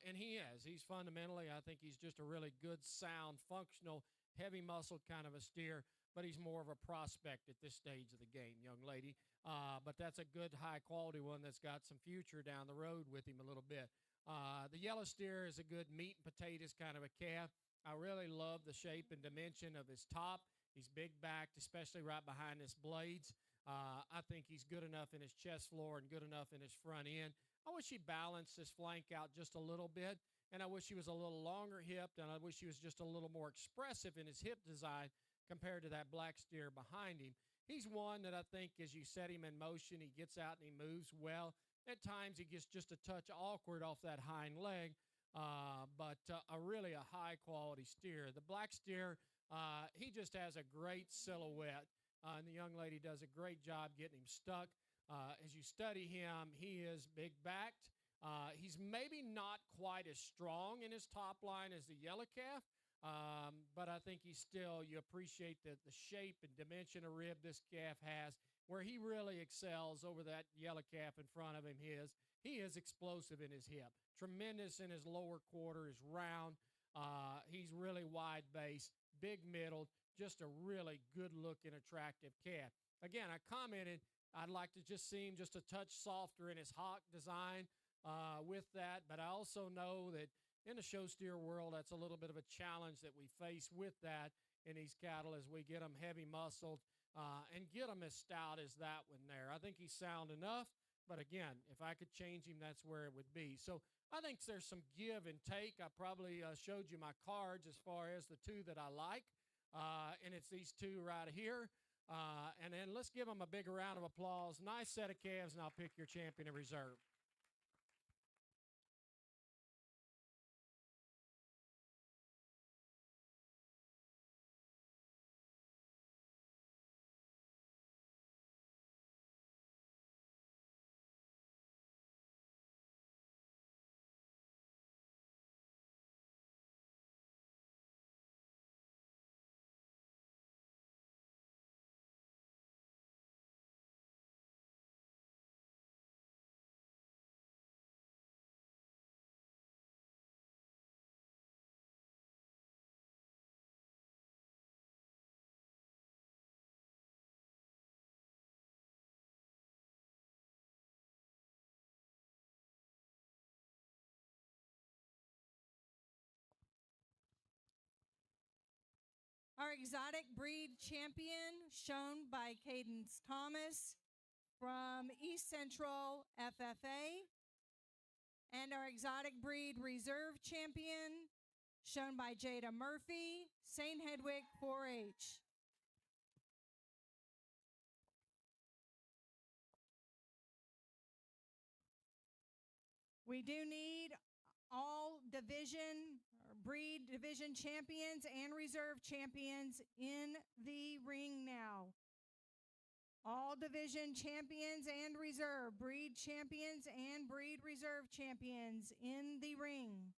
And he is. He's fundamentally, I think he's just a really good, sound, functional, heavy muscle kind of a steer, but he's more of a prospect at this stage of the game, young lady. But that's a good, high-quality one that's got some future down the road with him a little bit. The yellow steer is a good meat and potatoes kind of a calf. I really love the shape and dimension of his top. He's big-backed, especially right behind his blades. I think he's good enough in his chest floor and good enough in his front end. I wish he balanced his flank out just a little bit, and I wish he was a little longer hipped, and I wish he was just a little more expressive in his hip design compared to that black steer behind him. He's one that I think as you set him in motion, he gets out and he moves well. At times he gets just a touch awkward off that hind leg, but really a high quality steer. The black steer, he just has a great silhouette, and the young lady does a great job getting him stuck. As you study him, he is big backed. He's maybe not quite as strong in his top line as the yellow calf, but I think he's still, you appreciate the shape and dimension of rib this calf has. Where he really excels over that yellow calf in front of him he is explosive in his hip, tremendous in his lower quarter, his round. He's really wide base, big middle, just a really good looking, attractive calf. Again, I commented I'd like to just see him just a touch softer in his hock design with that, but I also know that in the show steer world, that's a little bit of a challenge that we face with that in these cattle as we get them heavy muscled and get them as stout as that one there. I think he's sound enough, but again, if I could change him, that's where it would be. So I think there's some give and take. I probably showed you my cards as far as the two that I like, and it's these two right here. And then let's give them a big round of applause. Nice set of calves, and I'll pick your champion in reserve. Our exotic breed champion, shown by Cadence Thomas from East Central FFA. And our exotic breed reserve champion, shown by Jada Murphy, St. Hedwig 4-H. We do need all division, breed division champions and reserve champions in the ring now. All division champions and reserve, breed champions and breed reserve champions in the ring.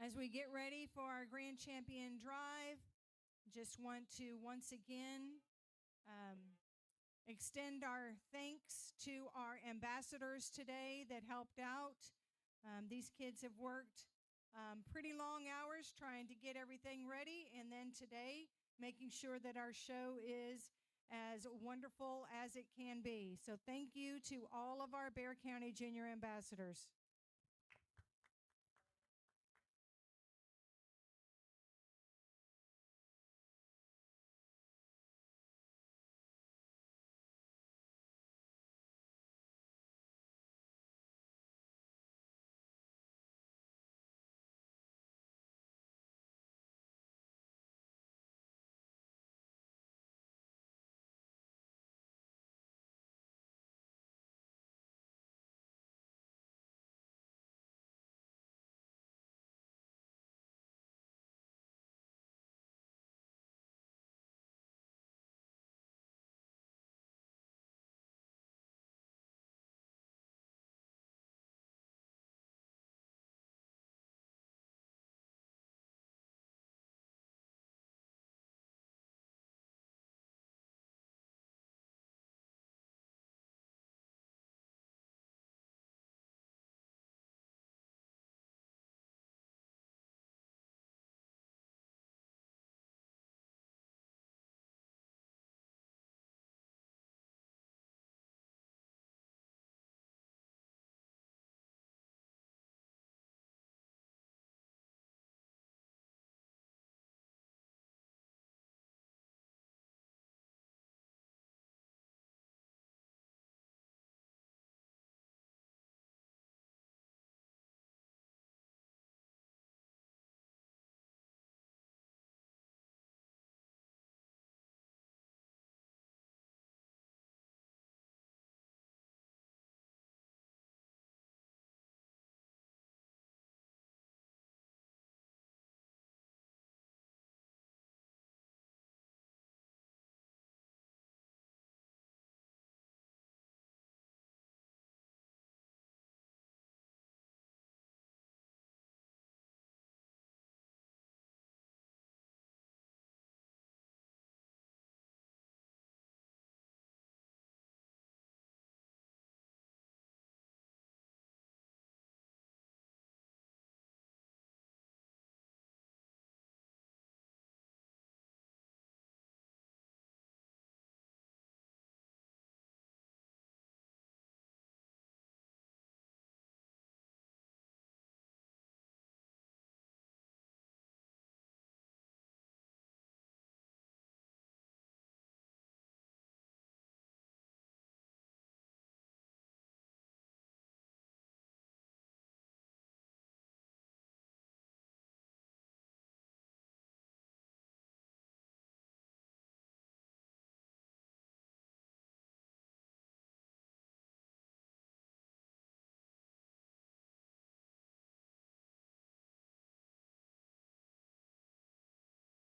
As we get ready for our Grand Champion drive, just want to once again extend our thanks to our ambassadors today that helped out. These kids have worked pretty long hours trying to get everything ready, and then today making sure that our show is as wonderful as it can be. So thank you to all of our Bexar County Junior Ambassadors.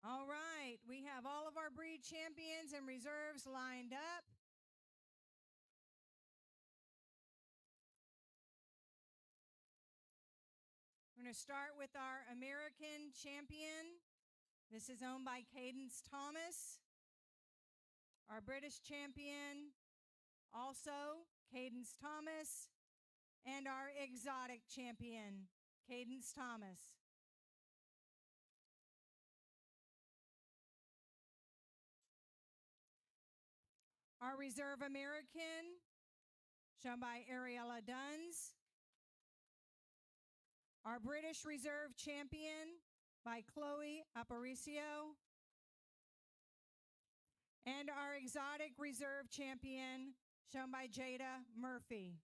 All right, we have all of our breed champions and reserves lined up. We're going to start with our American champion. This is owned by Cadence Thomas. Our British champion, also Cadence Thomas. And our exotic champion, Cadence Thomas. Our Reserve American, shown by Ariella Duns. Our British Reserve Champion by Chloe Aparicio. And our Exotic Reserve Champion, shown by Jada Murphy.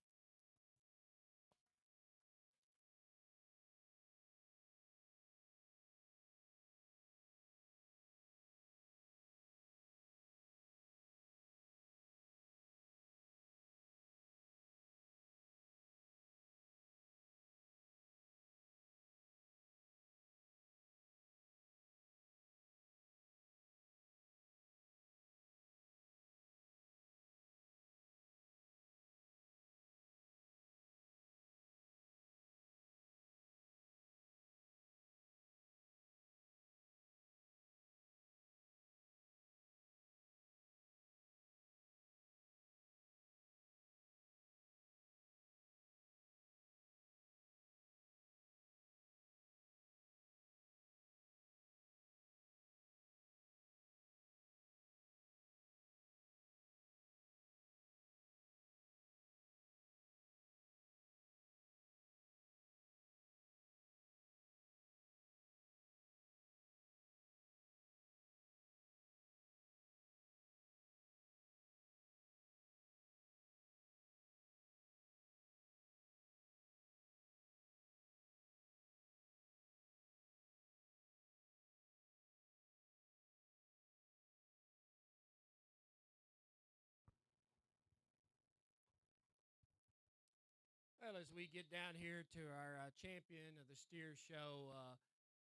Well, as we get down here to our champion of the steer show,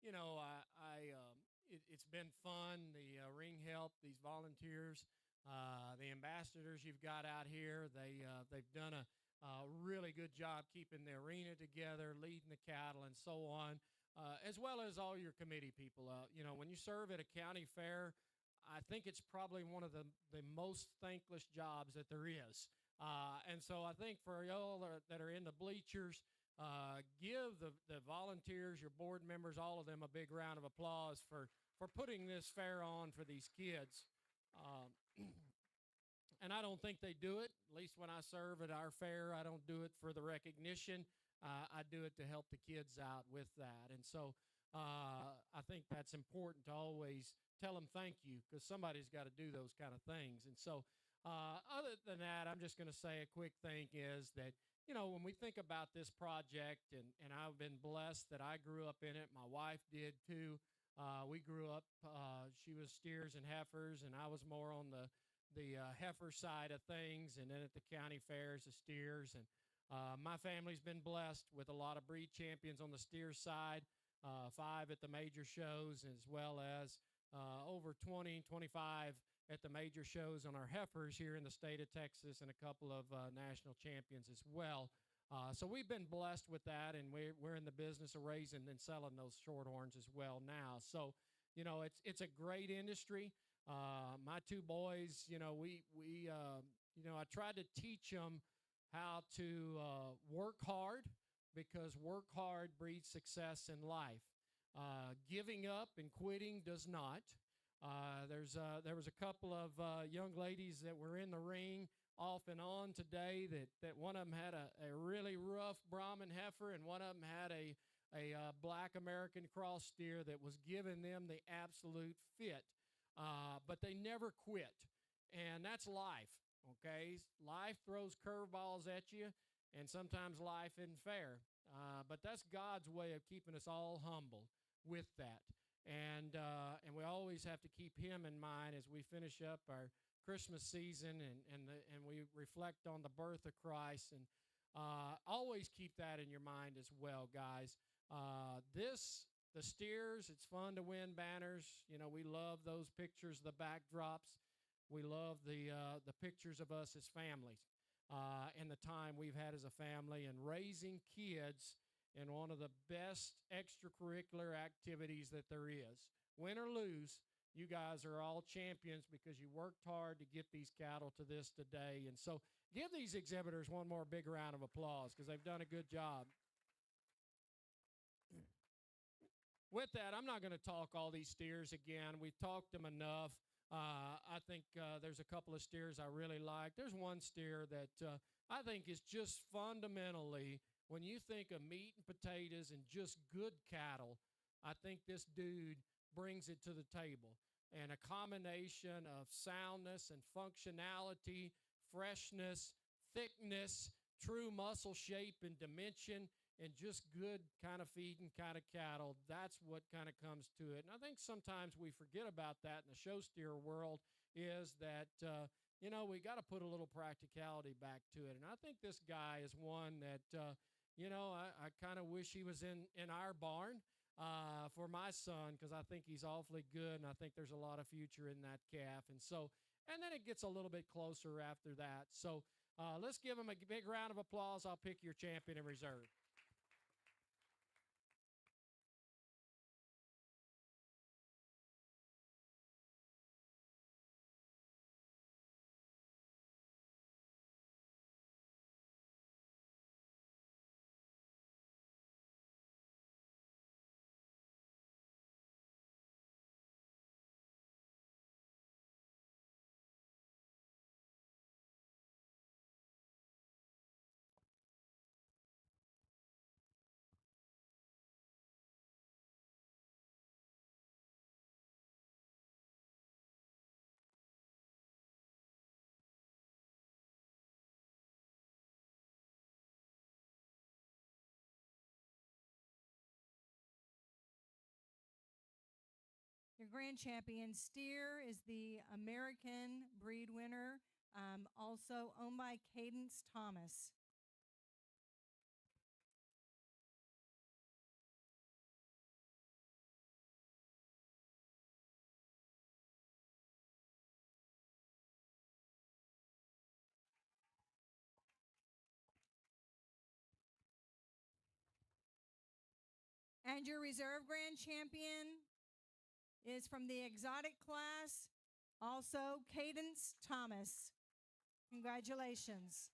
you know, it's been fun. The ring help, these volunteers, the ambassadors you've got out here, they've done a really good job keeping the arena together, leading the cattle, and so on, as well as all your committee people. You know, when you serve at a county fair, I think it's probably one of the most thankless jobs that there is. And so I think for y'all that are in the bleachers, give the volunteers, your board members, all of them a big round of applause for putting this fair on for these kids. And I don't think they do it, at least when I serve at our fair, I don't do it for the recognition. I do it to help the kids out with that. And so I think that's important to always tell them thank you, because somebody's got to do those kind of things. And so other than that, I'm just going to say a quick thing is that, you know, when we think about this project, and I've been blessed that I grew up in it, my wife did too. We grew up, she was steers and heifers, and I was more on the heifer side of things, and then at the county fairs, the steers. And my family's been blessed with a lot of breed champions on the steer side, 5 at the major shows, as well as over 20, 25 at the major shows on our heifers here in the state of Texas, and a couple of national champions as well. So we've been blessed with that, and we're in the business of raising and selling those shorthorns as well now. So, you know, it's a great industry. My 2 boys, you know, you know, I tried to teach them how to work hard, because work hard breeds success in life. Giving up and quitting does not. There was a couple of young ladies that were in the ring off and on today that one of them had a really rough Brahman heifer, and one of them had a black American cross steer that was giving them the absolute fit. But they never quit, and that's life, okay? Life throws curveballs at you, and sometimes life isn't fair. But that's God's way of keeping us all humble with that. And we always have to keep him in mind as we finish up our Christmas season, and we reflect on the birth of Christ. And always keep that in your mind as well, guys. The steers, it's fun to win banners. You know, we love those pictures, the backdrops. We love the pictures of us as families, and the time we've had as a family, and raising kids in one of the best extracurricular activities that there is. Win or lose, you guys are all champions because you worked hard to get these cattle to this today. And so give these exhibitors one more big round of applause, because they've done a good job. With that, I'm not going to talk all these steers again. We've talked them enough. I think there's a couple of steers I really like. There's one steer that I think is just fundamentally, when you think of meat and potatoes and just good cattle, I think this dude brings it to the table. And a combination of soundness and functionality, freshness, thickness, true muscle shape and dimension, and just good kind of feeding kind of cattle. That's what kind of comes to it. And I think sometimes we forget about that in the show steer world, is that, you know, we got to put a little practicality back to it. And I think this guy is one that, you know, I kind of wish he was in our barn for my son, because I think he's awfully good, and I think there's a lot of future in that calf. And so, and then it gets a little bit closer after that. So let's give him a big round of applause. I'll pick your champion in reserve. Your grand champion steer is the American breed winner, also owned by Cadence Thomas. And your reserve grand champion is from the exotic class, also Cadence Thomas. Congratulations.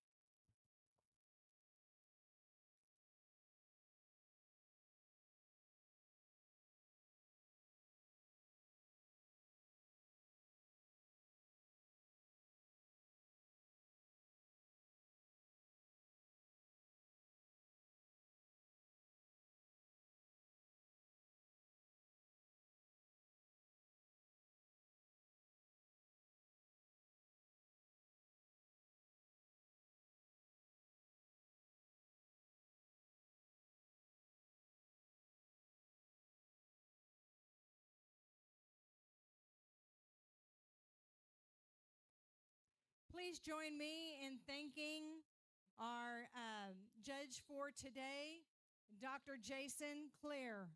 Please join me in thanking our judge for today, Dr. Jason Clear.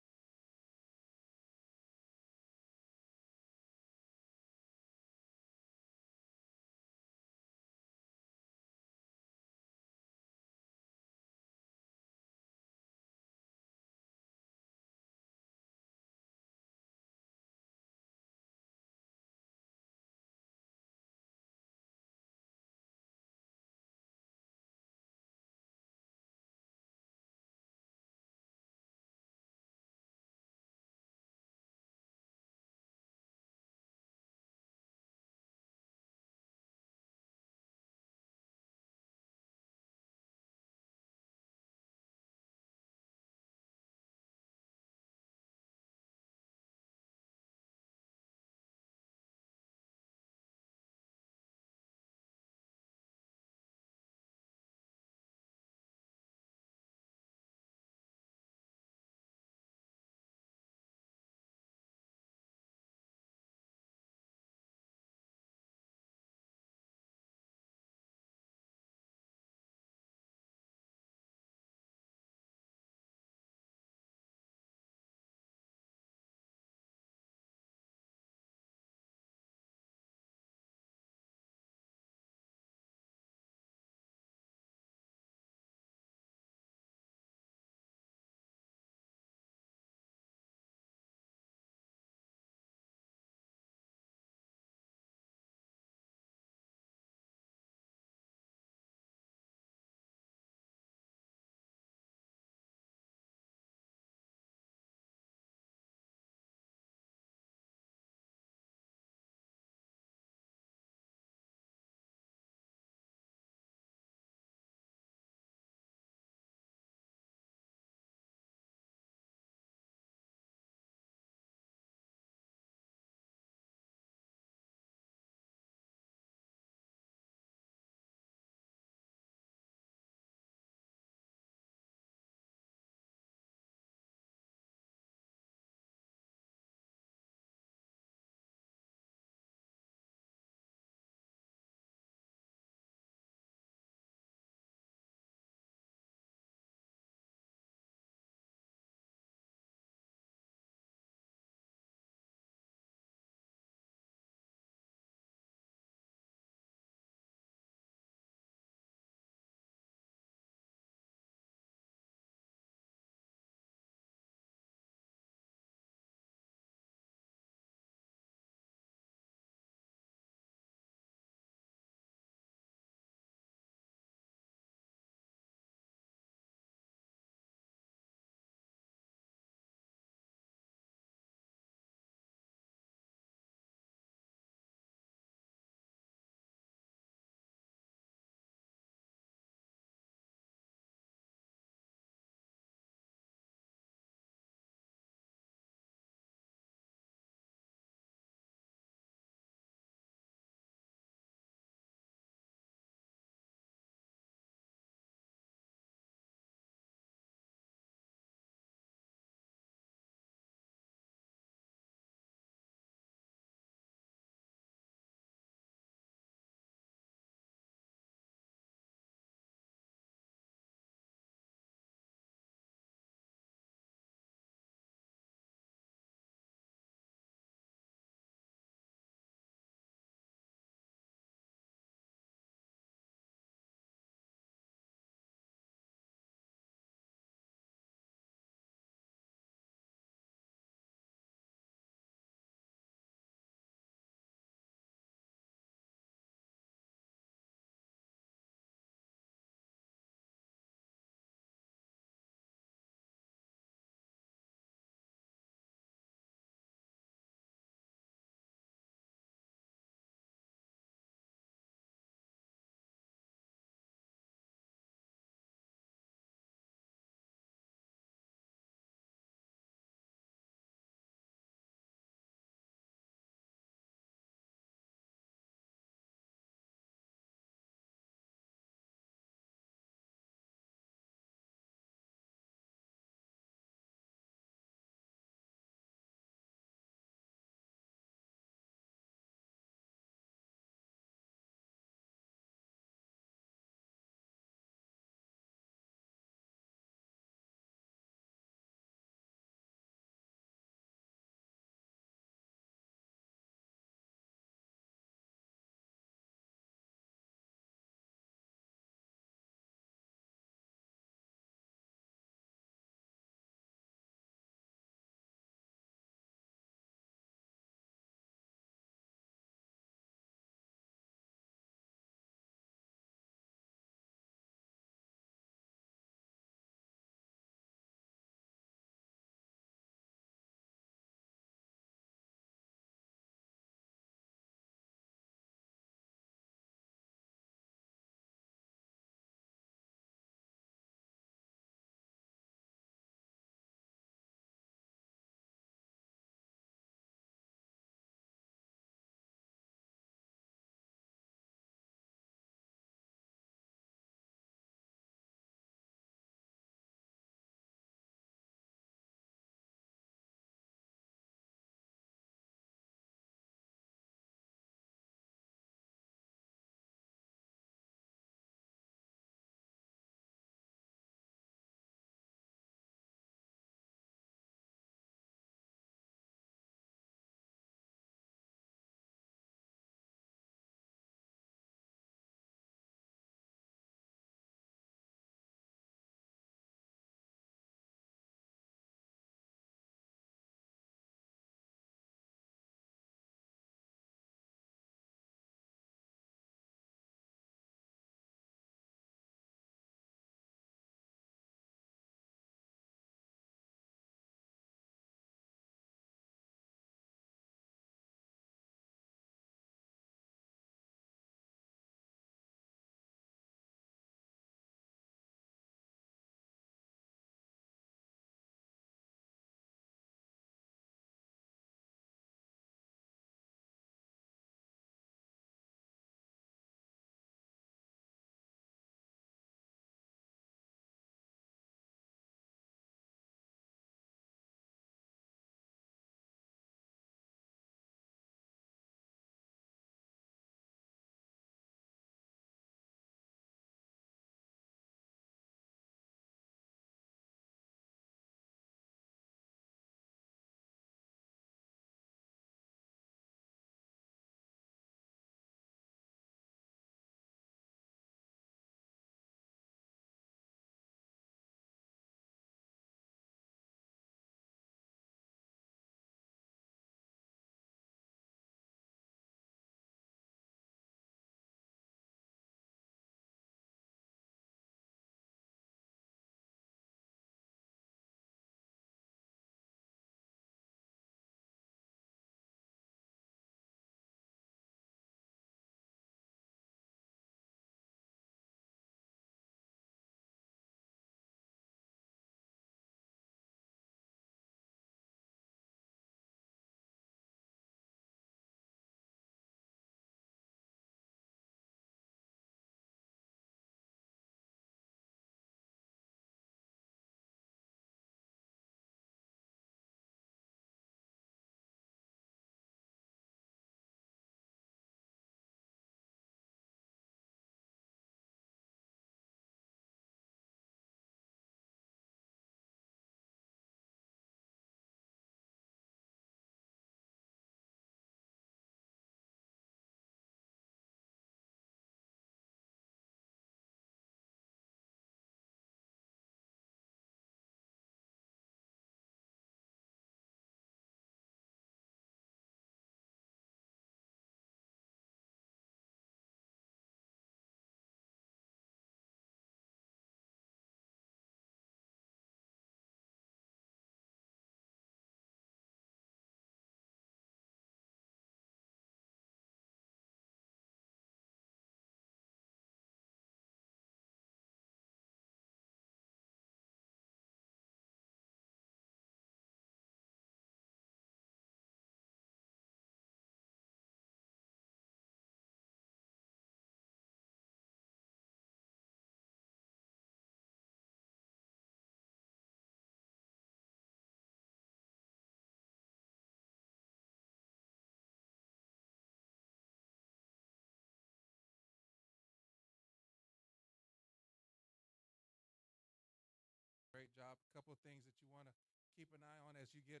backdrop, a couple of things that you want to keep an eye on as you get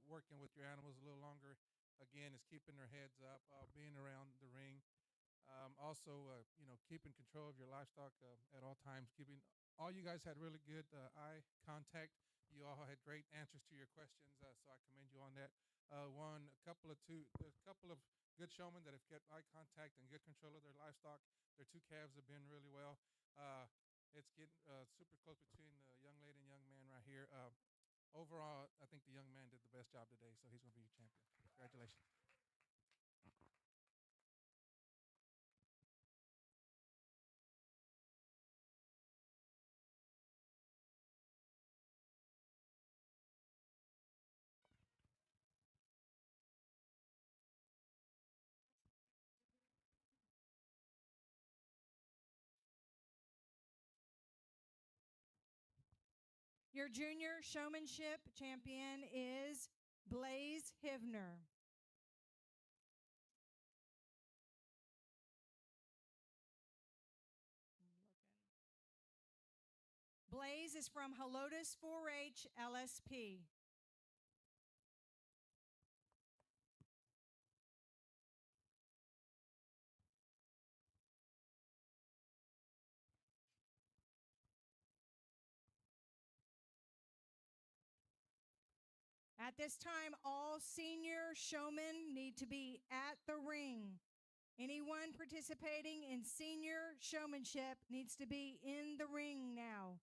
working with your animals a little longer. Again, is keeping their heads up, being around the ring. Also, keeping control of your livestock at all times. All you guys had really good eye contact. You all had great answers to your questions, so I commend you on that. There's a couple of good showmen that have kept eye contact and good control of their livestock. Their two calves have been really well. It's getting super close between the young lady and young man right here. Overall, I think the young man did the best job today, so he's going to be your champion. Congratulations. Your junior showmanship champion is Blaze Hivner. Blaze is from Helotes 4-H LSP. At this time, all senior showmen need to be at the ring. Anyone participating in senior showmanship needs to be in the ring now.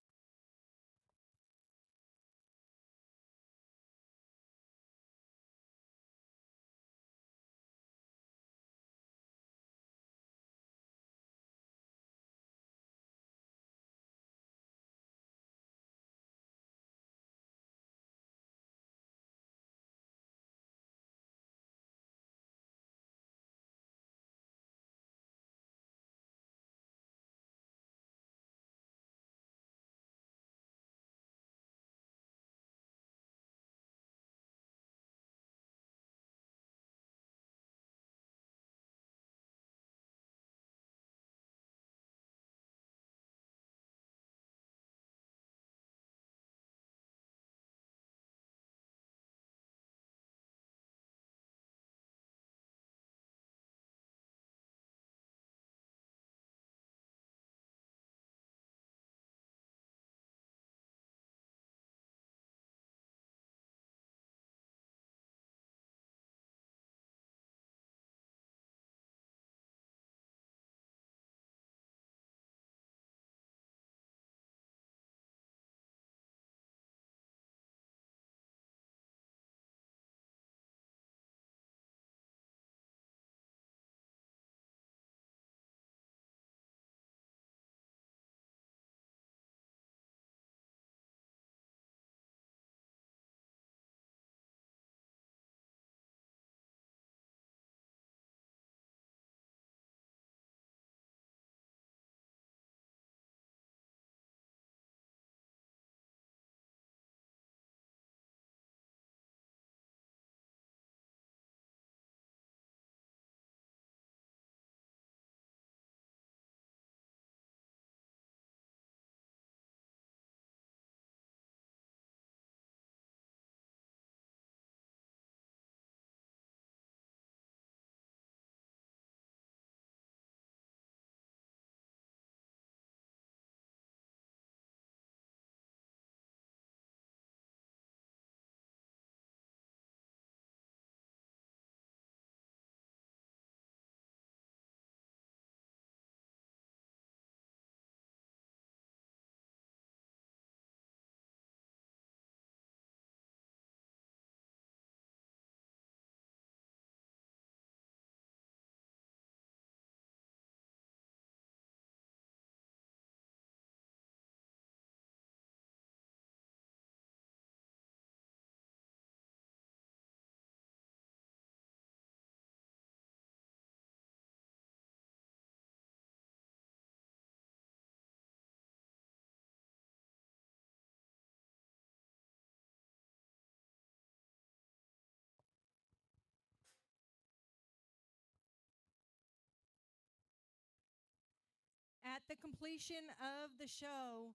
At the completion of the show,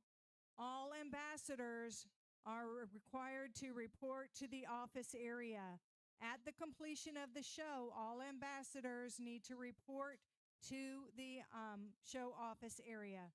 all ambassadors are required to report to the office area. At the completion of the show, all ambassadors need to report to the show office area.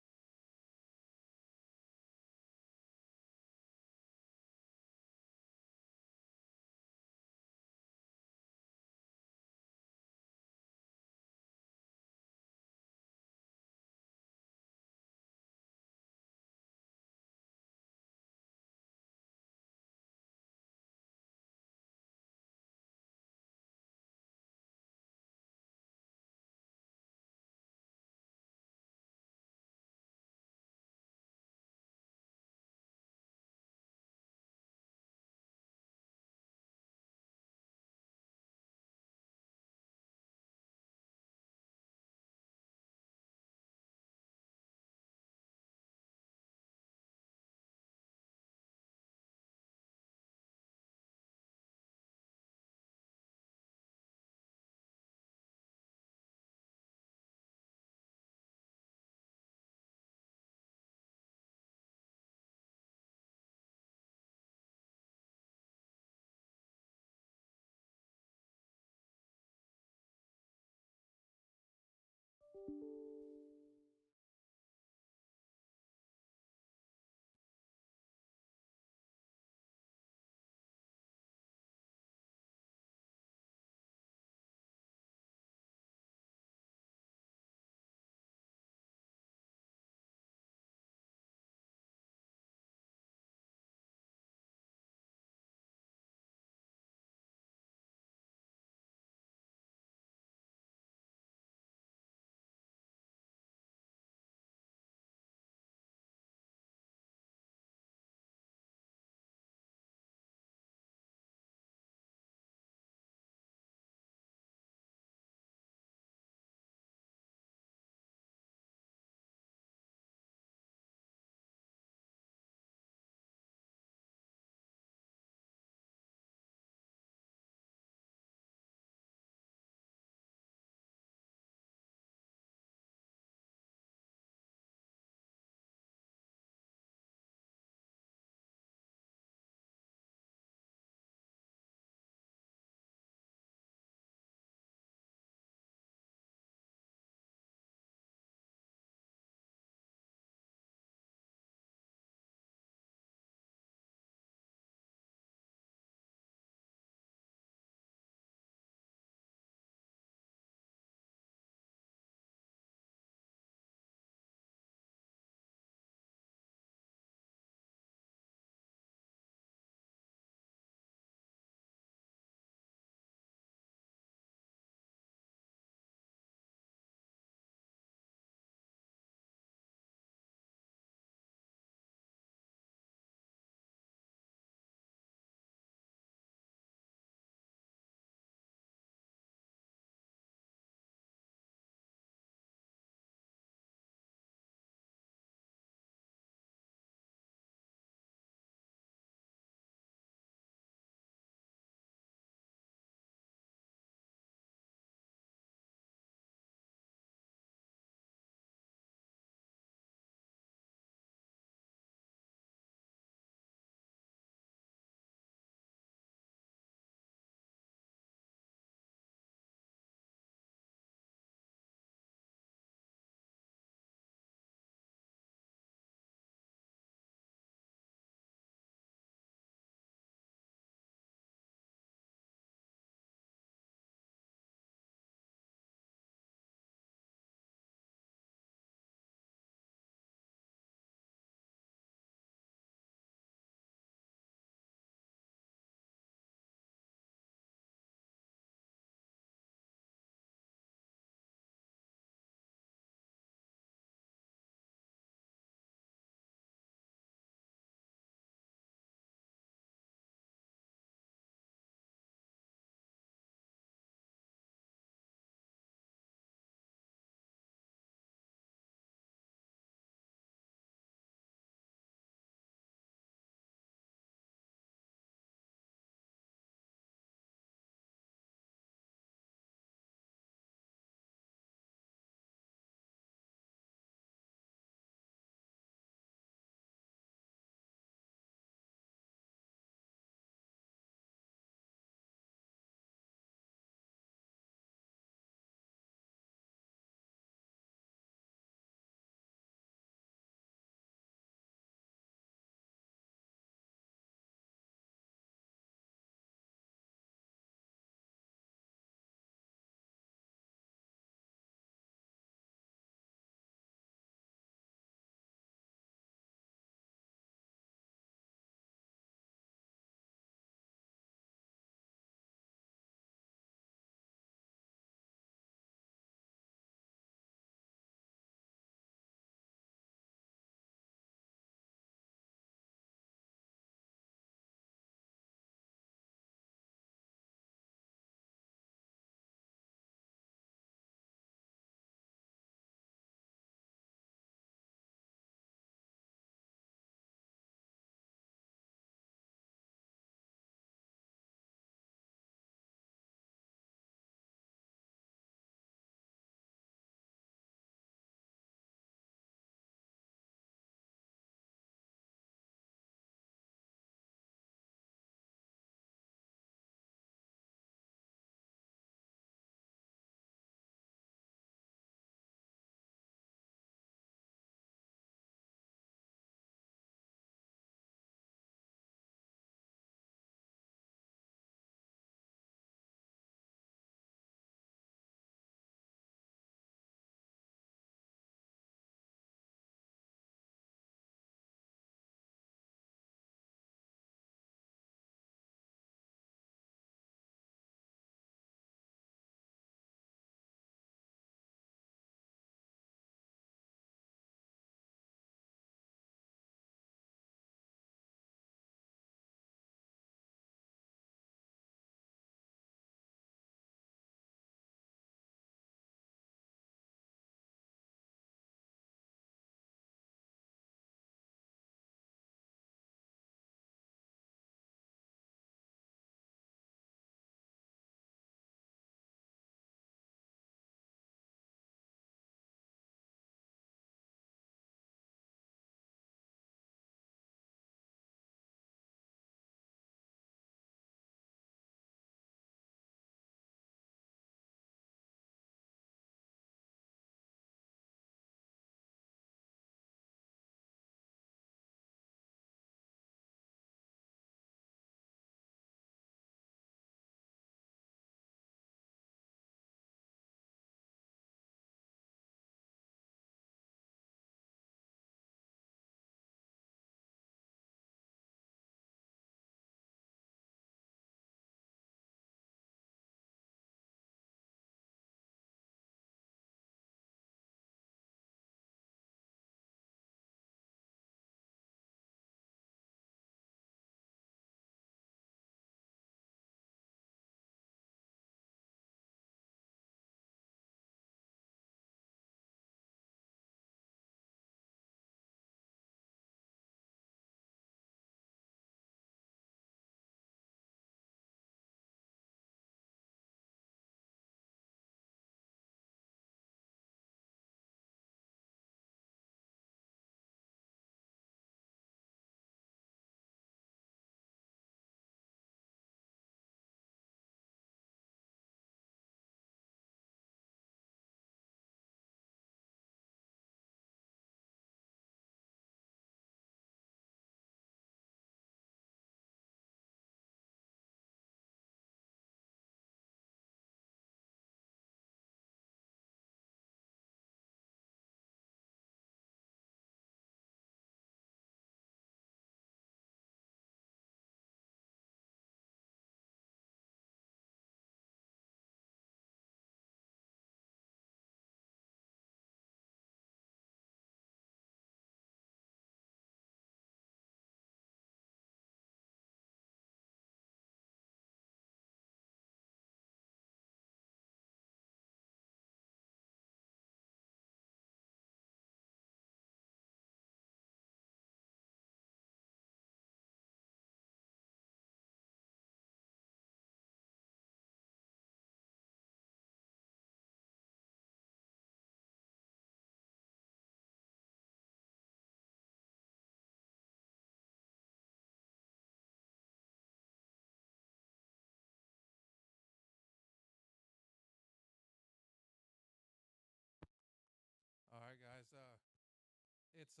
it's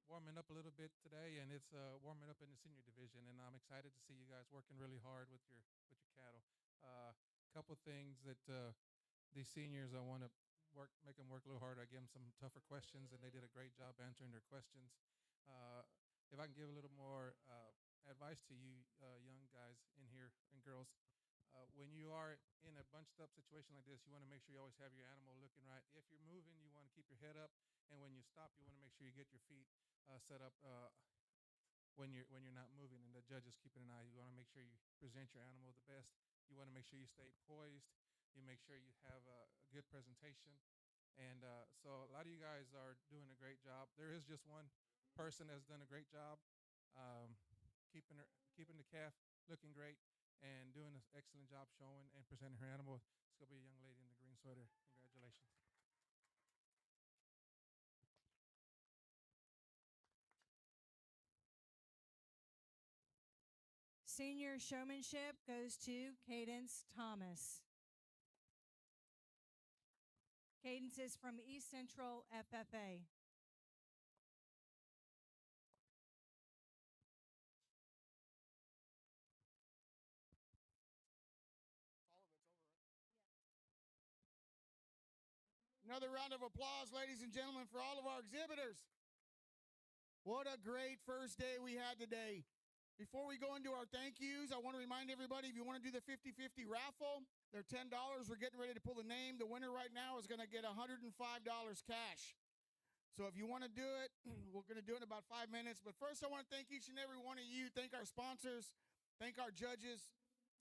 warming up a little bit today, and it's warming up in the senior division, and I'm excited to see you guys working really hard with your cattle. A couple things that these seniors, I want to make them work a little harder. I give them some tougher questions, and they did a great job answering their questions. If I can give a little more advice to you young guys in here and girls, when you are in a bunched up situation like this, you want to make sure you always have your animal looking right. If you're moving, you want to keep your head up, and when you stop, you want to make sure you get your feet set up when you're not moving, and the judge is keeping an eye. You want to make sure you present your animal the best. You want to make sure you stay poised. You make sure you have a good presentation. And so a lot of you guys are doing a great job. There is just one person that's done a great job keeping the calf looking great and doing an excellent job showing and presenting her animal. It's going to be a young lady in the green sweater. Congratulations. Senior showmanship goes to Cadence Thomas. Cadence is from East Central FFA. Another round of applause, ladies and gentlemen, for all of our exhibitors. What a great first day we had today. Before we go into our thank yous, I want to remind everybody, if you want to do the 50-50 raffle, they're $10. We're getting ready to pull the name. The winner right now is going to get $105 cash. So if you want to do it, we're going to do it in about 5 minutes. But first, I want to thank each and every one of you. Thank our sponsors. Thank our judges.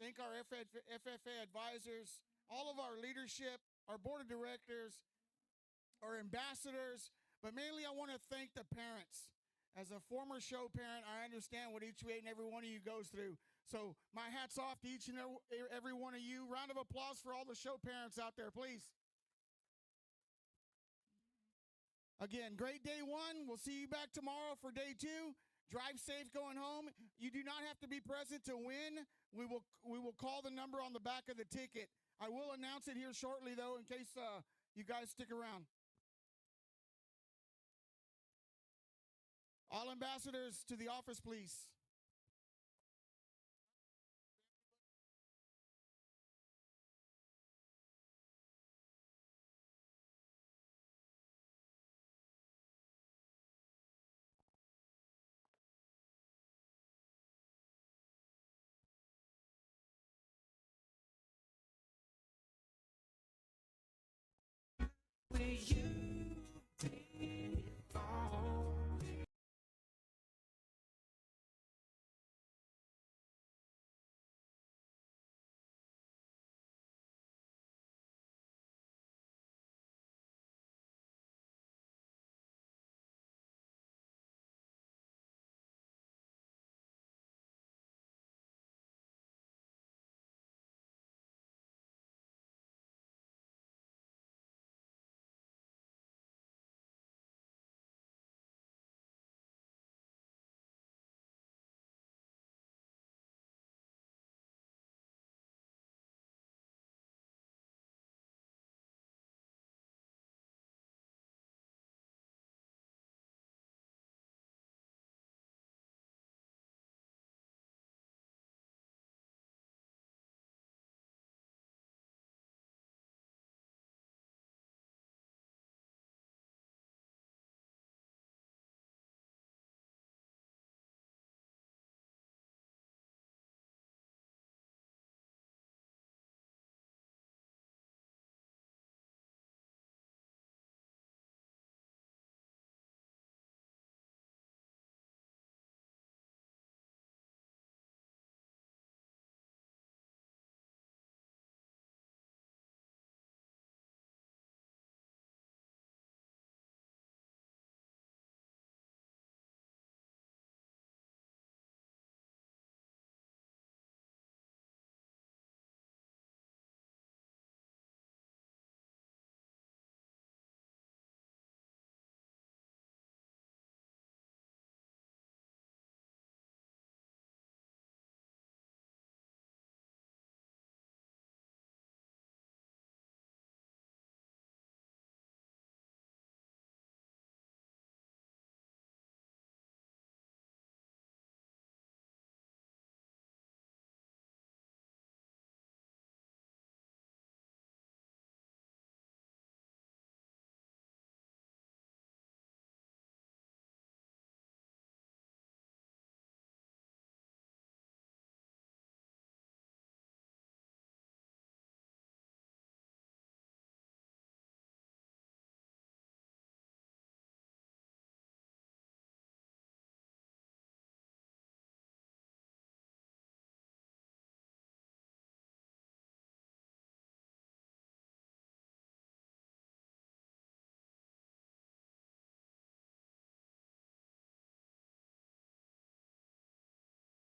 Thank our FFA advisors, all of our leadership, our board of directors, our ambassadors. But mainly, I want to thank the parents. As a former show parent, I understand what each and every one of you goes through. So my hat's off to each and every one of you. Round of applause for all the show parents out there, please. Again, great day one. We'll see you back tomorrow for day two. Drive safe going home. You do not have to be present to win. We will call the number on the back of the ticket. I will announce it here shortly, though, in case you guys stick around. All ambassadors to the office, please. With you.